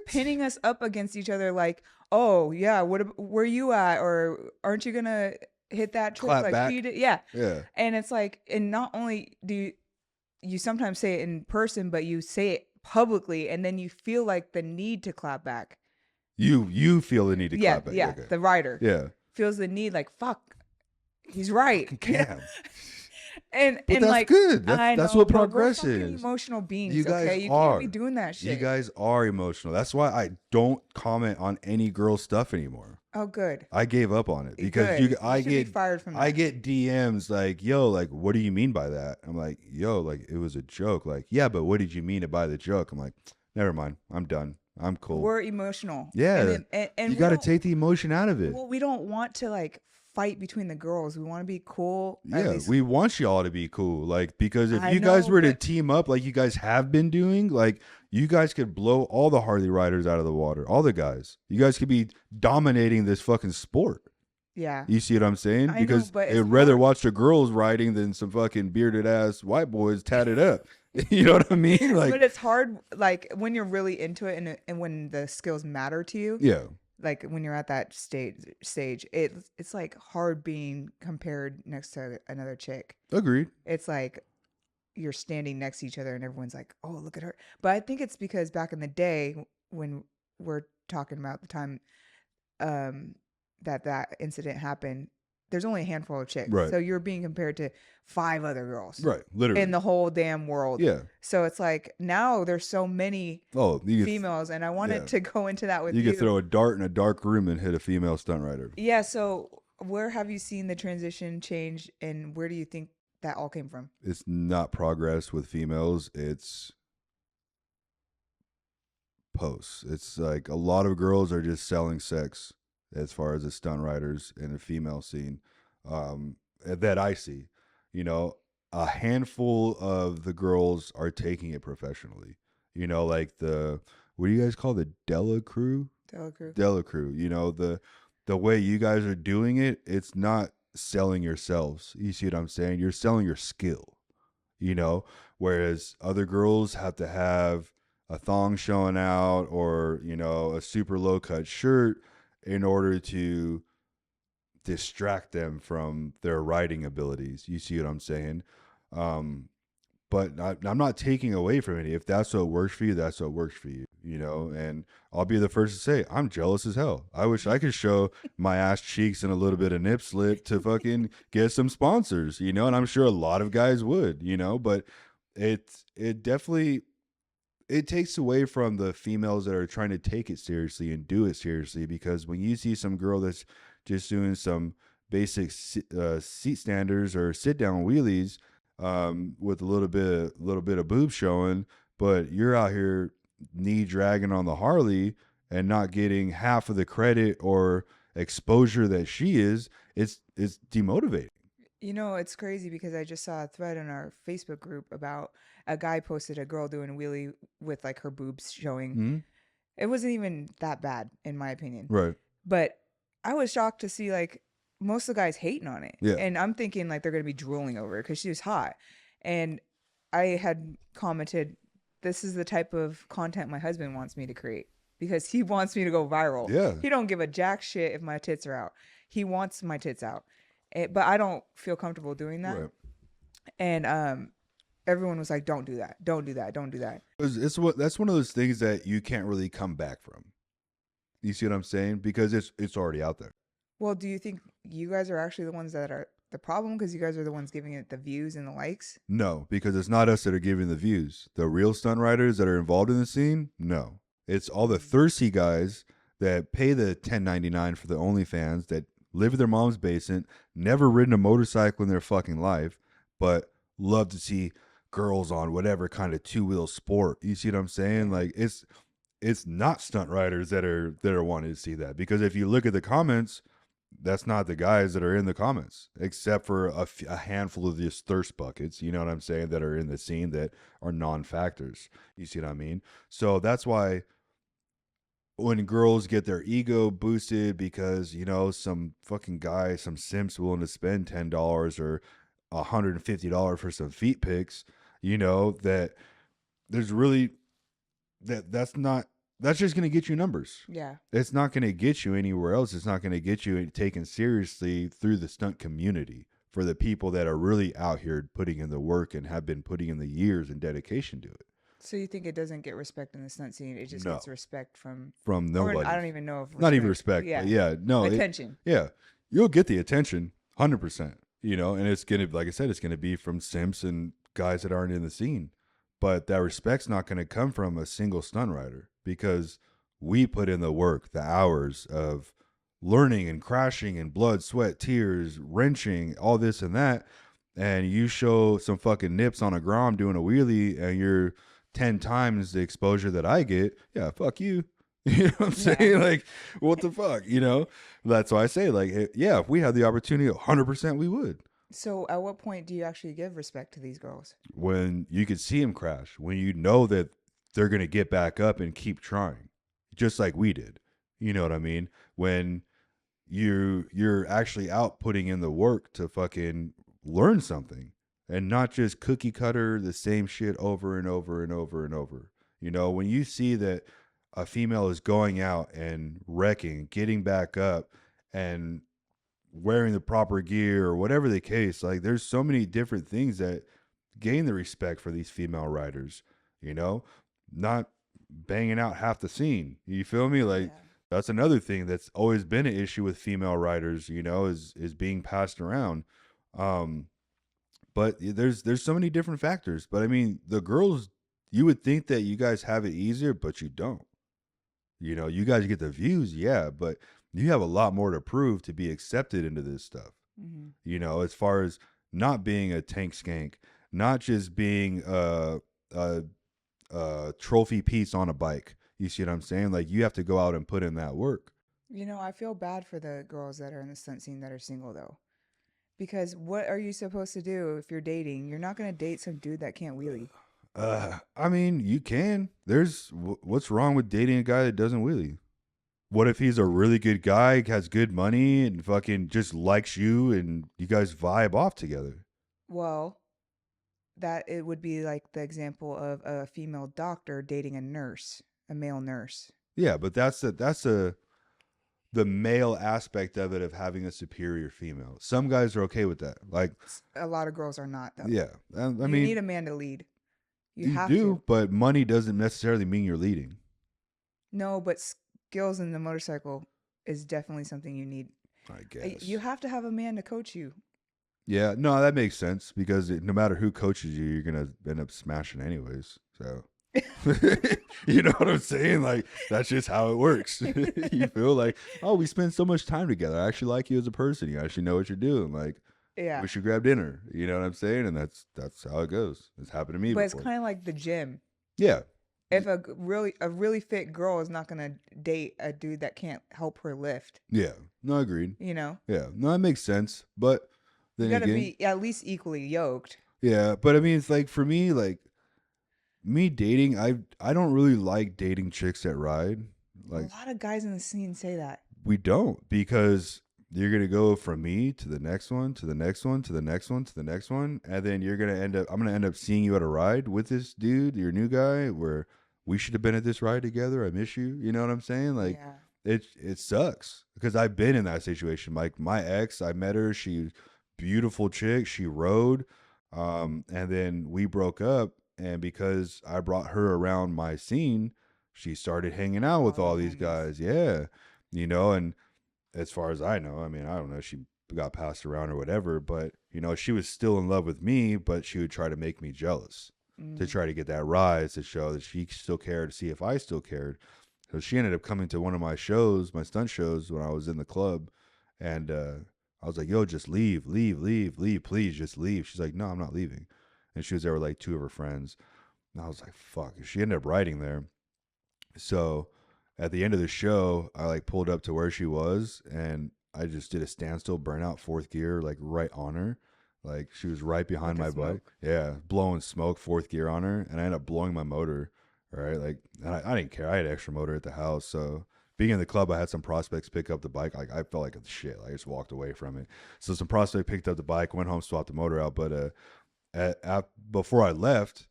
Speaker 2: pinning us up against each other. Like, oh yeah, where you at? Or aren't you gonna hit that trick?
Speaker 1: Clap
Speaker 2: like
Speaker 1: back.
Speaker 2: he did? Yeah.
Speaker 1: Yeah.
Speaker 2: And it's like, and not only do you sometimes say it in person, but you say it publicly, and then you feel like the need to clap back.
Speaker 1: You feel the need to clap back.
Speaker 2: Yeah, okay. The rider feels the need, like, fuck, he's right.
Speaker 1: Cam.
Speaker 2: And
Speaker 1: that's
Speaker 2: like,
Speaker 1: good. That's what progress is.
Speaker 2: Emotional beings.
Speaker 1: You guys
Speaker 2: you
Speaker 1: are.
Speaker 2: Can't be doing that shit.
Speaker 1: You guys are emotional. That's why I don't comment on any girl stuff anymore.
Speaker 2: Oh, good.
Speaker 1: I gave up on it because I get fired from that. I get DMs like, yo, like, what do you mean by that? I'm like, yo, like, it was a joke. Like, yeah, but what did you mean by the joke? I'm like, never mind. I'm done. I'm cool.
Speaker 2: We're emotional.
Speaker 1: Yeah. And you got to take the emotion out of it.
Speaker 2: Well, we don't want to like fight between the girls. We want to be cool.
Speaker 1: Yeah, we want y'all to be cool. Like, because if
Speaker 2: I
Speaker 1: you guys
Speaker 2: know,
Speaker 1: were to
Speaker 2: but-
Speaker 1: team up like you guys have been doing, like, you guys could blow all the Harley riders out of the water. All the guys. You guys could be dominating this fucking sport.
Speaker 2: Yeah.
Speaker 1: You see what I'm saying?
Speaker 2: I know,
Speaker 1: Because
Speaker 2: but
Speaker 1: they'd
Speaker 2: it's
Speaker 1: rather
Speaker 2: hard.
Speaker 1: watch the girls riding than some fucking bearded ass white boys tatted up. You know what I mean? Like,
Speaker 2: But it's hard, like when you're really into it and when the skills matter to you.
Speaker 1: yeah,
Speaker 2: Like when you're at that stage, it's like hard being compared next to another chick.
Speaker 1: agreed.
Speaker 2: It's like you're standing next to each other and everyone's like, oh, look at her. But I think it's because back in the day when we're talking about the time that incident happened, there's only a handful of chicks.
Speaker 1: Right.
Speaker 2: So you're being compared to 5 other girls.
Speaker 1: Right, literally.
Speaker 2: In the whole damn world.
Speaker 1: Yeah.
Speaker 2: So it's like now there's so many females, and I wanted to go into that with you.
Speaker 1: You could throw a dart in a dark room and hit a female stunt rider.
Speaker 2: Yeah. So where have you seen the transition change, and where do you think that all came from?
Speaker 1: It's not progress with females. It's posts. It's like a lot of girls are just selling sex as far as the stunt riders in the female scene that I see. You know, a handful of the girls are taking it professionally. You know, like what do you guys call the Della crew? Della crew. You know, the way you guys are doing it, it's not selling yourselves. You see what I'm saying? You're selling your skill. You know, whereas other girls have to have a thong showing out or, you know, a super low cut shirt in order to distract them from their riding abilities. You see what I'm saying? But I'm not taking away from any. If that's what works for you, that's what works for you, you know? And I'll be the first to say, I'm jealous as hell. I wish I could show my ass cheeks and a little bit of nip slip to fucking get some sponsors, you know? And I'm sure a lot of guys would, you know? But it definitely, it takes away from the females that are trying to take it seriously and do it seriously, because when you see some girl that's just doing some basic seat standers or sit down wheelies with a little bit of boob showing, but you're out here knee dragging on the Harley and not getting half of the credit or exposure that she is, it's demotivating.
Speaker 2: You know, it's crazy because I just saw a thread in our Facebook group about a guy posted a girl doing a wheelie with like her boobs showing.
Speaker 1: Mm-hmm.
Speaker 2: It wasn't even that bad in my opinion.
Speaker 1: Right.
Speaker 2: But I was shocked to see like most of the guys hating on it.
Speaker 1: Yeah.
Speaker 2: And I'm thinking like they're going to be drooling over it because she was hot. And I had commented, this is the type of content my husband wants me to create because he wants me to go viral.
Speaker 1: Yeah.
Speaker 2: He don't give a jack shit if my tits are out. He wants my tits out. But I don't feel comfortable doing that.
Speaker 1: Right.
Speaker 2: And everyone was like, don't do that. Don't do that. Don't do that.
Speaker 1: That's one of those things that you can't really come back from. You see what I'm saying? Because it's already out there.
Speaker 2: Well, do you think you guys are actually the ones that are the problem because you guys are the ones giving it the views and the likes?
Speaker 1: No, because it's not us that are giving the views. The real stunt riders that are involved in the scene, no. It's all the thirsty guys that pay the $10.99 for the OnlyFans, that live in their mom's basement, never ridden a motorcycle in their fucking life, but love to see girls on whatever kind of two-wheel sport. You see what I'm saying? Like it's not stunt riders that are wanting to see that, because if you look at the comments, that's not the guys that are in the comments, except for a handful of these thirst buckets, you know what I'm saying, that are in the scene that are non-factors. You see what I mean? So that's why when girls get their ego boosted because, you know, some fucking guy, some simp's willing to spend $10 or $150 for some feet pics, you know, that there's really that's just going to get you numbers.
Speaker 2: Yeah.
Speaker 1: It's not going to get you anywhere else. It's not going to get you taken seriously through the stunt community for the people that are really out here putting in the work and have been putting in the years and dedication to it.
Speaker 2: So you think it doesn't get respect in the stunt scene? It just gets respect from
Speaker 1: nobody.
Speaker 2: I don't even know if
Speaker 1: not even respect. Yeah. But yeah. No.
Speaker 2: Attention.
Speaker 1: You'll get the attention 100%, you know, and it's going to, like I said, it's going to be from simps and guys that aren't in the scene. But that respect's not going to come from a single stunt rider, because we put in the work, the hours of learning and crashing and blood, sweat, tears, wrenching, all this and that. And you show some fucking nips on a grom doing a wheelie and you're 10 times the exposure that I get. Yeah, fuck you. You know what I'm
Speaker 2: Yeah.
Speaker 1: saying? Like, what the fuck? You know, that's why I say, like, yeah, if we had the opportunity, 100% we would.
Speaker 2: So at what point do you actually give respect to these girls?
Speaker 1: When you could see them crash, when you know that they're gonna get back up and keep trying, just like we did. You know what I mean? When you're actually out putting in the work to fucking learn something and not just cookie cutter the same shit over and over and over and over. You know, when you see that a female is going out and wrecking, getting back up and wearing the proper gear or whatever the case, like there's so many different things that gain the respect for these female riders, you know, not banging out half the scene. You feel me? Like
Speaker 2: Yeah.
Speaker 1: that's another thing that's always been an issue with female riders, you know, is being passed around. Um, but there's so many different factors. But I mean, the girls, you would think that you guys have it easier, but you don't. You know, you guys get the views, yeah, but you have a lot more to prove to be accepted into this stuff.
Speaker 2: Mm-hmm.
Speaker 1: You know, as far as not being a tank skank, not just being a trophy piece on a bike. You see what I'm saying? Like you have to go out and put in that work.
Speaker 2: You know, I feel bad for the girls that are in the stunt scene that are single though. Because what are you supposed to do if you're dating? You're not gonna date some dude that can't wheelie.
Speaker 1: I mean, you can. What's wrong with dating a guy that doesn't wheelie? What if he's a really good guy, has good money, and fucking just likes you, and you guys vibe off together?
Speaker 2: Well, that it would be like the example of a female doctor dating a nurse, a male nurse.
Speaker 1: Yeah, but that's the male aspect of it of having a superior female. Some guys are okay with that. Like,
Speaker 2: A lot of girls are not though.
Speaker 1: yeah, I
Speaker 2: You
Speaker 1: mean,
Speaker 2: need a man to lead. You
Speaker 1: you
Speaker 2: have
Speaker 1: do,
Speaker 2: to.
Speaker 1: but money doesn't necessarily mean you're leading.
Speaker 2: No, but skills in the motorcycle is definitely something you need.
Speaker 1: I guess.
Speaker 2: You have to have a man to coach you.
Speaker 1: Yeah, no, that makes sense because no matter who coaches you, you're gonna end up smashing anyways. So, you know what I'm saying? Like that's just how it works. You feel like, oh, we spend so much time together. I actually like you as a person. You actually know what you're doing. Like,
Speaker 2: Yeah.
Speaker 1: we should grab dinner. You know what I'm saying? And that's how it goes. It's happened to me
Speaker 2: But it's
Speaker 1: before.
Speaker 2: kind of like the gym.
Speaker 1: Yeah,
Speaker 2: If a really fit girl is not gonna date a dude that can't help her lift,
Speaker 1: yeah. No, agreed.
Speaker 2: you know,
Speaker 1: Yeah, no, that makes sense. But
Speaker 2: you
Speaker 1: then
Speaker 2: gotta
Speaker 1: again,
Speaker 2: be at least equally yoked.
Speaker 1: yeah. But I mean, it's like for me, like me dating, I don't really like dating chicks that ride.
Speaker 2: A
Speaker 1: Like
Speaker 2: lot of guys in the scene say that.
Speaker 1: we don't because you're gonna go from me to the next one, to the next one, to the next one, to the next one, and then you're gonna end up. I'm gonna end up seeing you at a ride with this dude, your new guy, where we should have been at this ride together. I miss you. You know what I'm saying? Like
Speaker 2: Yeah.
Speaker 1: it sucks because I've been in that situation. Like my ex, I met her. She beautiful chick. She rode, and then we broke up. And because I brought her around my scene, she started hanging out with
Speaker 2: All
Speaker 1: all
Speaker 2: the
Speaker 1: these
Speaker 2: homies.
Speaker 1: guys. Yeah, you know, and as far as I know, I mean, I don't know, she got passed around or whatever, but you know, she was still in love with me, but she would try to make me jealous to
Speaker 2: Mm.
Speaker 1: try to get that rise to show that she still cared, to see if I still cared. So she ended up coming to one of my shows, my stunt shows when I was in the club, and I was like, "Yo, just leave, leave, leave, leave, please, just leave." She's like, "No, I'm not leaving," and she was there with like two of her friends, and I was like, "Fuck!" She ended up riding there, so at the end of the show, I like pulled up to where she was and I just did a standstill burnout fourth gear, like right on her. Like she was right behind
Speaker 2: Like a
Speaker 1: my bike.
Speaker 2: smoke.
Speaker 1: Yeah, blowing smoke, fourth gear on her. And I ended up blowing my motor. Right. Like, and I didn't care. I had extra motor at the house. So being in the club, I had some prospects pick up the bike. Like I felt like shit. I just walked away from it. So some prospect picked up the bike, went home, swapped the motor out. But before I left,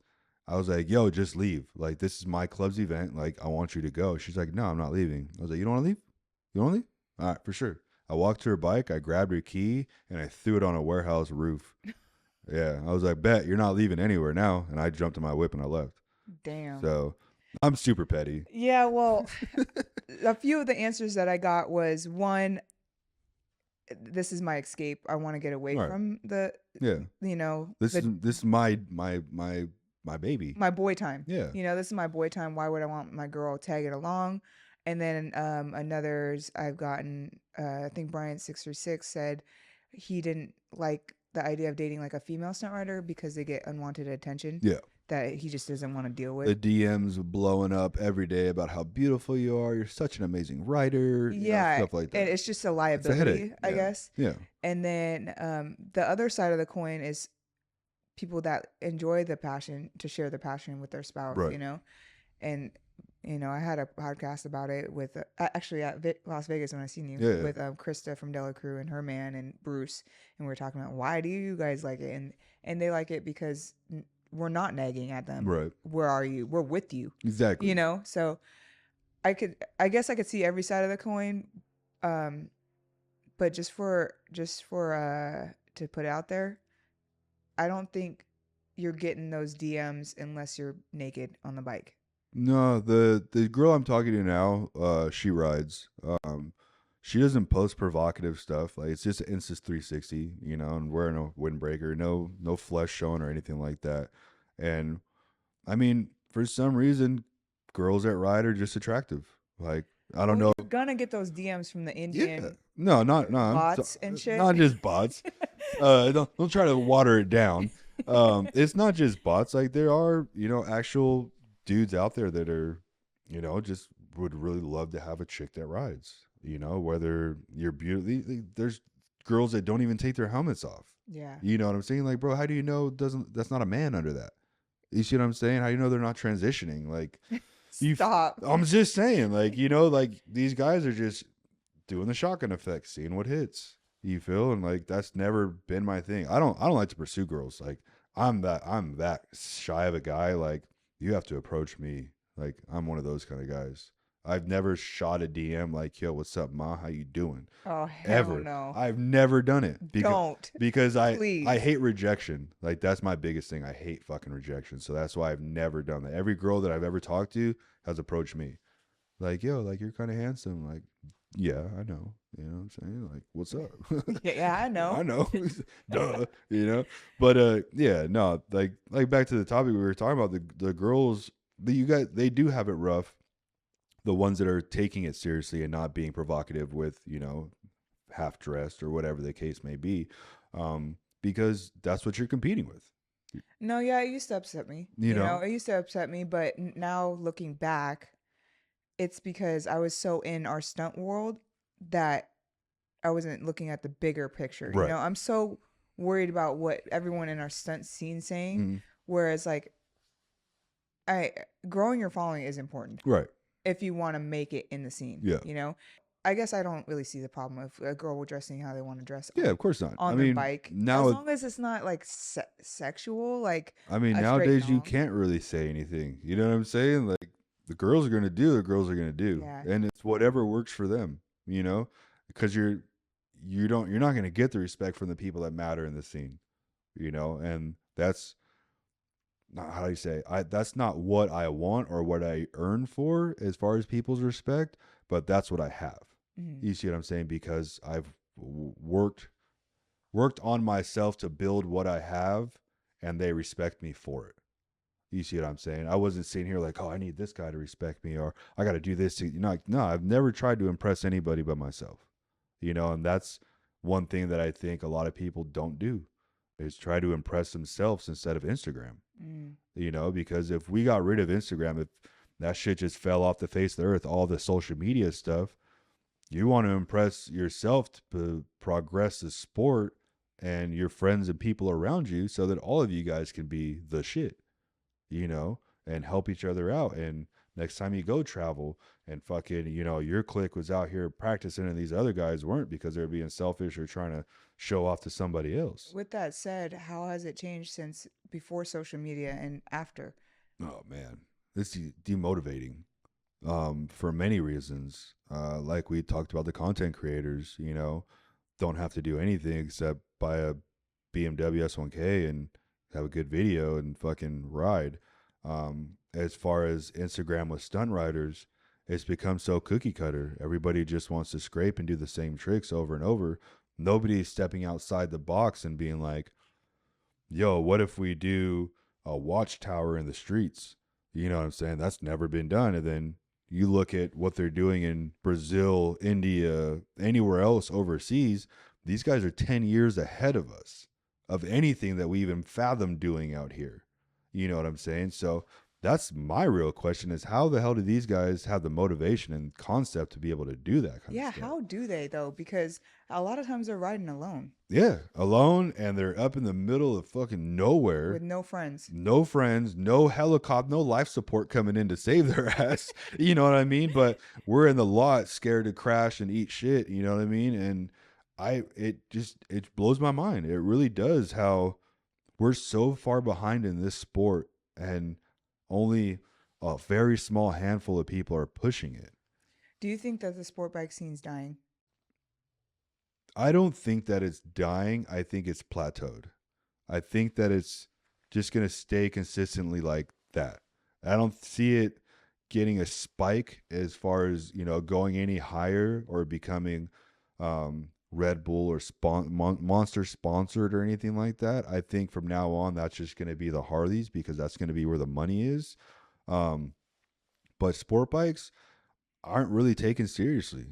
Speaker 1: I was like, "Yo, just leave. Like, this is my club's event. Like, I want you to go." She's like, "No, I'm not leaving." I was like, "You don't want to leave? You don't want to leave? All right, for sure." I walked to her bike, I grabbed her key, and I threw it on a warehouse roof. Yeah, I was like, "Bet you're not leaving anywhere now." And I jumped in my whip and I left.
Speaker 2: Damn.
Speaker 1: So I'm super petty.
Speaker 2: Yeah, well, a few of the answers that I got was one, this is my escape. I want to get away
Speaker 1: All right.
Speaker 2: from the,
Speaker 1: Yeah. This
Speaker 2: the
Speaker 1: is my baby.
Speaker 2: my boy time.
Speaker 1: Yeah.
Speaker 2: This is my boy time. Why would I want my girl tagging along? And then another's I've gotten, I think Brian636 said he didn't like the idea of dating like a female stunt rider because they get unwanted attention.
Speaker 1: Yeah.
Speaker 2: that he just doesn't want to deal
Speaker 1: The
Speaker 2: with.
Speaker 1: DMs blowing up every day about how beautiful you are. You're such an amazing writer.
Speaker 2: Yeah,
Speaker 1: Stuff like
Speaker 2: and
Speaker 1: that.
Speaker 2: it's just a
Speaker 1: It's a headache.
Speaker 2: liability, I guess.
Speaker 1: Yeah.
Speaker 2: And then the other side of the coin is people that enjoy the passion to share the passion with their spouse,
Speaker 1: Right.
Speaker 2: you know. And I had a podcast about it with actually at Las Vegas when I seen you with Krista from Dela Crew and her man and Bruce, and we were talking about why do you guys like it, and they like it because we're not nagging at them.
Speaker 1: Right.
Speaker 2: Where are you? We're with you.
Speaker 1: Exactly.
Speaker 2: You know, so I guess I could see every side of the coin, but just for to put out there, I don't think you're getting those DMs unless you're naked on the bike.
Speaker 1: No, the girl I'm talking to now, she rides. She doesn't post provocative stuff. Like it's just Insta 360, you know, and wearing a windbreaker, no flesh showing or anything like that. And I mean, for some reason, girls that ride are just attractive. Like I don't know.
Speaker 2: You're gonna get those DMs from the Indian.
Speaker 1: Yeah. No, not
Speaker 2: bots and shit.
Speaker 1: Not just bots. Don't try to water it down. It's not just bots. Like there are, you know, actual dudes out there that are, you know, just would really love to have a chick that rides. You know, whether you're beautiful, there's girls that don't even take their helmets off.
Speaker 2: Yeah.
Speaker 1: You know what I'm saying? Like, bro, how do you know that's not a man under that? You see what I'm saying? How do you know they're not transitioning? Like,
Speaker 2: Stop.
Speaker 1: I'm just saying, like, you know, like these guys are just doing the shotgun effect, seeing what hits. You feel? And like that's never been my thing. I don't like to pursue girls. Like I'm that shy of a guy. Like you have to approach me. Like I'm one of those kind of guys. I've never shot a DM like, yo, what's up, ma? How you doing?
Speaker 2: Oh, hell
Speaker 1: Ever.
Speaker 2: no.
Speaker 1: I've never done it. Because
Speaker 2: Please.
Speaker 1: I hate rejection. Like that's my biggest thing. I hate fucking rejection. So that's why I've never done that. Every girl that I've ever talked to has approached me. Like, yo, like you're kind of handsome. Like, yeah, I know. You know what I'm saying? Like, what's up?
Speaker 2: Yeah, I know.
Speaker 1: I know. Duh. You know? But yeah, no, like back to the topic we were talking about, the girls, they do have it rough. The ones that are taking it seriously and not being provocative with, you know, half dressed or whatever the case may be, because that's what you're competing with.
Speaker 2: No, yeah, it used to upset me. You know, it used to upset me, but now looking back, it's because I was so in our stunt world that I wasn't looking at the bigger picture.
Speaker 1: Right.
Speaker 2: You know, I'm so worried about what everyone in our stunt scene saying, whereas like, growing your following is important.
Speaker 1: Right.
Speaker 2: If you want to make it in the scene.
Speaker 1: Yeah.
Speaker 2: You know, I guess I don't really see the problem if a girl dressing how they want to dress.
Speaker 1: Yeah, of course not.
Speaker 2: On the bike. Now, as long as it's not like sexual, like.
Speaker 1: I mean, nowadays you can't really say anything. You know what I'm saying? Like the girls are gonna do. The girls are gonna do, and it's whatever works for them. You know, because you're not gonna get the respect from the people that matter in the scene. You know, and that's. How do you say? That's not what I want or what I earn for as far as people's respect, but that's what I have. Mm-hmm. You see what I'm saying? Because I've worked on myself to build what I have, and they respect me for it. You see what I'm saying? I wasn't sitting here like, oh, I need this guy to respect me, or I got to do this. No, I've never tried to impress anybody but myself. You know, and that's one thing that I think a lot of people don't do. Is try to impress themselves instead of Instagram. You know, because if we got rid of Instagram, if that shit just fell off the face of the earth, all the social media stuff, you want to impress yourself to progress the sport and your friends and people around you so that all of you guys can be the shit, you know, and help each other out. And next time you go travel and fucking, you know, your clique was out here practicing and these other guys weren't because they're being selfish or trying to show off to somebody else.
Speaker 2: With that said, how has it changed since before social media and after?
Speaker 1: Oh man, it's demotivating for many reasons. Like we talked about, the content creators, you know, don't have to do anything except buy a BMW S1K and have a good video and fucking ride. As far as Instagram with stunt riders, it's become so cookie cutter. Everybody just wants to scrape and do the same tricks over and over. Nobody's stepping outside the box and being like, yo, what if we do a watchtower in the streets? You know what I'm saying? That's never been done. And then you look at what they're doing in Brazil, India, anywhere else overseas. These guys are 10 years ahead of us of anything that we even fathom doing out here. You know what I'm saying? So that's my real question is how the hell do these guys have the motivation and concept to be able to do that kind of
Speaker 2: Yeah,
Speaker 1: stuff?
Speaker 2: how do they though? Because a lot of times they're riding alone
Speaker 1: Yeah, alone and they're up in the middle of fucking nowhere.
Speaker 2: with no friends.
Speaker 1: No friends, no helicopter, no life support coming in to save their ass. You know what I mean? But we're in the lot scared to crash and eat shit. You know what I mean? And it blows my mind. It really does how we're so far behind in this sport and only a very small handful of people are pushing it.
Speaker 2: Do you think that the sport bike scene's dying?
Speaker 1: I don't think that it's dying. I think it's plateaued. I think that it's just going to stay consistently like that. I don't see it getting a spike as far as, going any higher or becoming Red Bull or Monster sponsored or anything like that. I think from now on, that's just going to be the Harleys because that's going to be where the money is. But sport bikes aren't really taken seriously,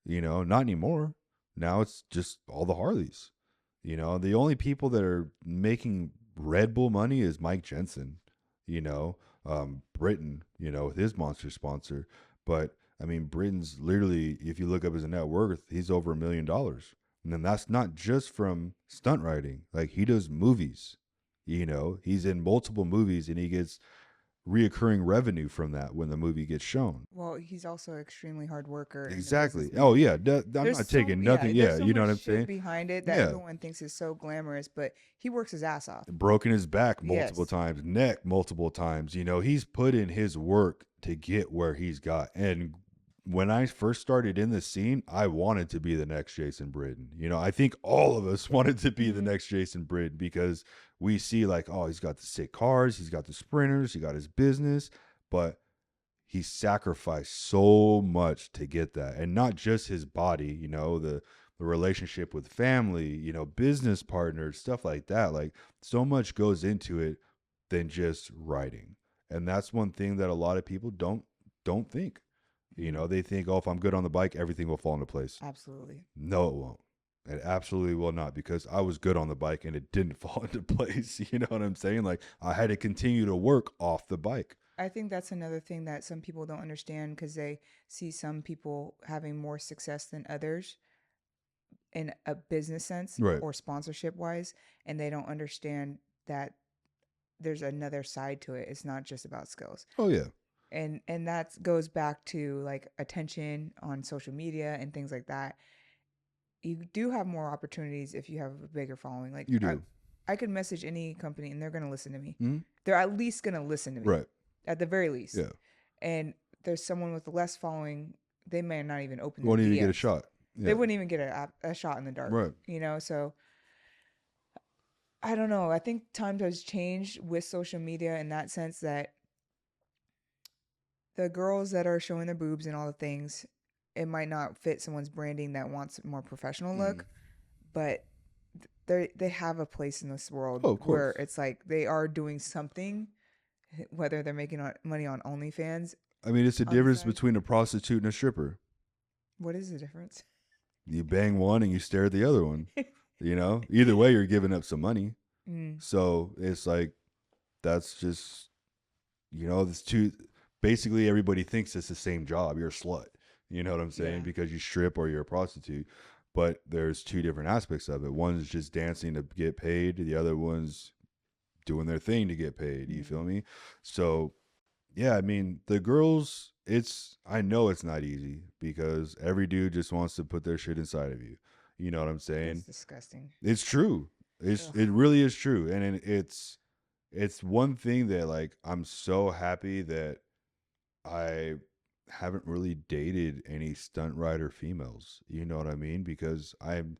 Speaker 1: not anymore. Now it's just all the Harleys. The only people that are making Red Bull money is Mike Jensen, Britain, with his Monster sponsor. But I mean, Britain's literally, if you look up his net worth, he's over $1 million. And then that's not just from stunt riding. Like he does movies, he's in multiple movies and he gets reoccurring revenue from that when the movie gets shown.
Speaker 2: Well, he's also an extremely hard worker.
Speaker 1: Exactly. Oh yeah. I'm
Speaker 2: There's
Speaker 1: not taking nothing.
Speaker 2: there's
Speaker 1: Yeah.
Speaker 2: so
Speaker 1: You know
Speaker 2: much
Speaker 1: what I'm
Speaker 2: shit
Speaker 1: saying?
Speaker 2: behind it that
Speaker 1: Yeah.
Speaker 2: everyone thinks is so glamorous, but he works his ass off.
Speaker 1: Broken his back multiple
Speaker 2: Yes.
Speaker 1: times, neck multiple times. He's put in his work to get where he's got. And when I first started in the scene, I wanted to be the next Jason Britton. I think all of us wanted to be the next Jason Britton because we see like, oh, he's got the sick cars, he's got the sprinters, he got his business, but he sacrificed so much to get that. And not just his body, the relationship with family, business partners, stuff like that. Like so much goes into it than just riding. And that's one thing that a lot of people don't think. They think, oh, if I'm good on the bike, everything will fall into place.
Speaker 2: Absolutely.
Speaker 1: No, it won't. It absolutely will not because I was good on the bike and it didn't fall into place. You know what I'm saying? Like I had to continue to work off the bike.
Speaker 2: I think that's another thing that some people don't understand because they see some people having more success than others in a business sense
Speaker 1: Right.
Speaker 2: or sponsorship wise, and they don't understand that there's another side to it. It's not just about skills.
Speaker 1: Oh yeah.
Speaker 2: And that goes back to like attention on social media and things like that. You do have more opportunities if you have a bigger following. Like
Speaker 1: You do.
Speaker 2: I could message any company and they're going to listen to me.
Speaker 1: Mm-hmm.
Speaker 2: They're at least going to listen to me.
Speaker 1: Right.
Speaker 2: At the very least.
Speaker 1: Yeah.
Speaker 2: And there's someone with less following, they may not even open
Speaker 1: Won't
Speaker 2: their
Speaker 1: even
Speaker 2: DMs.
Speaker 1: get a shot. Yeah.
Speaker 2: They wouldn't even get a shot in the dark.
Speaker 1: Right.
Speaker 2: So I don't know. I think times has changed with social media in that sense that the girls that are showing their boobs and all the things, it might not fit someone's branding that wants a more professional look, but they have a place in this world where it's like they are doing something, whether they're making money on OnlyFans.
Speaker 1: I mean, it's the difference between a prostitute and a stripper.
Speaker 2: What is the difference?
Speaker 1: You bang one and you stare at the other one. Either way, you're giving up some money. So it's like, that's just, it's two. Basically, everybody thinks it's the same job. You're a slut. You know what I'm saying?
Speaker 2: Yeah.
Speaker 1: Because you strip or you're a prostitute. But there's two different aspects of it. One's just dancing to get paid. The other one's doing their thing to get paid. You feel me? So, yeah, I mean, the girls, I know it's not easy because every dude just wants to put their shit inside of you. You know what I'm saying?
Speaker 2: It's disgusting.
Speaker 1: It's true. It really is true. And it's one thing that like, I'm so happy that I haven't really dated any stunt rider females. You know what I mean? Because I'm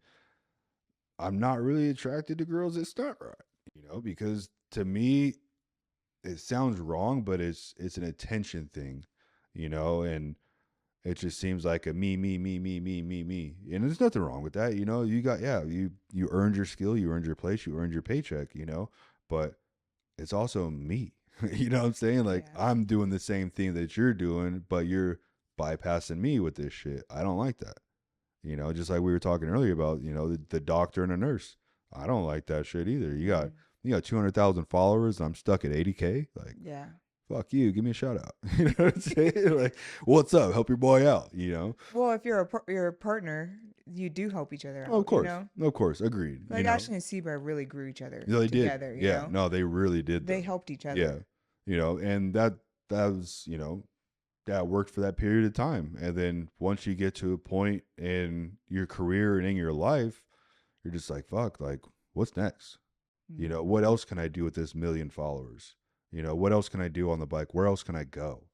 Speaker 1: not really attracted to girls that stunt ride, because to me, it sounds wrong, but it's an attention thing, and it just seems like a me. And there's nothing wrong with that. You earned your skill, you earned your place, you earned your paycheck, but it's also me. You know what I'm saying? Like I'm doing the same thing that you're doing, but you're bypassing me with this shit. I don't like that. Just like we were talking earlier about, the doctor and a nurse. I don't like that shit either. You got you got 200,000 followers. And I'm stuck at 80K. Like,
Speaker 2: Yeah.
Speaker 1: fuck you. Give me a shout out. You know what I'm saying? Like, what's up? Help your boy out, you know?
Speaker 2: Well, if you're a partner, you do help each other
Speaker 1: Oh, of
Speaker 2: out, you
Speaker 1: course.
Speaker 2: know?
Speaker 1: Of course. Agreed. You
Speaker 2: Like
Speaker 1: know,
Speaker 2: Ashley and Seba really grew each other
Speaker 1: yeah, they did.
Speaker 2: together, you
Speaker 1: Yeah.
Speaker 2: know?
Speaker 1: No, they really did,
Speaker 2: They
Speaker 1: though.
Speaker 2: helped each
Speaker 1: Yeah.
Speaker 2: other.
Speaker 1: You know, and that was, you know, that worked for that period of time. And then once you get to a point in your career and in your life, you're just like, fuck, like, what's next? You know, what else can I do with this 1,000,000 followers? You know, what else can I do on the bike? Where else can I go?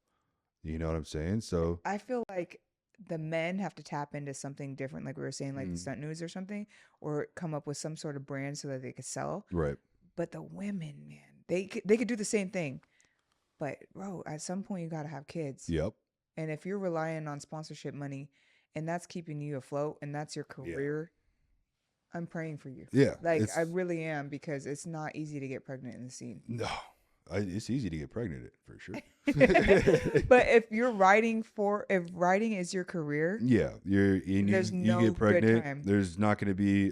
Speaker 1: You know what I'm saying? So,
Speaker 2: I feel like the men have to tap into something different, like we were saying, like the stunt news or something, or come up with some sort of brand so that they could sell.
Speaker 1: right.
Speaker 2: But the women, man, they could do the same thing. But bro, at some point you gotta have kids.
Speaker 1: Yep.
Speaker 2: And if you're relying on sponsorship money and that's keeping you afloat and that's your
Speaker 1: Yeah.
Speaker 2: career, I'm praying for you.
Speaker 1: Yeah.
Speaker 2: Like I really am, because it's not easy to get pregnant in the scene.
Speaker 1: No, it's easy to get pregnant for sure.
Speaker 2: But if riding is your career,
Speaker 1: Yeah,
Speaker 2: there's
Speaker 1: you
Speaker 2: no
Speaker 1: get pregnant.
Speaker 2: good time.
Speaker 1: There's not going to be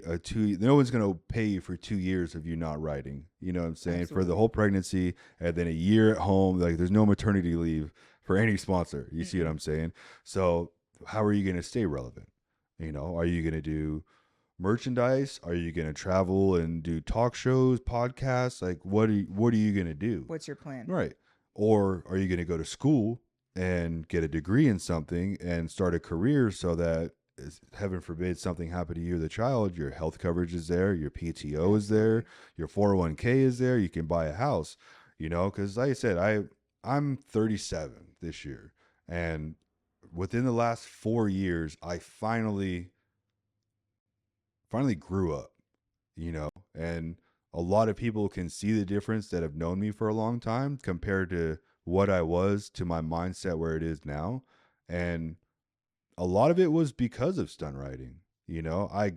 Speaker 1: no one's going to pay you for 2 years of you not riding. You know what I'm saying? For the whole pregnancy and then a year at home. Like there's no maternity leave for any sponsor. You see what I'm saying? So how are you going to stay relevant? You know, are you going to do merchandise? Are you going to travel and do talk shows, podcasts? Like what are you going to do?
Speaker 2: What's your plan?
Speaker 1: Right. Or are you going to go to school and get a degree in something and start a career so that, heaven forbid, something happened to you or the child, your health coverage is there, your PTO is there, your 401k is there, you can buy a house, you know? Because like I said, I'm 37 this year. And within the last 4 years, I finally grew up, you know? And a lot of people can see the difference that have known me for a long time compared to what I was to my mindset where it is now. And a lot of it was because of stunt riding. You know, I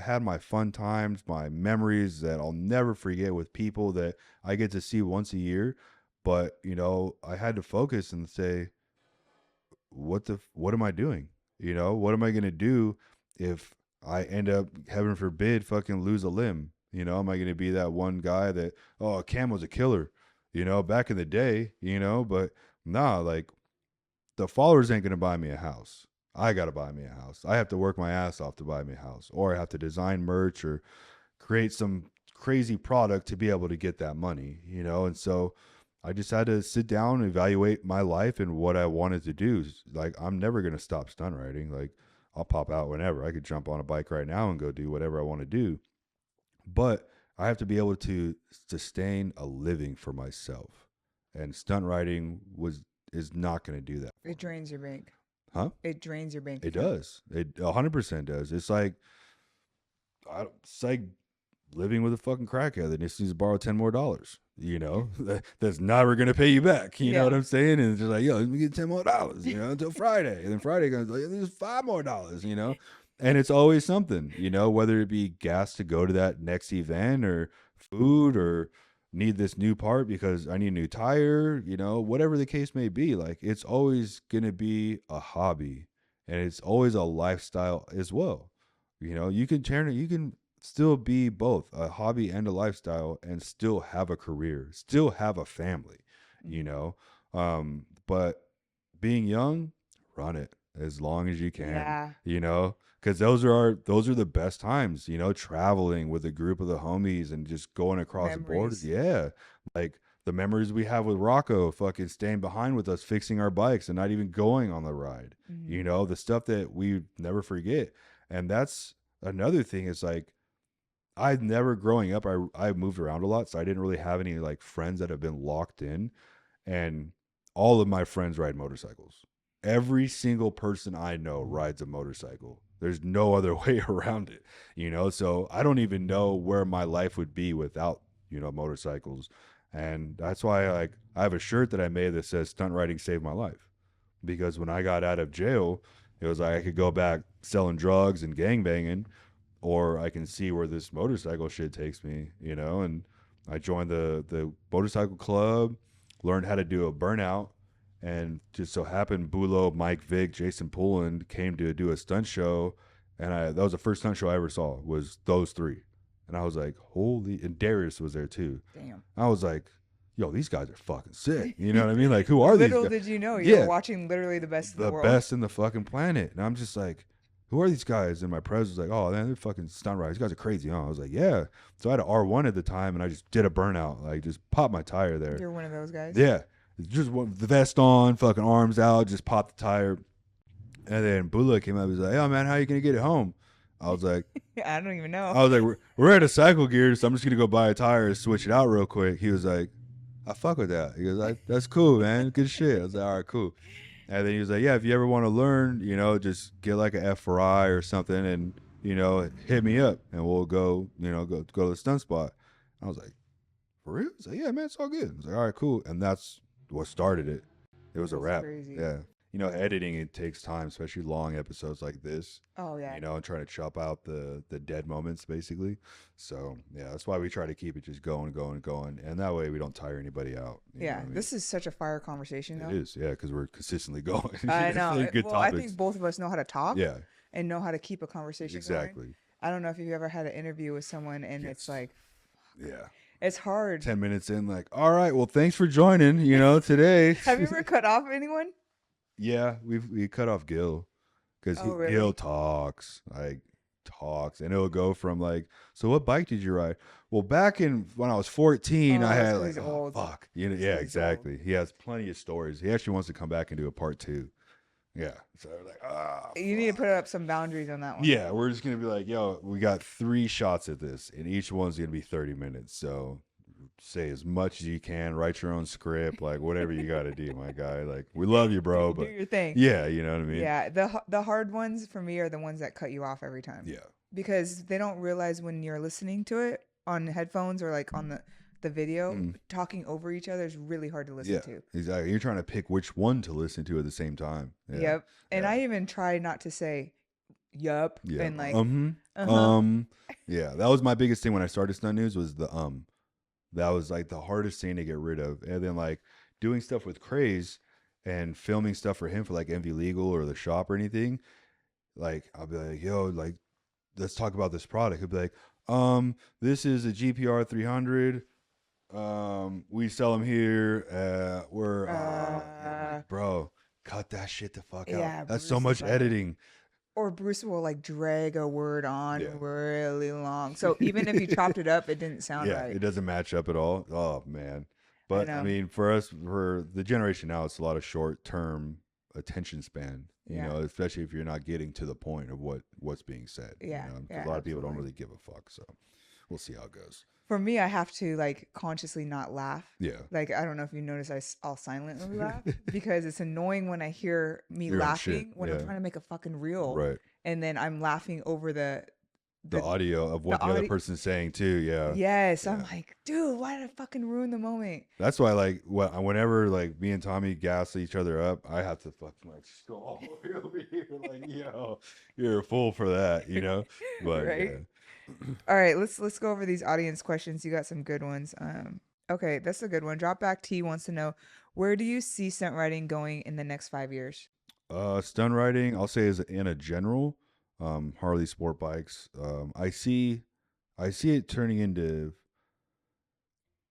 Speaker 1: had my fun times, my memories that I'll never forget with people that I get to see once a year. But, you know, I had to focus and say, what am I doing? You know, what am I going to do if I end up, heaven forbid, fucking lose a limb? You know, am I going to be that one guy that, oh, Cam was a killer, you know, back in the day, you know, but nah, like the followers ain't going to buy me a house. I got to buy me a house. I have to work my ass off to buy me a house, or I have to design merch or create some crazy product to be able to get that money, you know? And so I just had to sit down and evaluate my life and what I wanted to do. Like, I'm never going to stop stunt riding. Like, I'll pop out whenever. I could jump on a bike right now and go do whatever I want to do. But I have to be able to sustain a living for myself. And stunt riding is not going to do that.
Speaker 2: It drains your bank.
Speaker 1: Huh?
Speaker 2: It drains your bank.
Speaker 1: It does. It 100% does. It's like living with a fucking crackhead that just needs to borrow $10 more. You know, that's never gonna pay you back. You know what I'm saying? And it's just like, yo, let me get $10 more. You know, until Friday, and then Friday comes like, there's $5 more. You know, and it's always something. You know, whether it be gas to go to that next event or food or need this new part because I need a new tire. You know, whatever the case may be, like it's always gonna be a hobby, and it's always a lifestyle as well. You know, you can turn it. You can still be both a hobby and a lifestyle and still have a career, still have a family, you know. But being young, run it as long as you can, you know, because those are the best times, you know, traveling with a group of the homies and just going across the border. Yeah. Like the memories we have with Rocco fucking staying behind with us, fixing our bikes and not even going on the ride, you know, the stuff that we never forget. And that's another thing is like, I'd never growing up, I moved around a lot, so I didn't really have any like friends that have been locked in. And all of my friends ride motorcycles. Every single person I know rides a motorcycle. There's no other way around it, you know? So I don't even know where my life would be without, you know, motorcycles. And that's why I have a shirt that I made that says stunt riding saved my life. Because when I got out of jail, it was like I could go back selling drugs and gangbanging, or I can see where this motorcycle shit takes me, you know? And I joined the motorcycle club, learned how to do a burnout, and just so happened Bulo, Mike Vick, Jason Pullen came to do a stunt show, and that was the first stunt show I ever saw was those three. And I was like, holy, and Darius was there too.
Speaker 2: Damn.
Speaker 1: I was like, yo, these guys are fucking sick. You know what I mean? Like, who are these
Speaker 2: Little
Speaker 1: guys?
Speaker 2: did you know, you were
Speaker 1: Yeah,
Speaker 2: watching literally the best in the
Speaker 1: the
Speaker 2: world.
Speaker 1: best in the fucking planet. And I'm just like, who are these guys? And my pres was like, oh, man, they're fucking stunt riders. These guys are crazy, huh? I was like, yeah. So I had an R1 at the time, and I just did a burnout. Like, just popped my tire there.
Speaker 2: You're one of those guys.
Speaker 1: Yeah. Just the vest on, fucking arms out, just popped the tire. And then Bula came up. He's like, "Oh man, how you gonna get it home?" I was like,
Speaker 2: I don't even know.
Speaker 1: we're at a cycle gear, so I'm just gonna go buy a tire and switch it out real quick." He was like, "I fuck with that." He goes, "That's cool, man. Good shit." I was like, "All right, cool." And then he was like, "Yeah, if you ever want to learn, you know, just get like a F4I or something, and you know, hit me up, and we'll go, you know, go to the stunt spot." I was like, "For real?" He's like, "Yeah, man, it's all good." I was like, "All right, cool." And that's what started it. It was a wrap.
Speaker 2: Crazy.
Speaker 1: Yeah. You know, editing, it takes time, especially long episodes like this.
Speaker 2: Oh yeah.
Speaker 1: You know, and trying to chop out the dead moments, basically. So yeah, that's why we try to keep it just going, and that way we don't tire anybody out. You know what I mean?
Speaker 2: This is such a fire conversation, though.
Speaker 1: It is, yeah, because we're consistently going.
Speaker 2: I know.
Speaker 1: Good
Speaker 2: well,
Speaker 1: topics.
Speaker 2: I think both of us know how to talk.
Speaker 1: Yeah,
Speaker 2: And know how to keep a conversation
Speaker 1: exactly.
Speaker 2: going. I don't know if you've ever had an interview with someone and it's like,
Speaker 1: yeah,
Speaker 2: it's hard.
Speaker 1: 10 minutes in, like, all right, well, thanks for joining. You know, today.
Speaker 2: Have you ever cut off anyone?
Speaker 1: Yeah, we cut off Gil because
Speaker 2: really?
Speaker 1: Gil talks, and it'll go from like, so what bike did you ride? Well, back in when I was 14, I had like, oh, fuck, you know, yeah, exactly. He has plenty of stories. He actually wants to come back and do a part 2. Yeah, so like,
Speaker 2: you need to put up some boundaries on that one.
Speaker 1: Yeah, we're just gonna be like, yo, we got 3 shots at this, and each one's gonna be 30 minutes. So say as much as you can, write your own script, like whatever you got to do, my guy. Like, we love you, bro, but
Speaker 2: do your thing.
Speaker 1: Yeah, you know what I mean?
Speaker 2: Yeah, the hard ones for me are the ones that cut you off every time.
Speaker 1: Yeah.
Speaker 2: Because they don't realize when you're listening to it on headphones or like on the video, talking over each other is really hard to listen to.
Speaker 1: Exactly. You're trying to pick which one to listen to at the same time. Yeah.
Speaker 2: Yep. And I even try not to say yup and like
Speaker 1: yeah, that was my biggest thing when I started Stunt News was the That was like the hardest thing to get rid of. And then like doing stuff with Craze and filming stuff for him for like MV Legal or the shop or anything. Like I'll be like, yo, like let's talk about this product. He'll be like, this is a GPR 300. We sell them here. Bro, cut that shit the fuck out. That's so much editing.
Speaker 2: Or Bruce will like drag a word on really long. So even if you chopped it up, it didn't sound right.
Speaker 1: It doesn't match up at all. Oh man. But I mean, for us, for the generation now, it's a lot of short-term attention span. You know, especially if you're not getting to the point of what's being said.
Speaker 2: Yeah,
Speaker 1: you know? A lot of people don't really give a fuck. So we'll see how it goes.
Speaker 2: For me, I have to like consciously not laugh.
Speaker 1: Yeah.
Speaker 2: Like I don't know if you notice, I'll silently laugh because it's annoying when I hear me laughing when I'm trying to make a fucking reel.
Speaker 1: Right.
Speaker 2: And then I'm laughing over the
Speaker 1: audio of what the other person's saying too. Yeah.
Speaker 2: Yes. I'm like, dude, why did I fucking ruin the moment?
Speaker 1: That's why, like, whenever like me and Tommy gas each other up, I have to fucking like go all the way over here, like, yo, you're a fool for that, you know. But
Speaker 2: right. All right, let's go over these audience questions. You got some good ones. Okay, that's a good one. Dropback T wants to know, where do you see stunt riding going in the next 5 years?
Speaker 1: Stunt riding, I'll say, is in a general. Harley sport bikes. I see it turning into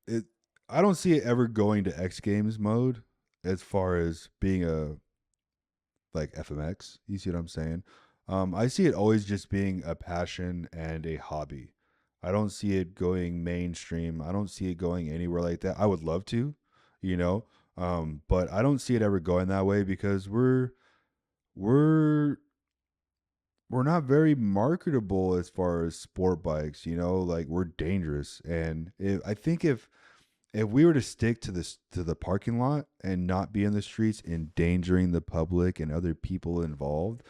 Speaker 1: it. I don't see it ever going to X Games mode as far as being a like FMX. You see what I'm saying? I see it always just being a passion and a hobby. I don't see it going mainstream. I don't see it going anywhere like that. I would love to, you know, but I don't see it ever going that way because we're not very marketable as far as sport bikes, you know, like we're dangerous. And I think if we were to stick to the parking lot and not be in the streets endangering the public and other people involved,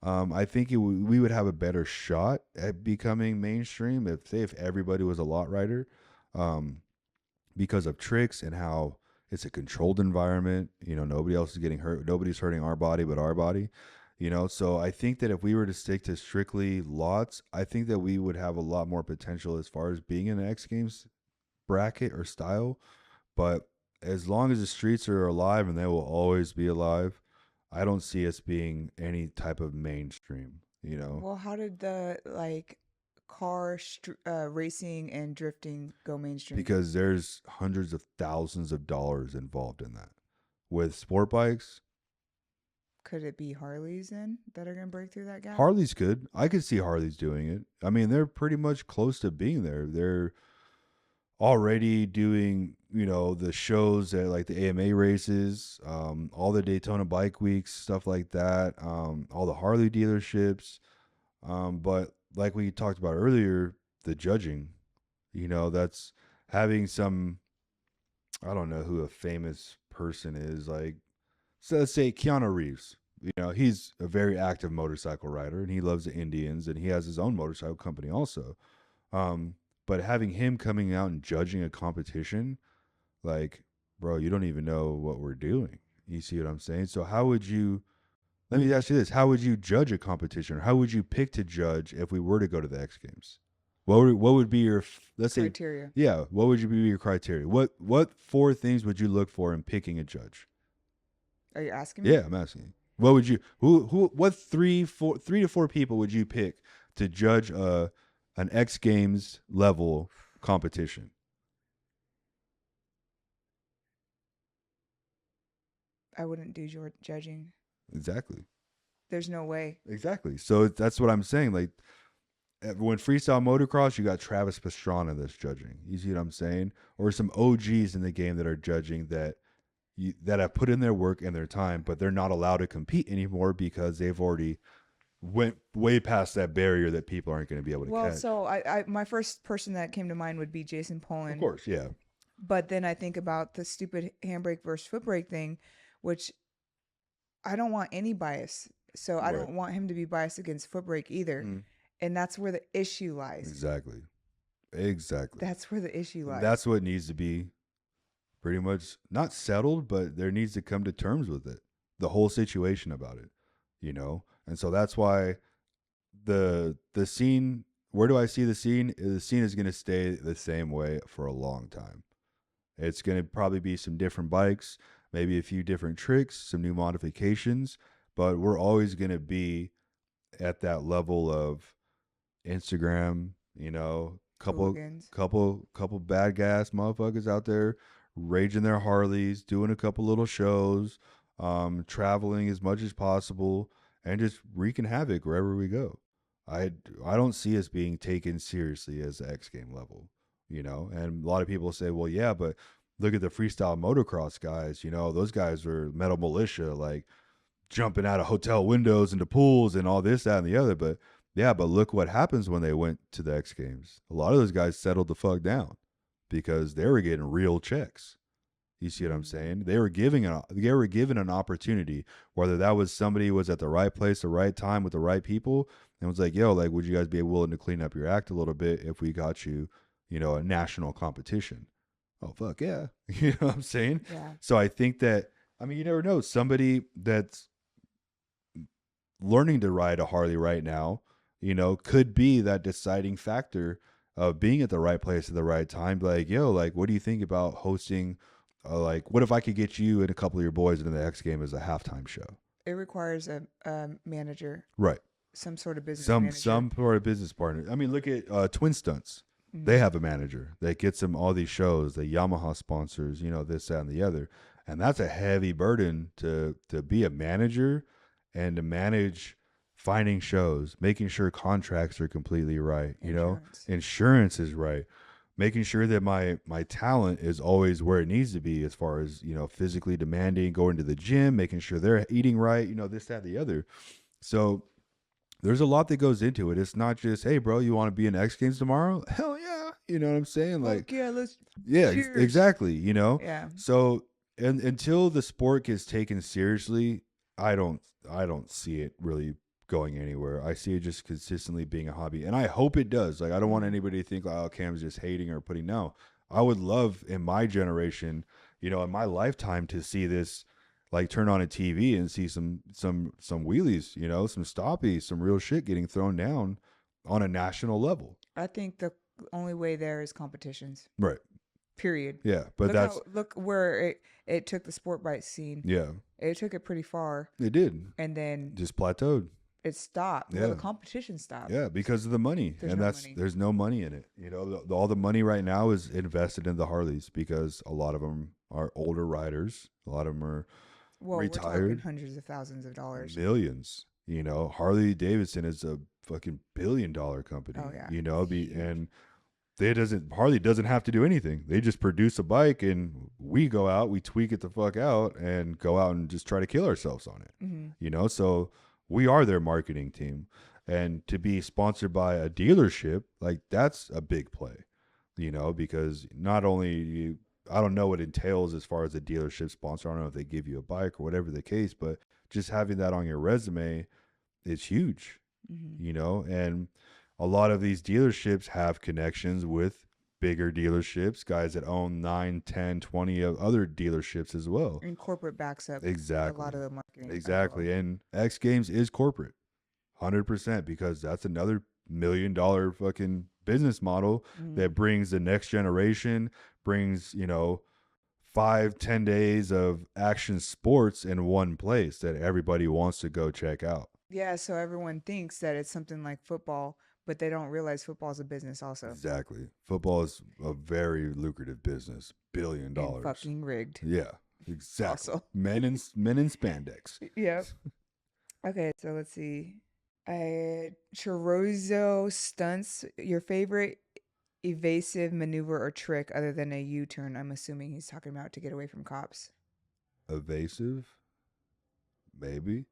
Speaker 1: I think we would have a better shot at becoming mainstream if everybody was a lot rider, because of tricks and how it's a controlled environment. You know, nobody else is getting hurt. Nobody's hurting our body but our body. You know, so I think that if we were to stick to strictly lots, I think that we would have a lot more potential as far as being in an X Games bracket or style. But as long as the streets are alive, and they will always be alive, I don't see us being any type of mainstream, you know.
Speaker 2: Well, how did the like car racing and drifting go mainstream?
Speaker 1: Because there's hundreds of thousands of dollars involved in that. With sport bikes,
Speaker 2: Could it be Harleys then that are going to break through that gap?
Speaker 1: Harleys could. I could see Harleys doing it. I mean, they're pretty much close to being there. They're already doing, the shows at like the AMA races, all the Daytona Bike Weeks, stuff like that, all the Harley dealerships. But like we talked about earlier, the judging, that's having some, I don't know who a famous person is, like, so let's say Keanu Reeves. He's a very active motorcycle rider and he loves the Indians and he has his own motorcycle company also. But having him coming out and judging a competition, like, bro, you don't even know what we're doing. You see what I'm saying? So let me ask you this. How would you judge a competition? Or how would you pick to judge if we were to go to the X Games? What would be your, let's
Speaker 2: criteria?
Speaker 1: Say, yeah, what would be your criteria? What 4 things would you look for in picking a judge?
Speaker 2: Are you asking me?
Speaker 1: Yeah, I'm asking. What would you, what 3 to 4 people would you pick to judge an X Games level competition?
Speaker 2: I wouldn't do your judging.
Speaker 1: Exactly.
Speaker 2: There's no way.
Speaker 1: Exactly. So that's what I'm saying. Like, when freestyle motocross, you got Travis Pastrana that's judging. You see what I'm saying? Or some OGs in the game that are judging that have put in their work and their time, but they're not allowed to compete anymore because they've already went way past that barrier that people aren't going to be able to catch.
Speaker 2: Well, so I my first person that came to mind would be Jason Poland.
Speaker 1: Of course, yeah.
Speaker 2: But then I think about the stupid handbrake versus foot brake thing, which I don't want any bias. So I don't want him to be biased against foot brake either. Mm. And that's where the issue lies.
Speaker 1: Exactly.
Speaker 2: That's where the issue lies.
Speaker 1: That's what needs to be pretty much not settled, but there needs to come to terms with it. The whole situation about it, And so that's why the scene, where do I see the scene? The scene is going to stay the same way for a long time. It's going to probably be some different bikes, maybe a few different tricks, some new modifications, but we're always going to be at that level of Instagram, couple bad gas motherfuckers out there raging their Harleys, doing a couple little shows, traveling as much as possible, and just wreaking havoc wherever we go. I don't see us being taken seriously as the X Game level, and a lot of people say, well, yeah, but look at the freestyle motocross guys, those guys were metal militia, like jumping out of hotel windows into pools and all this, that, and the other. But yeah, but look what happens when they went to the X Games. A lot of those guys settled the fuck down because they were getting real checks. You see what I'm saying? They were given an opportunity, whether that was somebody was at the right place, the right time with the right people, and was like, yo, like, would you guys be willing to clean up your act a little bit if we got you, a national competition? Oh, fuck yeah. You know what I'm saying?
Speaker 2: Yeah.
Speaker 1: So I think that, you never know, somebody that's learning to ride a Harley right now, could be that deciding factor of being at the right place at the right time. Like, yo, like, what do you think about hosting, like, what if I could get you and a couple of your boys into the X Game as a halftime show?
Speaker 2: It requires a manager.
Speaker 1: Right.
Speaker 2: Some sort of business manager.
Speaker 1: Some sort of business partner. Look at Twin Stunts. Mm-hmm. They have a manager that gets them all these shows, the Yamaha sponsors, this, that, and the other. And that's a heavy burden to be a manager and to manage finding shows, making sure contracts are completely right, insurance is right, making sure that my talent is always where it needs to be as far as, physically demanding, going to the gym, making sure they're eating right, this, that, the other. So there's a lot that goes into it. It's not just, hey, bro, you want to be in X Games tomorrow? Hell yeah. You know what I'm saying? Like,
Speaker 2: cheers.
Speaker 1: Exactly.
Speaker 2: Yeah.
Speaker 1: So, and until the sport gets taken seriously, I don't see it really going anywhere. I see it just consistently being a hobby, and I hope it does. Like, I don't want anybody to think, oh, Cam's just hating or putting. No, I would love in my generation, in my lifetime, to see this, like, turn on a TV and see some wheelies, some stoppies, some real shit getting thrown down on a national level.
Speaker 2: I think the only way there is competitions.
Speaker 1: Right.
Speaker 2: Period.
Speaker 1: Yeah, but
Speaker 2: look where it took the sport bike scene.
Speaker 1: Yeah.
Speaker 2: It took it pretty far.
Speaker 1: It did.
Speaker 2: And then
Speaker 1: just plateaued.
Speaker 2: it stopped.
Speaker 1: Yeah.
Speaker 2: Well, the competition stopped.
Speaker 1: Yeah, because of the money,
Speaker 2: There's
Speaker 1: and
Speaker 2: no
Speaker 1: that's
Speaker 2: money.
Speaker 1: there's no money in it. You know, all the money right now is invested in the Harleys because a lot of them are older riders. A lot of them are
Speaker 2: Well, we're talking
Speaker 1: retired,
Speaker 2: hundreds of thousands of dollars.
Speaker 1: millions. You know, Harley Davidson is a fucking $1 billion company.
Speaker 2: Oh yeah.
Speaker 1: You know,
Speaker 2: Huge.
Speaker 1: and Harley doesn't have to do anything. They just produce a bike, and we go out, we tweak it the fuck out, and go out and just try to kill ourselves on it.
Speaker 2: Mm-hmm.
Speaker 1: You know, so we are their marketing team. And to be sponsored by a dealership, like that's a big play, you know, because not only I don't know what it entails as far as a dealership sponsor. I don't know if they give you a bike or whatever the case, but just having that on your resume is huge,
Speaker 2: Mm-hmm.
Speaker 1: you know, and a lot of these dealerships have connections with bigger dealerships, guys that own 9, 10, 20 of other dealerships as well.
Speaker 2: And corporate backs up
Speaker 1: Exactly.
Speaker 2: a lot of the marketing.
Speaker 1: Exactly. And X Games is corporate. 100%, because that's another $1 million fucking business model that brings the next generation, brings, you know, 5-10 days of action sports in one place that everybody wants to go check out.
Speaker 2: Yeah, so everyone thinks that it's something like football, but they don't realize football is a business also.
Speaker 1: Exactly. Football is a very lucrative business. $1 billion.
Speaker 2: And fucking rigged.
Speaker 1: Yeah, exactly.
Speaker 2: Also.
Speaker 1: Men in spandex.
Speaker 2: Yep. Okay, so let's see. Chorizo stunts, your favorite evasive maneuver or trick other than a U-turn. I'm assuming he's talking about to get away from cops.
Speaker 1: Evasive? Maybe.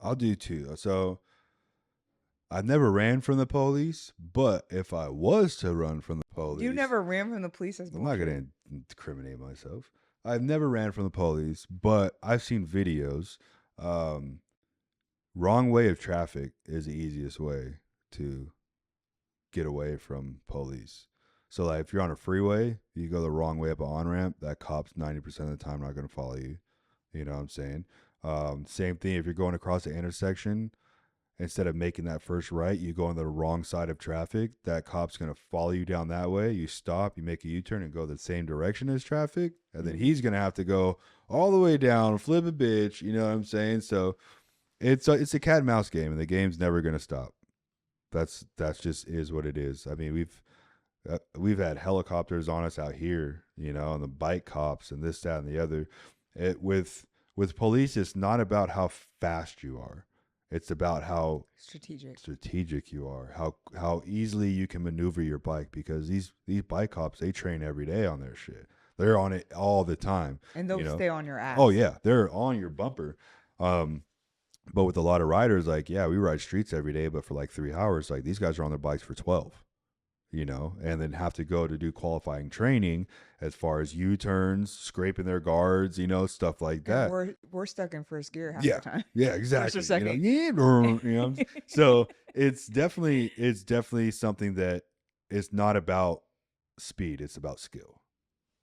Speaker 1: I'll do two. So I've never ran from the police, but if I was to run from the police,
Speaker 2: You never ran from the police.
Speaker 1: I'm not going to incriminate myself. I've never ran from the police, but I've seen videos. Wrong way of traffic is the easiest way to get away from police. So like if you're on a freeway, you go the wrong way up an on-ramp, that cop's 90% of the time not going to follow you. You know what I'm saying? Same thing if you're going across the intersection, instead of making that first right, you go on the wrong side of traffic, that cop's going to follow you down that way. You stop, you make a U-turn and go the same direction as traffic, and then he's going to have to go all the way down, flip a bitch, you know what I'm saying? So it's a cat and mouse game, and the game's never going to stop. That's just is what it is. I mean, we've had helicopters on us out here, you know, and the bike cops and this, that, and the other. With police, it's not about how fast you are. It's about how strategic you are, how easily you can maneuver your bike, because these bike cops, they train every day on their shit. They're on it all the time.
Speaker 2: And they'll stay on your ass.
Speaker 1: Oh, yeah. They're on your bumper. But with a lot of riders, like, yeah, we ride streets every day, but for like 3 hours, like these guys are on their bikes for 12, you know, and then have to go to do qualifying training as far as U-turns, scraping their guards, you know, stuff like that.
Speaker 2: We're stuck in first gear half the time.
Speaker 1: Yeah, exactly.
Speaker 2: First or second.
Speaker 1: You know, so it's definitely something that is not about speed. It's about skill,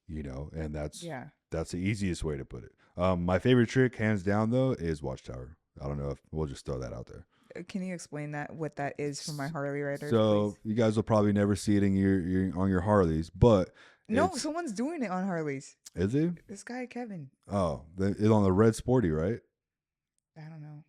Speaker 1: you know, and that's the easiest way to put it. My favorite trick, hands down, though, is Watchtower. I don't know if we'll just throw that out there.
Speaker 2: Can you explain what that is for my Harley riders?
Speaker 1: So
Speaker 2: please?
Speaker 1: you guys will probably never see it in your Harleys, but
Speaker 2: no, someone's doing it on Harleys.
Speaker 1: Is he?
Speaker 2: This guy Kevin.
Speaker 1: Oh, it's on the red Sporty, right?
Speaker 2: I don't know.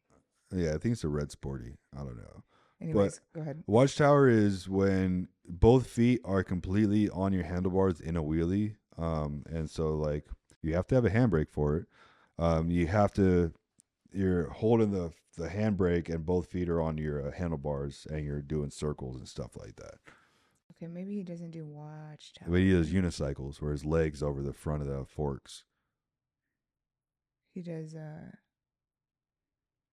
Speaker 1: Yeah, I think it's a red Sporty. I don't know.
Speaker 2: Anyways, go ahead.
Speaker 1: Watchtower is when both feet are completely on your handlebars in a wheelie, and so like you have to have a handbrake for it. You're holding the handbrake and both feet are on your handlebars, and you're doing circles and stuff like that.
Speaker 2: Okay, maybe he doesn't do Watchtower.
Speaker 1: But he does unicycles where his legs over the front of the forks.
Speaker 2: He does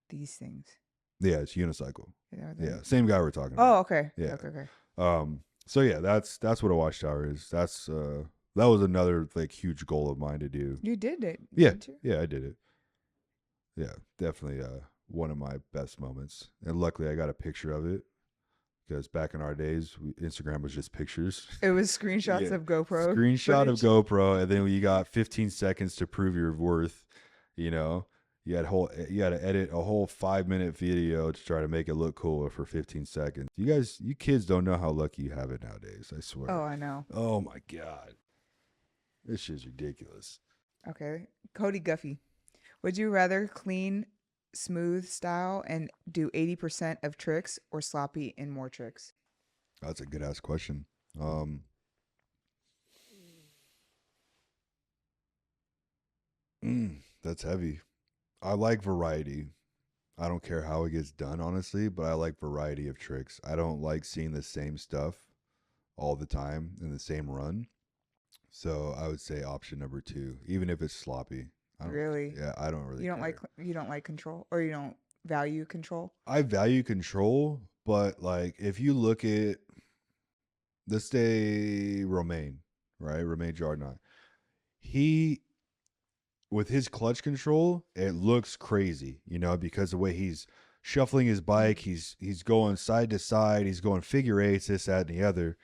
Speaker 2: these things.
Speaker 1: Yeah, it's unicycle.
Speaker 2: Yeah,
Speaker 1: same guy we're talking about.
Speaker 2: Oh, okay.
Speaker 1: Yeah.
Speaker 2: Okay.
Speaker 1: So yeah, that's what a Watchtower is. That was another like huge goal of mine to do.
Speaker 2: You did it.
Speaker 1: Yeah, I did it. Yeah, definitely one of my best moments. And luckily I got a picture of it, because back in our days, Instagram was just pictures.
Speaker 2: It was screenshots of GoPro.
Speaker 1: Screenshot of GoPro, and then you got 15 seconds to prove your worth. You know, you had to edit a whole 5-minute video to try to make it look cool for 15 seconds. You kids don't know how lucky you have it nowadays. I swear.
Speaker 2: Oh, I know.
Speaker 1: Oh my God, this shit's ridiculous.
Speaker 2: Okay, Cody Guffey. Would you rather clean smooth style and do 80% of tricks, or sloppy in more tricks?
Speaker 1: That's a good ass question. Um, that's heavy. I like variety. I don't care how it gets done, honestly, but I like variety of tricks. I don't like seeing the same stuff all the time in the same run. So I would say option number two, even if it's sloppy. I don't.
Speaker 2: Really?
Speaker 1: Yeah, I don't really care.
Speaker 2: You don't like control, or you don't value control?
Speaker 1: I value control, but like if you look at, let's say Romain, right? Romain Jardinot. He, with his clutch control, it looks crazy, because the way he's shuffling his bike, he's going side to side, he's going figure eights, this, that, and the other.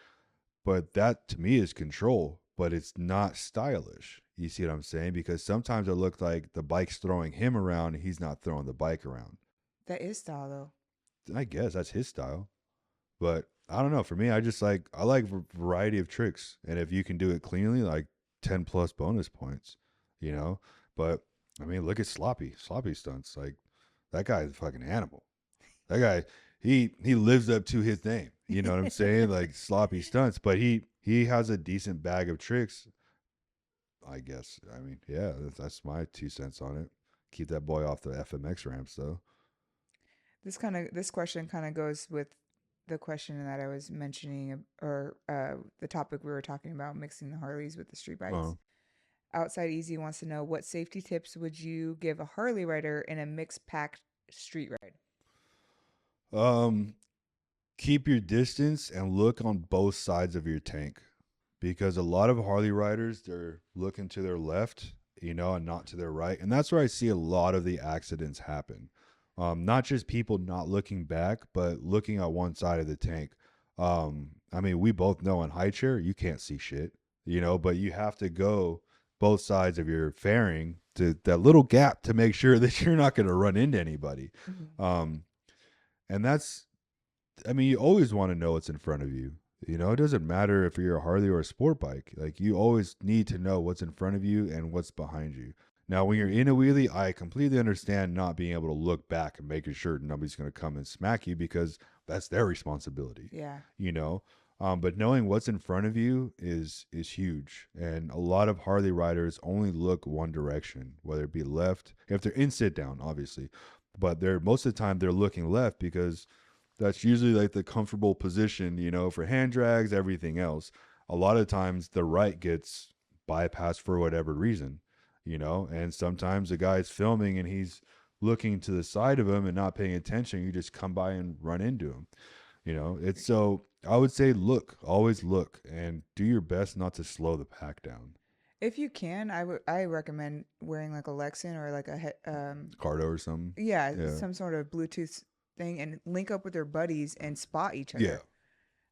Speaker 1: But that to me is control, but it's not stylish. You see what I'm saying? Because sometimes it looks like the bike's throwing him around and he's not throwing the bike around.
Speaker 2: That is style, though.
Speaker 1: I guess that's his style. But I don't know. For me, I like variety of tricks. And if you can do it cleanly, like 10 plus bonus points, you know? But I mean, look at Sloppy stunts. Like that guy's a fucking animal. That guy, he lives up to his name. You know what I'm saying? Like sloppy stunts, but he has a decent bag of tricks. I guess. I mean, yeah, that's my 2 cents on it. Keep that boy off the FMX ramps, though.
Speaker 2: This question kind of goes with the question that I was mentioning, or the topic we were talking about, mixing the Harleys with the street bikes.
Speaker 1: Uh,
Speaker 2: Outside Easy wants to know, what safety tips would you give a Harley rider in a mixed pack street ride?
Speaker 1: um, keep your distance and look on both sides of your tank, because a lot of Harley riders, they're looking to their left, and not to their right, and that's where I see a lot of the accidents happen. Not just people not looking back, but looking at one side of the tank. I mean, we both know on high chair you can't see shit, but you have to go both sides of your fairing to that little gap to make sure that you're not going to run into anybody.
Speaker 2: Mm-hmm.
Speaker 1: And that's, I mean, you always want to know what's in front of you. It doesn't matter if you're a Harley or a sport bike. Like, you always need to know what's in front of you and what's behind you. Now, when you're in a wheelie, I completely understand not being able to look back and making sure nobody's going to come and smack you, because that's their responsibility.
Speaker 2: Yeah.
Speaker 1: But knowing what's in front of you is huge. And a lot of Harley riders only look one direction, whether it be left, if they're in sit down, obviously. But they're most of the time they're looking left, because that's usually like the comfortable position, for hand drags, everything else. A lot of times the right gets bypassed for whatever reason, and sometimes the guy's filming and he's looking to the side of him and not paying attention. You just come by and run into him. It's so I would say always look, and do your best not to slow the pack down.
Speaker 2: If you can, I recommend wearing like a Lexan, or like
Speaker 1: Cardo or something.
Speaker 2: yeah,
Speaker 1: Yeah.
Speaker 2: some sort of Bluetooth thing, and link up with their buddies and spot each
Speaker 1: Yeah.
Speaker 2: other.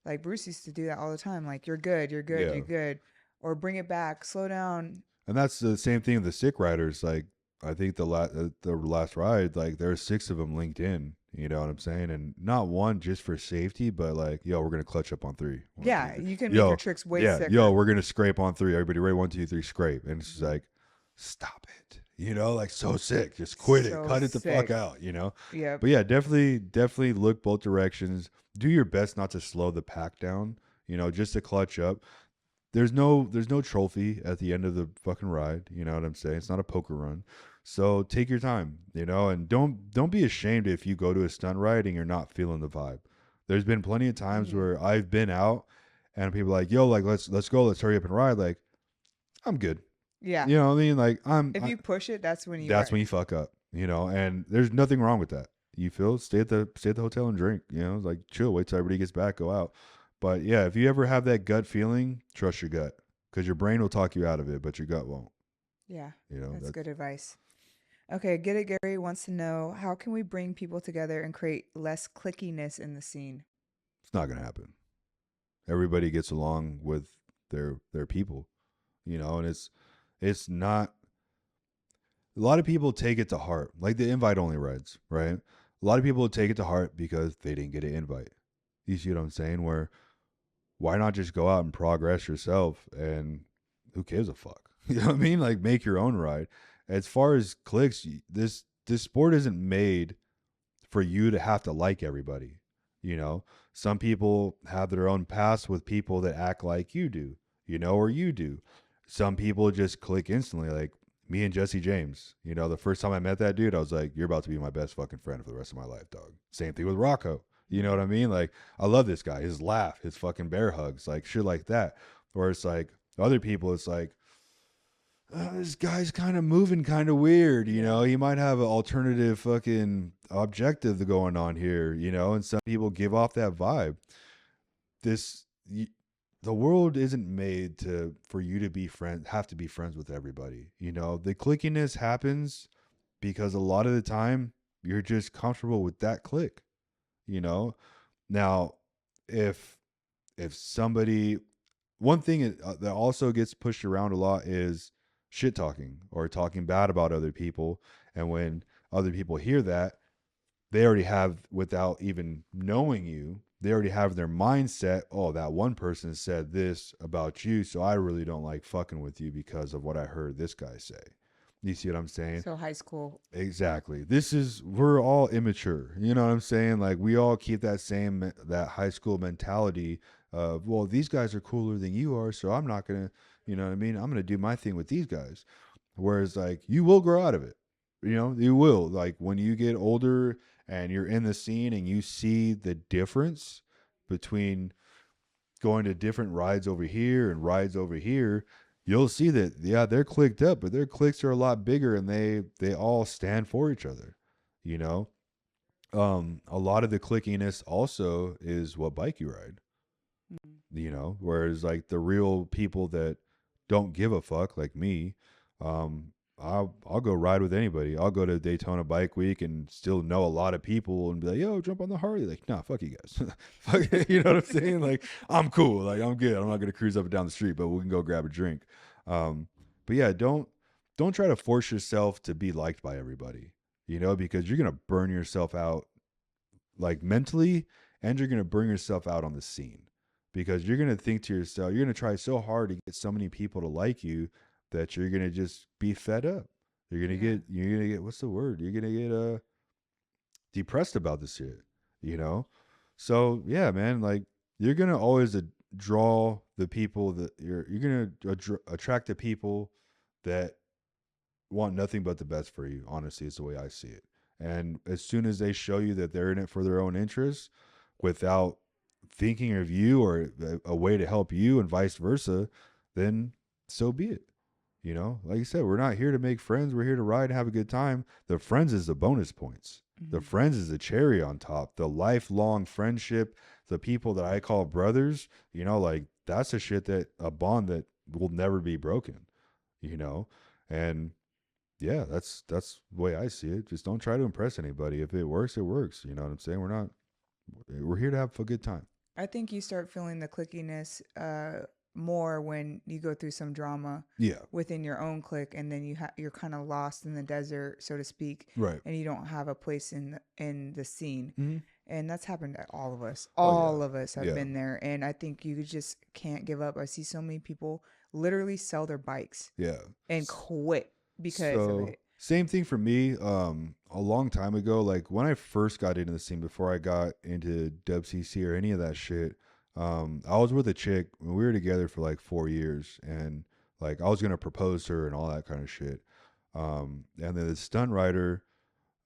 Speaker 2: Like Bruce used to do that all the time. Like, you're good, you're good,
Speaker 1: Yeah.
Speaker 2: you're good, or bring it back, slow down.
Speaker 1: And that's the same thing with the sick riders. Like, I think the last ride, like there's 6 of them linked in. You know what I'm saying? And not one just for safety, but like, yo, we're gonna clutch up on 3. One,
Speaker 2: Yeah,
Speaker 1: 2, 3.
Speaker 2: you can make
Speaker 1: Yo,
Speaker 2: your tricks way
Speaker 1: yeah,
Speaker 2: sicker.
Speaker 1: yo, we're gonna scrape on 3. Everybody ready? 1, 2, 3, scrape. And it's just like, stop it. Like, so sick. Just quit it.
Speaker 2: So
Speaker 1: Cut it the fuck
Speaker 2: sick.
Speaker 1: out.
Speaker 2: Yeah.
Speaker 1: But yeah, definitely look both directions. Do your best not to slow the pack down. Just to clutch up. There's no trophy at the end of the fucking ride. You know what I'm saying? It's not a poker run. So take your time, and don't be ashamed if you go to a stunt ride and you're not feeling the vibe. There's been plenty of times where I've been out and people are like, yo, like let's go, let's hurry up and ride. Like, I'm good.
Speaker 2: Yeah.
Speaker 1: You know what I mean? Like,
Speaker 2: If you push it, that's when
Speaker 1: you fuck up, and there's nothing wrong with that. You feel, stay at the hotel and drink, like chill, wait till everybody gets back, go out. But yeah, if you ever have that gut feeling, trust your gut, because your brain will talk you out of it, but your gut won't.
Speaker 2: Yeah.
Speaker 1: That's
Speaker 2: That's good advice. Okay, Get It Gary wants to know, how can we bring people together and create less clickiness in the scene?
Speaker 1: It's not gonna happen. Everybody gets along with their people, and it's not. A lot of people take it to heart, like the invite only rides, right? A lot of people take it to heart because they didn't get an invite. You see what I'm saying? Where, why not just go out and progress yourself, and who gives a fuck? You know what I mean? Like, make your own ride. As far as clicks, this this sport isn't made for you to have to like everybody. You know, some people have their own past with people that act like you do, you know, or you do. Some people just click instantly, like me and Jesse James. You know, the first time I met that dude, I was like, you're about to be my best fucking friend for the rest of my life, dog. Same thing with Rocco. You know what I mean? Like, I love this guy, his laugh, his fucking bear hugs, like shit like that. Or it's like other people, it's like, this guy's kind of moving kind of weird, you know. He might have an alternative fucking objective going on here, you know. And some people give off that vibe. This, the world isn't made to for you to be have to be friends with everybody. You know, the clickiness happens because a lot of the time you're just comfortable with that click. You know, now if somebody, one thing that also gets pushed around a lot is shit talking or talking bad about other people. And when other people hear that, they already have, without even knowing you, they already have their mindset, oh, that one person said this about you, so I really don't like fucking with you because of what I heard this guy say. You see what I'm saying?
Speaker 2: So high school.
Speaker 1: Exactly. We're all immature. You know what I'm saying? Like, we all keep that high school mentality of, well, these guys are cooler than you are, so I'm not going to, you know what I mean? I'm going to do my thing with these guys. Whereas, like, you will grow out of it. You know, you will. Like, when you get older and you're in the scene and you see the difference between going to different rides over here and rides over here, you'll see that, yeah, they're clicked up, but their clicks are a lot bigger and they all stand for each other, you know. A lot of the clickiness also is what bike you ride, you know, whereas like the real people that don't give a fuck, like me, I'll go ride with anybody. I'll go to Daytona Bike Week and still know a lot of people and be like, yo, jump on the Harley. Like, nah, fuck you guys. Fuck, you know what I'm saying? Like, I'm cool. Like, I'm good. I'm not gonna cruise up and down the street, but we can go grab a drink. But yeah, don't try to force yourself to be liked by everybody, you know, because you're gonna burn yourself out, like, mentally, and you're gonna burn yourself out on the scene, because you're gonna think to yourself, you're gonna try so hard to get so many people to like you that you're gonna just be fed up. You're gonna get, what's the word? You're gonna get depressed about this shit, you know? So yeah, man, like, you're gonna always draw the people that you're gonna attract the people that want nothing but the best for you. Honestly, is the way I see it. And as soon as they show you that they're in it for their own interests, without thinking of you or a way to help you, and vice versa, then so be it. You know, like you said, we're not here to make friends. We're here to ride and have a good time. The friends is the bonus points. Mm-hmm. The friends is the cherry on top. The lifelong friendship, the people that I call brothers, you know, like, that's a shit, that a bond that will never be broken, you know? And yeah, that's the way I see it. Just don't try to impress anybody. If it works, it works. You know what I'm saying? We're here to have a good time.
Speaker 2: I think you start feeling the clickiness more when you go through some drama within your own clique, and then you're kind of lost in the desert, so to speak,
Speaker 1: right?
Speaker 2: And you don't have a place in the scene.
Speaker 1: Mm-hmm.
Speaker 2: And that's happened to all of us. All of us have been there, and I think you just can't give up. I see so many people literally sell their bikes and quit because of it.
Speaker 1: Same thing for me. A long time ago, like when I first got into the scene, before I got into WCC or any of that shit, I was with a chick and we were together for like 4 years, and like I was gonna propose to her and all that kind of shit. And then the stunt rider,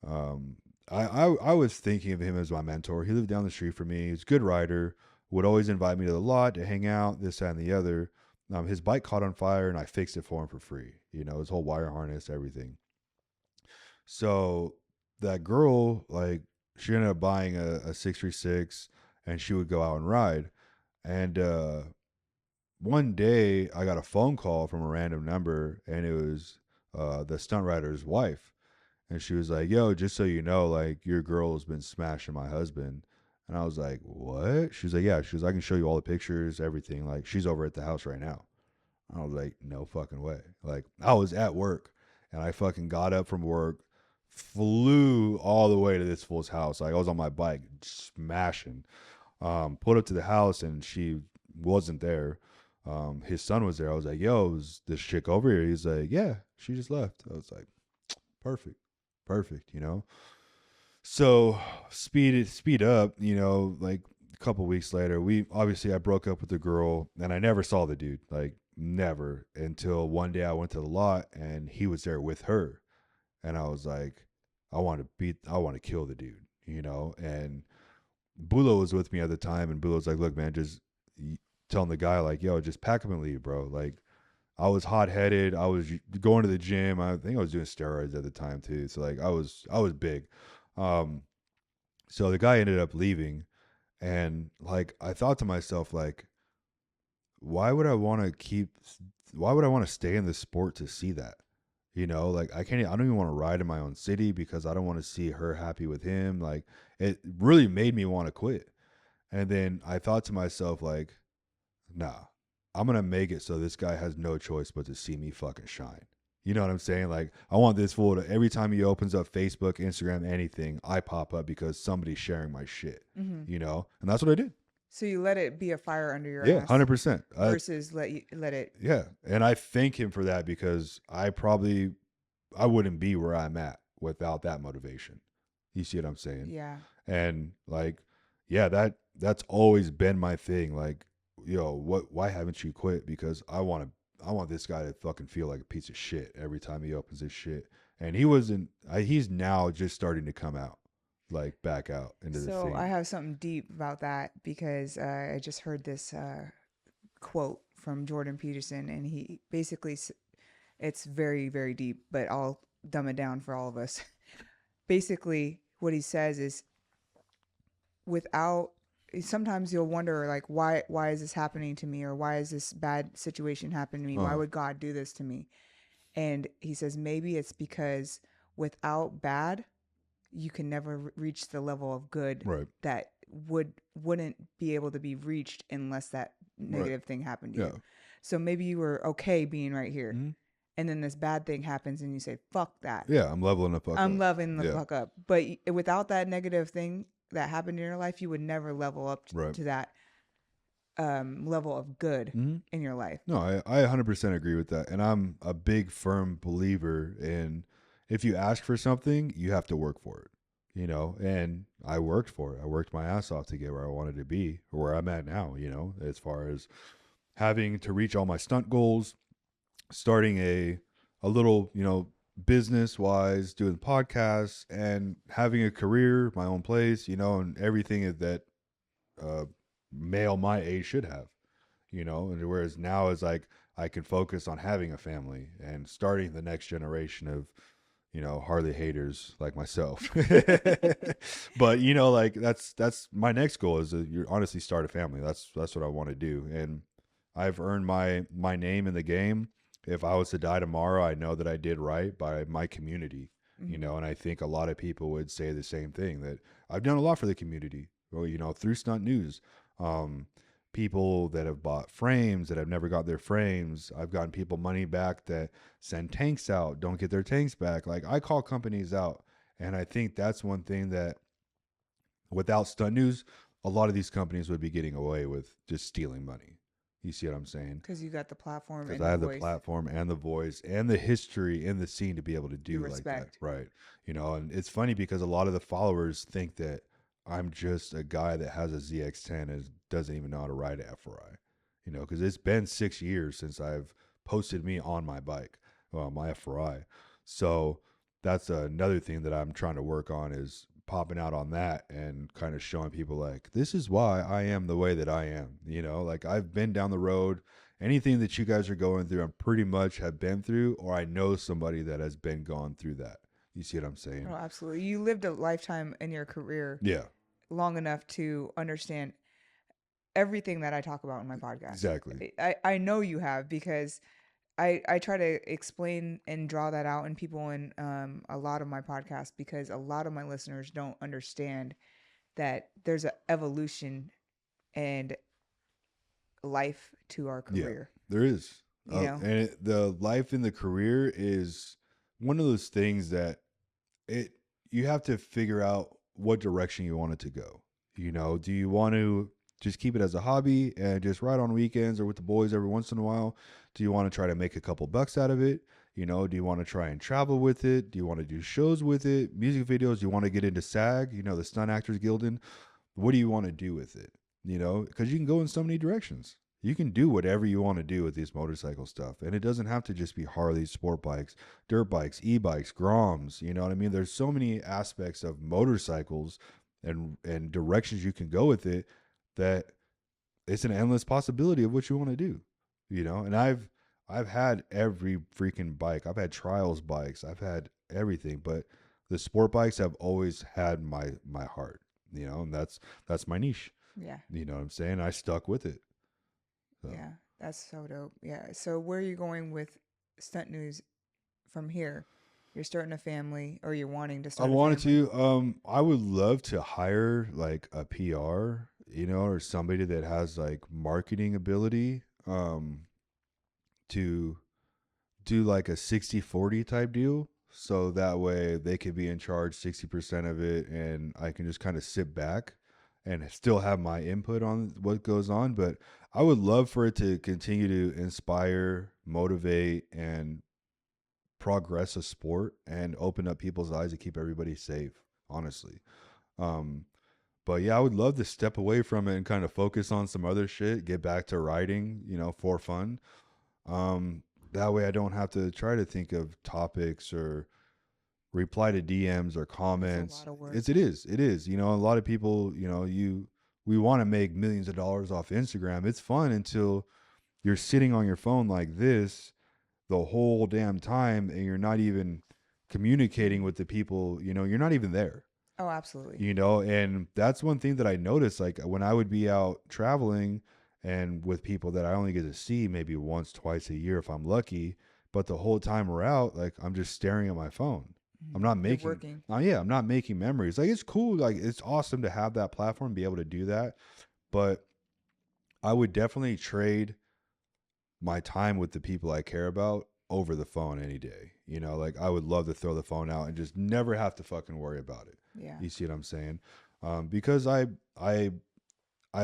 Speaker 1: I was thinking of him as my mentor. He lived down the street from me. He's a good rider. Would always invite me to the lot to hang out, this, that, and the other. His bike caught on fire and I fixed it for him for free. You know, his whole wire harness, everything. So that girl, like, she ended up buying a 636 and she would go out and ride. And one day I got a phone call from a random number, and it was the stunt rider's wife. And she was like, yo, just so you know, like, your girl has been smashing my husband. And I was like, what? She was like, yeah. She was, I can show you all the pictures, everything. Like, she's over at the house right now. I was like, no fucking way. Like, I was at work and I fucking got up from work, flew all the way to this fool's house. Like, I was on my bike smashing. Pulled up to the house and she wasn't there. His son was there. I was like, yo, is this chick over here? He's like, yeah, she just left. I was like, perfect. perfect, you know. So speed up, you know, like a couple weeks later, I broke up with the girl and I never saw the dude, like never, until one day I went to the lot and he was there with her. And I was like, I want to kill the dude, you know. And Bulo was with me at the time, and Bulo was like, look, man, just telling the guy, like, yo, just pack him and leave, bro. Like, I was hot headed. I was going to the gym. I think I was doing steroids at the time too. So like, I was big. Um, so the guy ended up leaving, and like, I thought to myself, like, why would I want to Why would I want to stay in this sport to see that? You know, like I don't even want to ride in my own city because I don't want to see her happy with him. Like it really made me want to quit. And then I thought to myself, like, nah, I'm going to make it so this guy has no choice but to see me fucking shine. You know what I'm saying? Like, I want this fool to, every time he opens up Facebook, Instagram, anything, I pop up because somebody's sharing my shit, you know? And that's what I did.
Speaker 2: So you let it be a fire under your
Speaker 1: Yeah,
Speaker 2: ass
Speaker 1: 100%.
Speaker 2: versus let it.
Speaker 1: Yeah. And I thank him for that because I wouldn't be where I'm at without that motivation. You see what I'm saying?
Speaker 2: Yeah.
Speaker 1: And like, yeah, that's always been my thing. Like, yo, why haven't you quit? Because I want this guy to fucking feel like a piece of shit every time he opens his shit. And he's now just starting to come out, like back out into the scene.
Speaker 2: So I have something deep about that because I just heard this quote from Jordan Peterson, and he basically, it's very, very deep, but I'll dumb it down for all of us. Basically, what he says is, sometimes you'll wonder, like, why is this happening to me, or why is this bad situation happening to me? Why would God do this to me? And he says maybe it's because without bad, you can never reach the level of good
Speaker 1: Right.
Speaker 2: that wouldn't be able to be reached unless that negative thing happened to you. So maybe you were okay being right here, and then this bad thing happens, and you say, "Fuck that."
Speaker 1: Yeah, I'm leveling the fuck up.
Speaker 2: I'm loving the fuck up. But without that negative thing that happened in your life, you would never level up to that level of good in your life.
Speaker 1: No, I 100% agree with that. And I'm a big, firm believer in if you ask for something, you have to work for it, you know? And I worked for it. I worked my ass off to get where I wanted to be, or where I'm at now, you know, as far as having to reach all my stunt goals, starting a little, you know, business wise, doing podcasts and having a career, my own place, you know, and everything that male my age should have, you know. And whereas now is like I can focus on having a family and starting the next generation of, you know, Harley haters like myself. But you know, like that's my next goal is you honestly start a family. That's what I want to do. And I've earned my name in the game. If I was to die tomorrow, I know that I did right by my community, you know. And I think a lot of people would say the same thing, that I've done a lot for the community. Well, you know, through Stunt News, people that have bought frames that have never got their frames. I've gotten people money back that send tanks out, don't get their tanks back. Like, I call companies out. And I think that's one thing that without Stunt News, a lot of these companies would be getting away with just stealing money. You see what I'm saying?
Speaker 2: Because you got the platform.
Speaker 1: Because I have the platform and the voice and the history in the scene to be able to do like that. Right. You know, and it's funny because a lot of the followers think that I'm just a guy that has a ZX10 and doesn't even know how to ride an FRI. You know, because it's been 6 years since I've posted me on my bike, my FRI. So that's another thing that I'm trying to work on, is popping out on that and kind of showing people like, this is why I am the way that I am. You know, like, I've been down the road. Anything that you guys are going through, I'm pretty much have been through, or I know somebody that has been gone through that. You see what I'm saying?
Speaker 2: Oh, absolutely. You lived a lifetime in your career.
Speaker 1: Yeah.
Speaker 2: Long enough to understand everything that I talk about in my podcast.
Speaker 1: Exactly.
Speaker 2: I know you have, because I try to explain and draw that out in people in a lot of my podcasts, because a lot of my listeners don't understand that there's an evolution and life to our career.
Speaker 1: Yeah, there is.
Speaker 2: You know?
Speaker 1: And the life in the career is one of those things that you have to figure out what direction you want it to go. You know, do you want to just keep it as a hobby and just ride on weekends or with the boys every once in a while? Do you want to try to make a couple bucks out of it? You know, do you want to try and travel with it? Do you want to do shows with it? Music videos? Do you want to get into SAG? You know, the Stunt Actors Guild. What do you want to do with it? You know, because you can go in so many directions. You can do whatever you want to do with these motorcycle stuff. And it doesn't have to just be Harleys, sport bikes, dirt bikes, e-bikes, Groms. You know what I mean? There's so many aspects of motorcycles and directions you can go with it that it's an endless possibility of what you want to do. You know, and I've had every freaking bike. I've had trials bikes. I've had everything, but the sport bikes have always had my heart, you know, and that's my niche.
Speaker 2: Yeah.
Speaker 1: You know what I'm saying? I stuck with it. So.
Speaker 2: Yeah, that's so dope. Yeah. So where are you going with Stunt News from here? You're starting a family, or you're wanting to start
Speaker 1: I
Speaker 2: a
Speaker 1: wanted
Speaker 2: family?
Speaker 1: to. I would love to hire like a PR, you know, or somebody that has like marketing ability, to do like a 60-40 type deal. So that way they could be in charge 60% of it, and I can just kind of sit back and still have my input on what goes on. But I would love for it to continue to inspire, motivate, and progress a sport and open up people's eyes to keep everybody safe, honestly. Um, but yeah, I would love to step away from it and kind of focus on some other shit, get back to writing, you know, for fun. Um, that way I don't have to try to think of topics or reply to DMs or
Speaker 2: It's a
Speaker 1: comments.
Speaker 2: lot of work.
Speaker 1: It is. You know, a lot of people, you know, we want to make millions of dollars off Instagram. It's fun until you're sitting on your phone like this the whole damn time and you're not even communicating with the people, you know, you're not even there.
Speaker 2: Oh, absolutely.
Speaker 1: You know, and that's one thing that I noticed, like when I would be out traveling and with people that I only get to see maybe once, twice a year if I'm lucky, but the whole time we're out, like I'm just staring at my phone. I'm not
Speaker 2: You're
Speaker 1: making,
Speaker 2: working.
Speaker 1: yeah, I'm not making memories. Like it's cool, like it's awesome to have that platform, be able to do that, but I would definitely trade my time with the people I care about over the phone any day. You know, like I would love to throw the phone out and just never have to fucking worry about it.
Speaker 2: Yeah.
Speaker 1: You see what I'm saying? Because I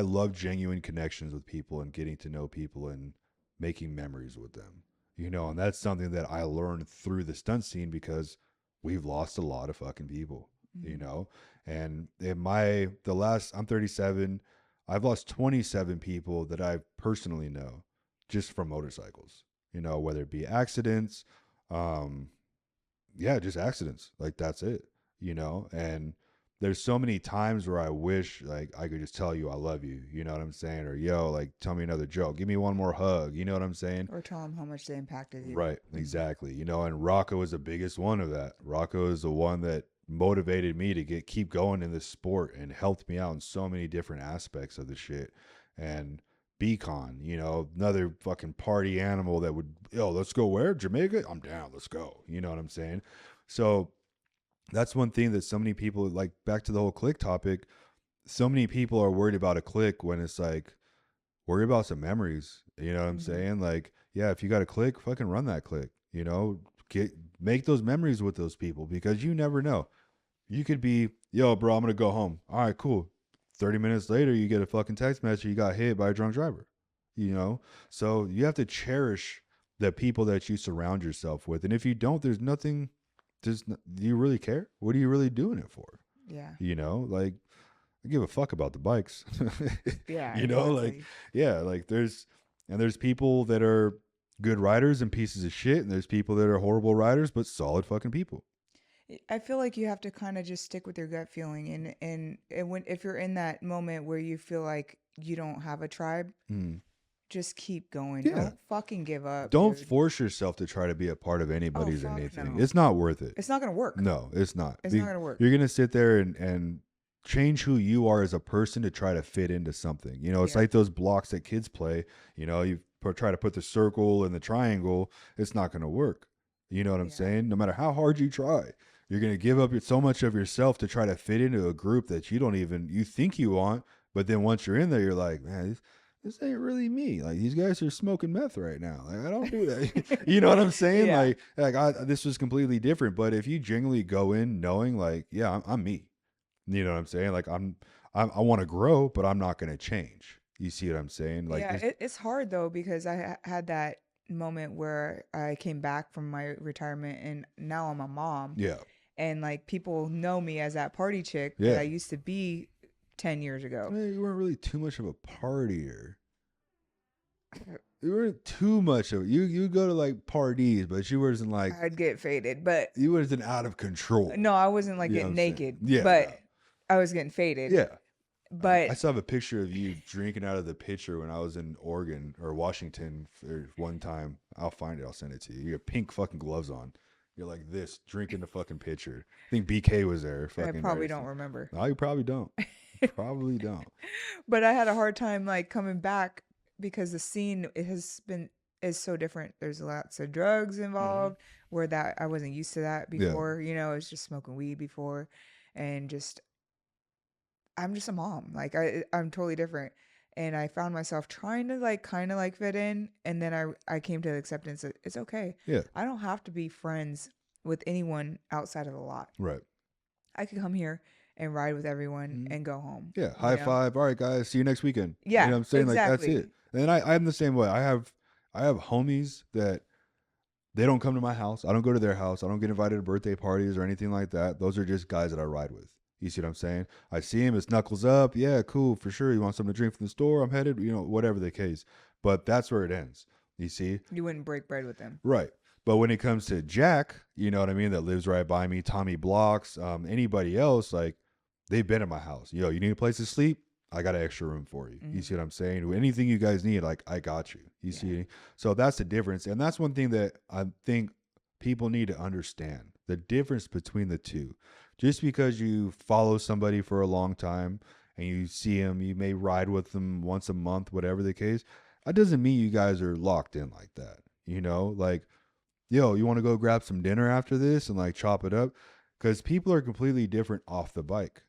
Speaker 1: love genuine connections with people and getting to know people and making memories with them. You know, and that's something that I learned through the stunt scene because we've lost a lot of fucking people. You know, and in I'm 37. I've lost 27 people that I personally know just from motorcycles. You know, whether it be accidents, um, yeah, just accidents. Like that's it, you know? And there's so many times where I wish like I could just tell you I love you, you know what I'm saying? Or yo, like tell me another joke. Give me one more hug, you know what I'm saying?
Speaker 2: Or tell them how much they impacted you.
Speaker 1: Right, exactly. You know, and Rocco is the biggest one of that. Rocco is the one that motivated me to keep going in this sport and helped me out in so many different aspects of the shit. And Beacon, you know, another fucking party animal that would, yo, let's go where? Jamaica? I'm down, let's go. You know what I'm saying? So that's one thing that so many people, like back to the whole click topic, so many people are worried about a click when it's like, worry about some memories. You know what I'm saying? Like, yeah, if you got a click, fucking run that click. You know, make those memories with those people because you never know. You could be, yo, bro, I'm gonna go home. All right, cool. 30 minutes later, you get a fucking text message. You got hit by a drunk driver. You know, so you have to cherish the people that you surround yourself with, and if you don't, there's nothing. Do you really care? What are you really doing it for?
Speaker 2: Yeah.
Speaker 1: You know, like I give a fuck about the bikes.
Speaker 2: Yeah.
Speaker 1: You know, like
Speaker 2: exactly.
Speaker 1: yeah, like there's people that are good riders and pieces of shit, and there's people that are horrible riders but solid fucking people.
Speaker 2: I feel like you have to kind of just stick with your gut feeling, and when if you're in that moment where you feel like you don't have a tribe,
Speaker 1: Mm.
Speaker 2: just keep going.
Speaker 1: Yeah.
Speaker 2: Don't fucking give up,
Speaker 1: Don't
Speaker 2: dude.
Speaker 1: force yourself to try to be a part of
Speaker 2: Oh
Speaker 1: anybody's
Speaker 2: fuck
Speaker 1: anything.
Speaker 2: no.
Speaker 1: It's not worth it.
Speaker 2: It's not gonna work.
Speaker 1: No, it's not.
Speaker 2: It's not gonna work.
Speaker 1: You're gonna sit there and change who you are as a person to try to fit into something. You know, it's
Speaker 2: Yeah.
Speaker 1: like those blocks that kids play. You know, try to put the circle and the triangle. It's not gonna work. You know what I'm
Speaker 2: Yeah.
Speaker 1: saying? No matter how hard you try, you're gonna give up so much of yourself to try to fit into a group that you think you want, but then once you're in there, you're like, man, this ain't really me. Like these guys are smoking meth right now. Like I don't do that. You know what I'm saying?
Speaker 2: Yeah.
Speaker 1: This was completely different. But if you genuinely go in knowing like, yeah, I'm me. You know what I'm saying? Like I want to grow, but I'm not going to change. You see what I'm saying? Like,
Speaker 2: Yeah, it's hard though because I had that moment where I came back from my retirement and now I'm a mom.
Speaker 1: Yeah.
Speaker 2: And like people know me as that party chick that I used to be 10 years ago.
Speaker 1: You weren't really too much of a partier. You weren't too much of it. You go to like parties, but you wasn't like,
Speaker 2: I'd get faded, but
Speaker 1: you wasn't out of control.
Speaker 2: no, I wasn't like getting naked. But I was getting faded.
Speaker 1: Yeah.
Speaker 2: But
Speaker 1: I still have a picture of you drinking out of the pitcher when I was in Oregon or Washington for one time. I'll find it. I'll send it to you. You have pink fucking gloves on. You're like this, drinking the fucking pitcher. I think BK was there.
Speaker 2: I probably don't remember.
Speaker 1: No, you probably don't. Probably don't.
Speaker 2: But I had a hard time like coming back because the scene is so different. There's lots of drugs involved where that I wasn't used to that before. You know, I was just smoking weed before, and just I'm just a mom. Like I'm totally different. And I found myself trying to like kind of like fit in, and then I came to the acceptance that it's okay.
Speaker 1: Yeah.
Speaker 2: I don't have to be friends with anyone outside of the lot.
Speaker 1: Right.
Speaker 2: I could come here and ride with everyone and go home.
Speaker 1: Yeah. High five. All right, guys. See you next weekend.
Speaker 2: Yeah.
Speaker 1: You know what I'm saying?
Speaker 2: Exactly.
Speaker 1: Like that's it. And I'm the same way. I have homies that they don't come to my house. I don't go to their house. I don't get invited to birthday parties or anything like that. Those are just guys that I ride with. You see what I'm saying? I see him, it's knuckles up. Yeah, cool, for sure. You want something to drink from the store? I'm headed, you know, whatever the case. But that's where it ends. You see?
Speaker 2: You wouldn't break bread with them.
Speaker 1: Right. But when it comes to Jack, you know what I mean, that lives right by me, Tommy Blocks, anybody else, like, they've been at my house. Yo, you need a place to sleep? I got an extra room for you. You see what I'm saying? Anything you guys need, like, I got you. You see? So that's the difference. And that's one thing that I think people need to understand. The difference between the two. Just because you follow somebody for a long time and you see them, you may ride with them once a month, whatever the case, that doesn't mean you guys are locked in like that. You know, like, yo, you want to go grab some dinner after this and like chop it up? Because people are completely different off the bike.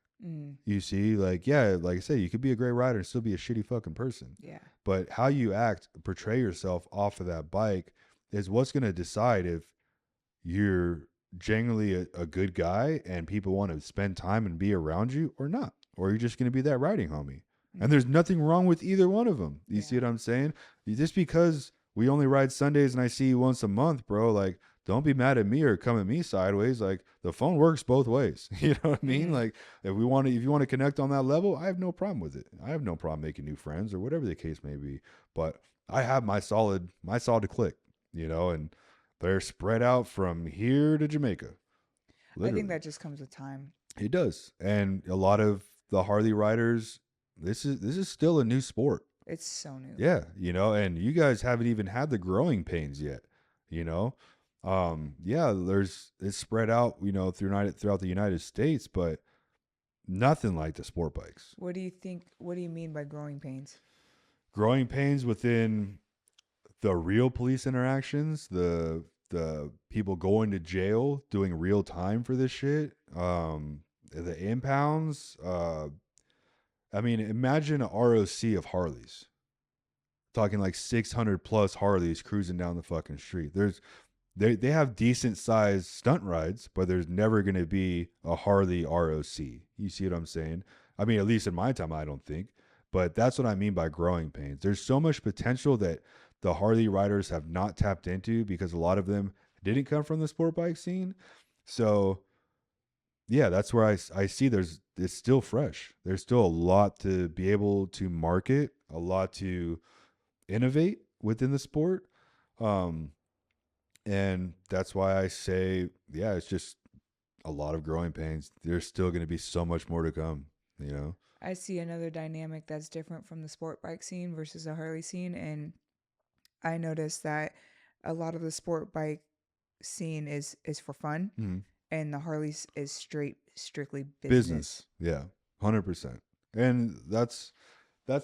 Speaker 1: You see, like, yeah, like I said, you could be a great rider and still be a shitty fucking person.
Speaker 2: Yeah.
Speaker 1: But how you act, portray yourself off of that bike is what's going to decide if you're genuinely a good guy and people want to spend time and be around you or not, or you're just going to be that riding homie. And there's nothing wrong with either one of them. You see what I'm saying? Just because we only ride Sundays and I see you once a month, bro, like, don't be mad at me or come at me sideways. Like, the phone works both ways. You know what I mean? Like, if you want to connect on that level, I have no problem with it. I have no problem making new friends or whatever the case may be. But I have my solid clique, you know, and they're spread out from here to Jamaica. Literally.
Speaker 2: I think that just comes with time.
Speaker 1: It does. And a lot of the Harley riders, this is still a new sport.
Speaker 2: It's so new.
Speaker 1: Yeah, you know, and you guys haven't even had the growing pains yet, you know. It's spread out, you know, throughout the United States, but nothing like the sport bikes.
Speaker 2: What do you mean by growing pains?
Speaker 1: Growing pains within the real police interactions, the people going to jail, doing real time for this shit, the impounds. I mean, imagine a ROC of Harleys. Talking like 600 plus Harleys cruising down the fucking street. They have decent sized stunt rides, but there's never going to be a Harley ROC. You see what I'm saying? I mean, at least in my time, I don't think. But that's what I mean by growing pains. There's so much potential that the Harley riders have not tapped into because a lot of them didn't come from the sport bike scene. So, yeah, that's where I see it's still fresh. There's still a lot to be able to market, a lot to innovate within the sport. And that's why I say, yeah, it's just a lot of growing pains. There's still going to be so much more to come, you know?
Speaker 2: I see another dynamic that's different from the sport bike scene versus the Harley scene. And I noticed that a lot of the sport bike scene is for fun, and the Harleys is strictly business.
Speaker 1: Yeah, 100%. And that's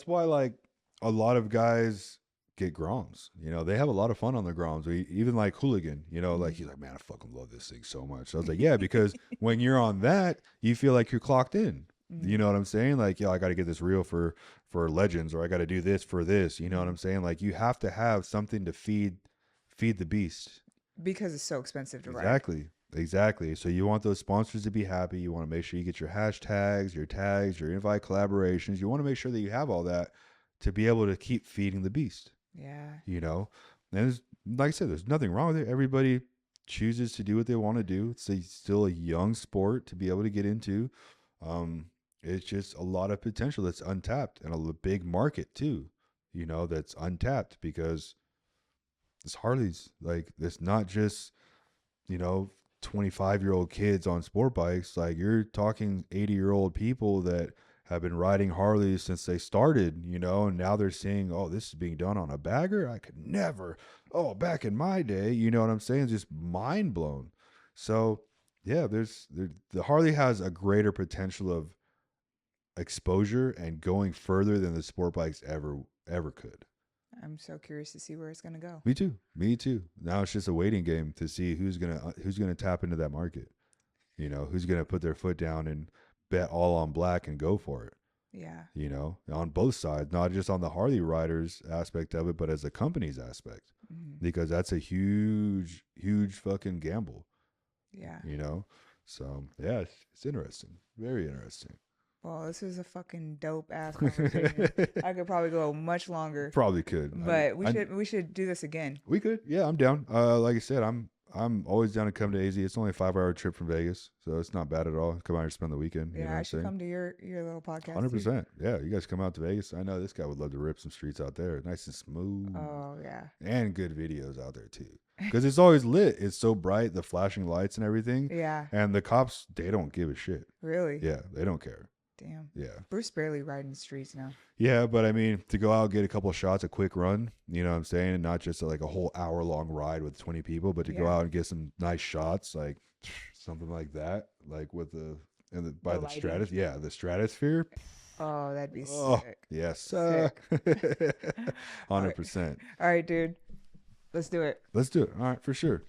Speaker 1: why, like, a lot of guys get Groms. You know, they have a lot of fun on the Groms. Even like Hooligan, you know, like, he's like, man, I fucking love this thing so much. So I was like, yeah, because when you're on that, you feel like you're clocked in. You know what I'm saying? Like, yeah, I got to get this reel for Legends, or I got to do this for this. You know what I'm saying? Like, you have to have something to feed the beast.
Speaker 2: Because it's so expensive to ride.
Speaker 1: Exactly. So you want those sponsors to be happy. You want to make sure you get your hashtags, your tags, your invite collaborations. You want to make sure that you have all that to be able to keep feeding the beast.
Speaker 2: Yeah.
Speaker 1: You know, and like I said, there's nothing wrong with it. Everybody chooses to do what they want to do. It's still a young sport to be able to get into. It's just a lot of potential that's untapped, and a big market too, that's untapped, because it's Harleys. Like, it's not just, you know, 25-year-old kids on sport bikes. Like, you're talking 80-year-old people that have been riding Harleys since they started, and now they're seeing, oh, this is being done on a bagger. I could never. Oh, back in my day, you know what I'm saying? Just mind blown. So, yeah, the Harley has a greater potential of exposure and going further than the sport bikes ever could.
Speaker 2: I'm so curious to see where it's gonna go.
Speaker 1: Me too. Now it's just a waiting game to see who's gonna tap into that market. Who's gonna put their foot down and bet all on black and go for it.
Speaker 2: Yeah.
Speaker 1: On both sides, not just on the Harley riders aspect of it, but as a company's aspect, because that's a huge fucking gamble.
Speaker 2: Yeah.
Speaker 1: So yeah, it's interesting, very interesting.
Speaker 2: Well, this is a fucking dope ass conversation. I could probably go much longer.
Speaker 1: Probably could,
Speaker 2: but we should do this again.
Speaker 1: We could, yeah. I'm down. Like I said, I'm always down to come to AZ. It's only a 5-hour trip from Vegas, so it's not bad at all. Come out here, spend the weekend.
Speaker 2: Yeah, I should come to your little podcast.
Speaker 1: 100%. Yeah, you guys come out to Vegas. I know this guy would love to rip some streets out there, nice and smooth.
Speaker 2: Oh yeah,
Speaker 1: and good videos out there too, because it's always lit. It's so bright, the flashing lights and everything.
Speaker 2: Yeah.
Speaker 1: And the cops, they don't give a shit.
Speaker 2: Really?
Speaker 1: Yeah, they don't care.
Speaker 2: Damn.
Speaker 1: Yeah.
Speaker 2: Bruce barely riding the streets now.
Speaker 1: Yeah, but I mean, to go out, get a couple of shots, a quick run, you know what I'm saying? And not just like a whole hour-long ride with 20 people, but to go out and get some nice shots, like something like that, like with the stratosphere. Yeah, the stratosphere.
Speaker 2: Oh, that'd be sick.
Speaker 1: Yes.
Speaker 2: Sick.
Speaker 1: 100%.
Speaker 2: All right, dude. Let's do it.
Speaker 1: Let's do it. All right, for sure.